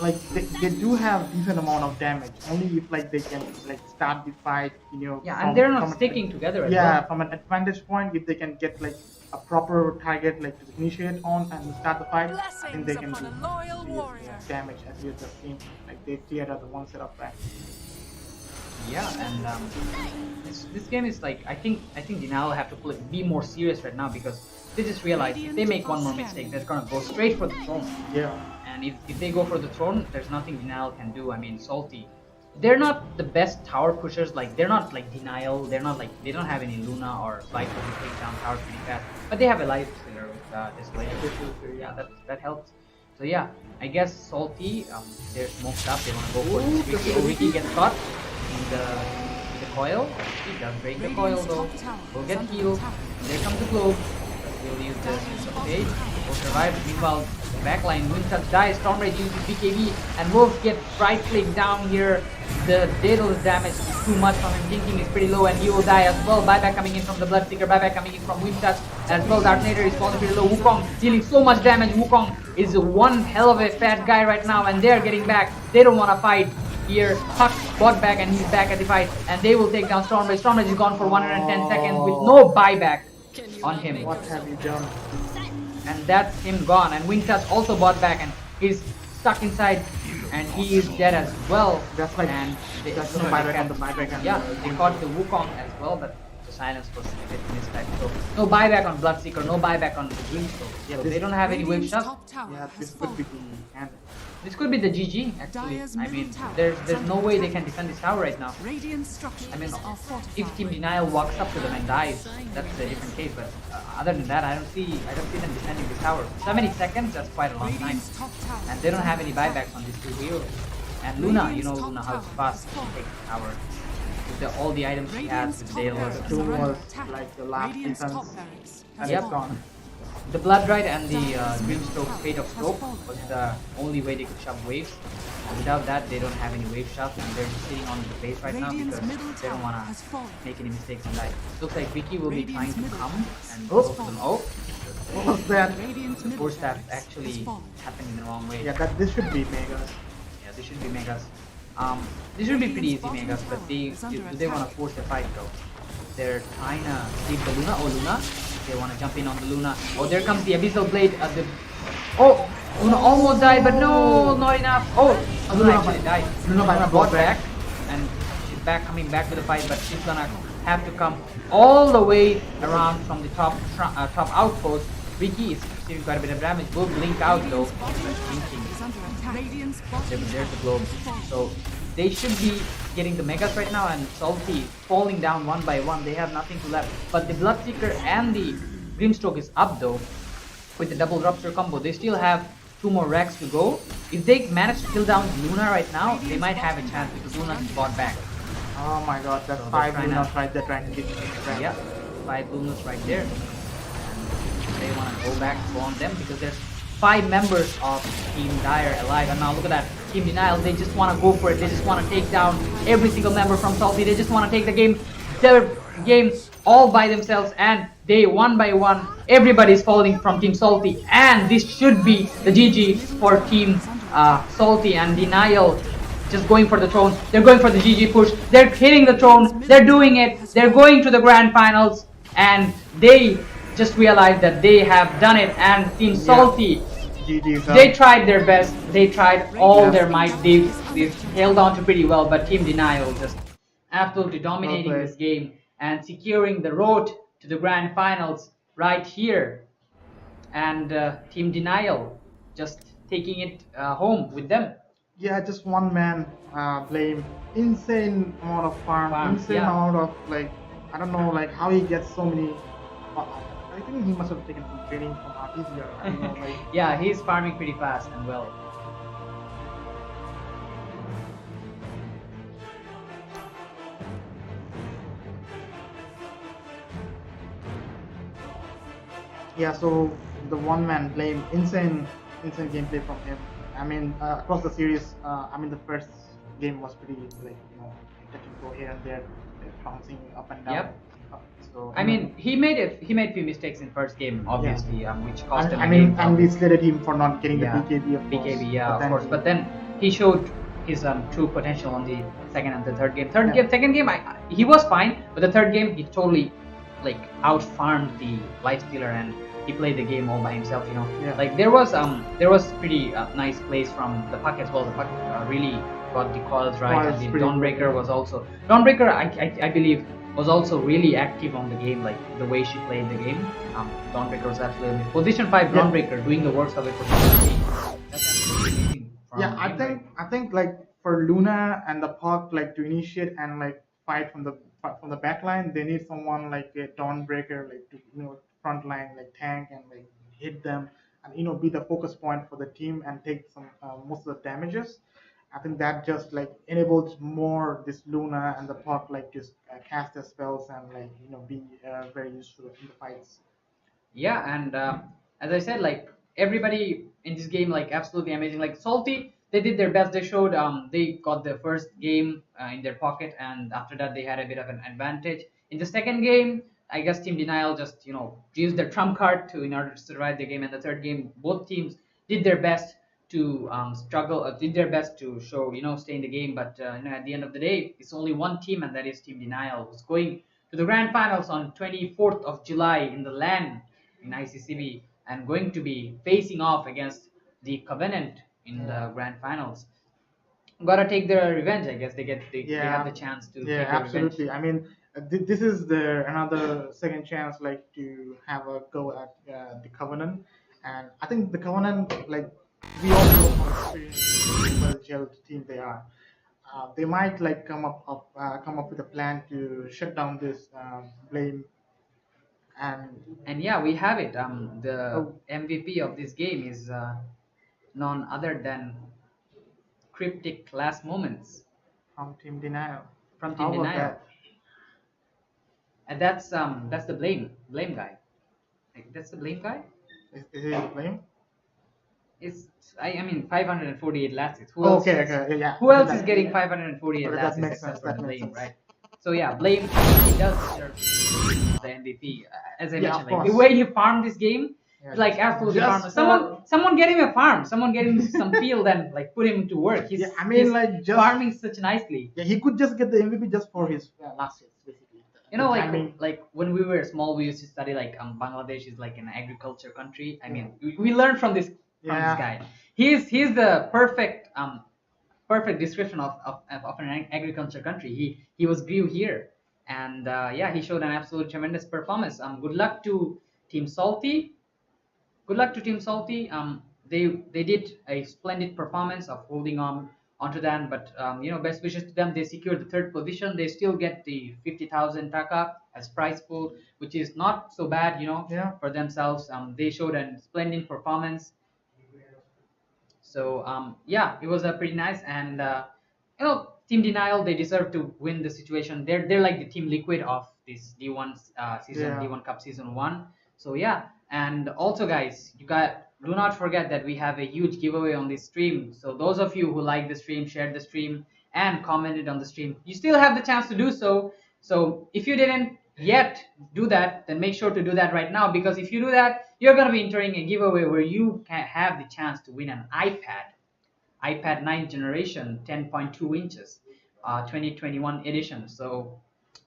like they do have decent amount of damage. Only if like they can like start the fight, you know. Yeah, from- and they're not from a- sticking together as Yeah, well. from an advantage point, if they can get like a proper target like to initiate on and start the fight, I think they can do Blessings upon a loyal serious, warrior. damage as you just seen. Like they cleared out the one set of rank. Yeah, and this game is like I think Denial have to be more serious right now because they just realize if they make one more mistake, they're gonna go straight for the throne. Yeah. And if they go for the throne, there's nothing Denial can do. I mean, Salty, they're not the best tower pushers. Like they're not like Denial. They're not like they don't have any Luna or Viper who take down towers pretty fast. But they have a life stealer with display. Yeah, that helps. So yeah, I guess Salty, they're smoked up. They want to go for this Ricky. Oh, Ricky gets caught in the coil. He does break the coil though. Will get healed. And there comes the globe. We'll use the page. Will survive. Meanwhile, backline Wind Touch dies. Stormrage uses BKB and Wolf gets right click down here. The Daedalus damage is too much from him. Thinking is pretty low and he will die as well. Buyback coming in from the Bloodseeker. Buyback coming in from Wind Touch as well. Darknator is falling pretty low. Wukong dealing so much damage. Wukong is one hell of a fat guy right now and they're getting back. They don't want to fight. Here, Puck bought back and he's back at the fight and they will take down Stormrage. Stormrage is gone for 110 seconds with no buyback on him. What have you done? And that's him gone. And Wind Touch also bought back and he's stuck inside and he is dead as well. That's like and they, that's no buyback on the buyback. And yeah, they caught the Wukong as well, but the silence was a bit mistyped. So no buyback on Bloodseeker, no buyback on the Dreamstone. Yeah, they don't have any wave Radiant's shots. top tower Yeah, has this could be fallen. the end. This could be the GG actually. Dire's I mean, middle tower there's is no under way they attack. can defend this tower right now. Radiant structures I mean, are fortified. if Team Denial walks up to them and dies, that's a different case. But other than that, I don't see them defending this tower. 70 seconds, that's quite a long time. Radiant's top tower And they don't have any is under buybacks on these two heroes. And Luna, you know Luna how fast she takes the tower. With all the items she has, with Daedalus. Two was like the last Radiant's defense, top barracks and has Yep. it's fallen. gone. The Blood Rite and the Dreamstroke Fate of Scope was the only way they could shove waves. And without that, they don't have any wave shots, and they're just sitting on the base right now Radiant's because middle they don't tower want has to fallen. make any mistakes and die. Looks like Vicky will be trying Radiant's to middle come tower and has go for fallen. them. Oh, What was that? Radiant's the middle force staff barracks actually has fallen. happened in the wrong way. Yeah, that this should be Megas. Yeah, this should be Megas. This should be pretty easy Megas, but do they want to force the fight though? They're trying to leave the Luna. Oh, Luna. They want to jump in on the Luna. Oh, there comes the Abyssal Blade. Oh, Luna almost died, but no, not enough. Oh, Luna actually died. Luna Brought back, and she's coming back to the fight, but she's gonna have to come all the way around from the top outpost. Vicky is receiving quite a bit of damage. Will blink out though. Blinking. Is under attack. Radiant's bottom There's the tower globe. has fallen. So they should be getting the megas right now, and Salty falling down one by one. They have nothing to left. But the Bloodseeker and the Grimstroke is up though with the double rupture combo. They still have 2 more racks to go. If they manage to kill down Luna right now, they might have a chance because Luna is bought back. Oh my god, that's So they're 5 trying Lunas to- right there trying to get Yeah, 5 Lunas right there. And they want to go on them because there's 5 members of Team Dire alive. And now look at that. Team Denial, they just want to go for it. They just want to take down every single member from Salty. They just want to take their game all by themselves. And they, one by one, everybody's falling from Team Salty. And this should be the GG for Team Salty. And Denial just going for the throne. They're going for the GG push. They're hitting the throne. They're doing it. They're going to the grand finals, and they just realized that they have done it. And Team Salty, GG's they tried their best. They tried all their might. They've held on to pretty well, but Team Denial just absolutely dominating played. this game and securing the road to the grand finals right here. And Team Denial just taking it home with them. Yeah, just one man blame. Insane amount of farm, insane yeah. amount of like, I don't know, like how he gets so many. I think he must have taken some training from RPG or I don't know, like. Yeah, he's farming pretty fast and well. Yeah, so the one man blame, insane gameplay from him. I mean, across the series, I mean the first game was pretty like touch and go here and there, bouncing up and down. Yep. So I mean, he made few mistakes in first game, obviously, which cost him. I mean, and we slated him for not getting yeah, the BKB, of course. BKB, yeah, of course. But then he showed his true potential on the second and the third game. Second game, he was fine, but the third game he totally like out farmed the lifestealer and he played the game all by himself. Yeah. Like there was pretty nice plays from the puck as well. The puck really got the calls right, and the Dawnbreaker was also I believe was also really active on the game, like the way she played the game. Dawnbreaker was absolutely position 5 Dawnbreaker doing the works of it for that's amazing. Yeah, I think like for Luna and the puck like to initiate and like fight from the back line, they need someone like a Dawnbreaker like to front line like tank and like hit them and be the focus point for the team and take some most of the damages. I think that just like enables more this Luna and the puck like just cast their spells and like be very useful in the fights. Yeah, and as I said, like everybody in this game, like absolutely amazing. Like Salty, they did their best. They showed they got the first game in their pocket, and after that they had a bit of an advantage. In the second game, I guess Team Denial just used their trump card in order to survive the game. And the third game, both teams did their best to struggle, did their best to show stay in the game. But at the end of the day, it's only one team, and that is Team Denial, who's going to the grand finals on 24th of July in the LAN in ICCB and going to be facing off against the Covenant in the grand finals. Gotta take their revenge, I guess. They have the chance to take their absolutely. revenge. I mean, this is another second chance like to have a go at the Covenant, and I think the Covenant, like we all know from experience what a gelled team they are. They might like come up with a plan to shut down this blame. And yeah, we have it. The MVP of this game is none other than Cryptic Last Moments from Team Denial. From Team Denial. And that's the blame guy. Like, that's the blame guy. Is he the blame? It's I mean 548 last hits. Who else? Yeah. Who else is getting 548 last hits except for blame, right? So yeah, blame. He does deserve the MVP. As I mentioned, like the way he farmed this game, like absolutely farmed. Someone get him a farm. Someone get him some field and like put him to work. He's like just farming such nicely. Yeah, he could just get the MVP just for his last hits, basically. Like when we were small, we used to study like Bangladesh is like an agriculture country. I mean, we learned from this guy. He's the perfect description of an agriculture country. He was grew here, and he showed an absolute tremendous performance. Good luck to Team Salty. Good luck to Team Salty. They did a splendid performance of holding onto that, but best wishes to them. They secured the third position. They still get the 50,000 taka as prize pool, which is not so bad, for themselves. They showed a splendid performance. So it was pretty nice, and Team Denial, they deserve to win the situation. They're like the Team Liquid of this D1 season, D1 Cup season 1. So and also guys, do not forget that we have a huge giveaway on this stream. So those of you who like the stream, shared the stream, and commented on the stream, you still have the chance to do so. So if you didn't yet do that, then make sure to do that right now, because if you do that, you're going to be entering a giveaway where you can have the chance to win an iPad 9 generation, 10.2 inches, 2021 edition. So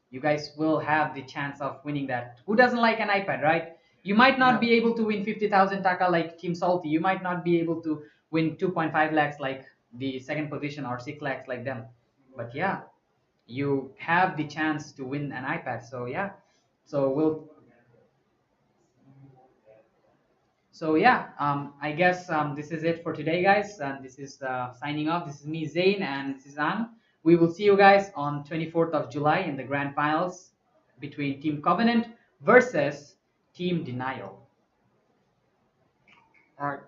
you guys will have the chance of winning that. Who doesn't like an iPad, right? You might not be able to win 50,000 taka like Team Salty. You might not be able to win 2.5 lakhs like the second position or 6 lakhs like them. But yeah, you have the chance to win an iPad. So yeah, I guess this is it for today, guys. And this is signing off. This is me, Zain, and this is An. We will see you guys on 24th of July in the Grand Finals between Team Covenant versus Team Denial. All right.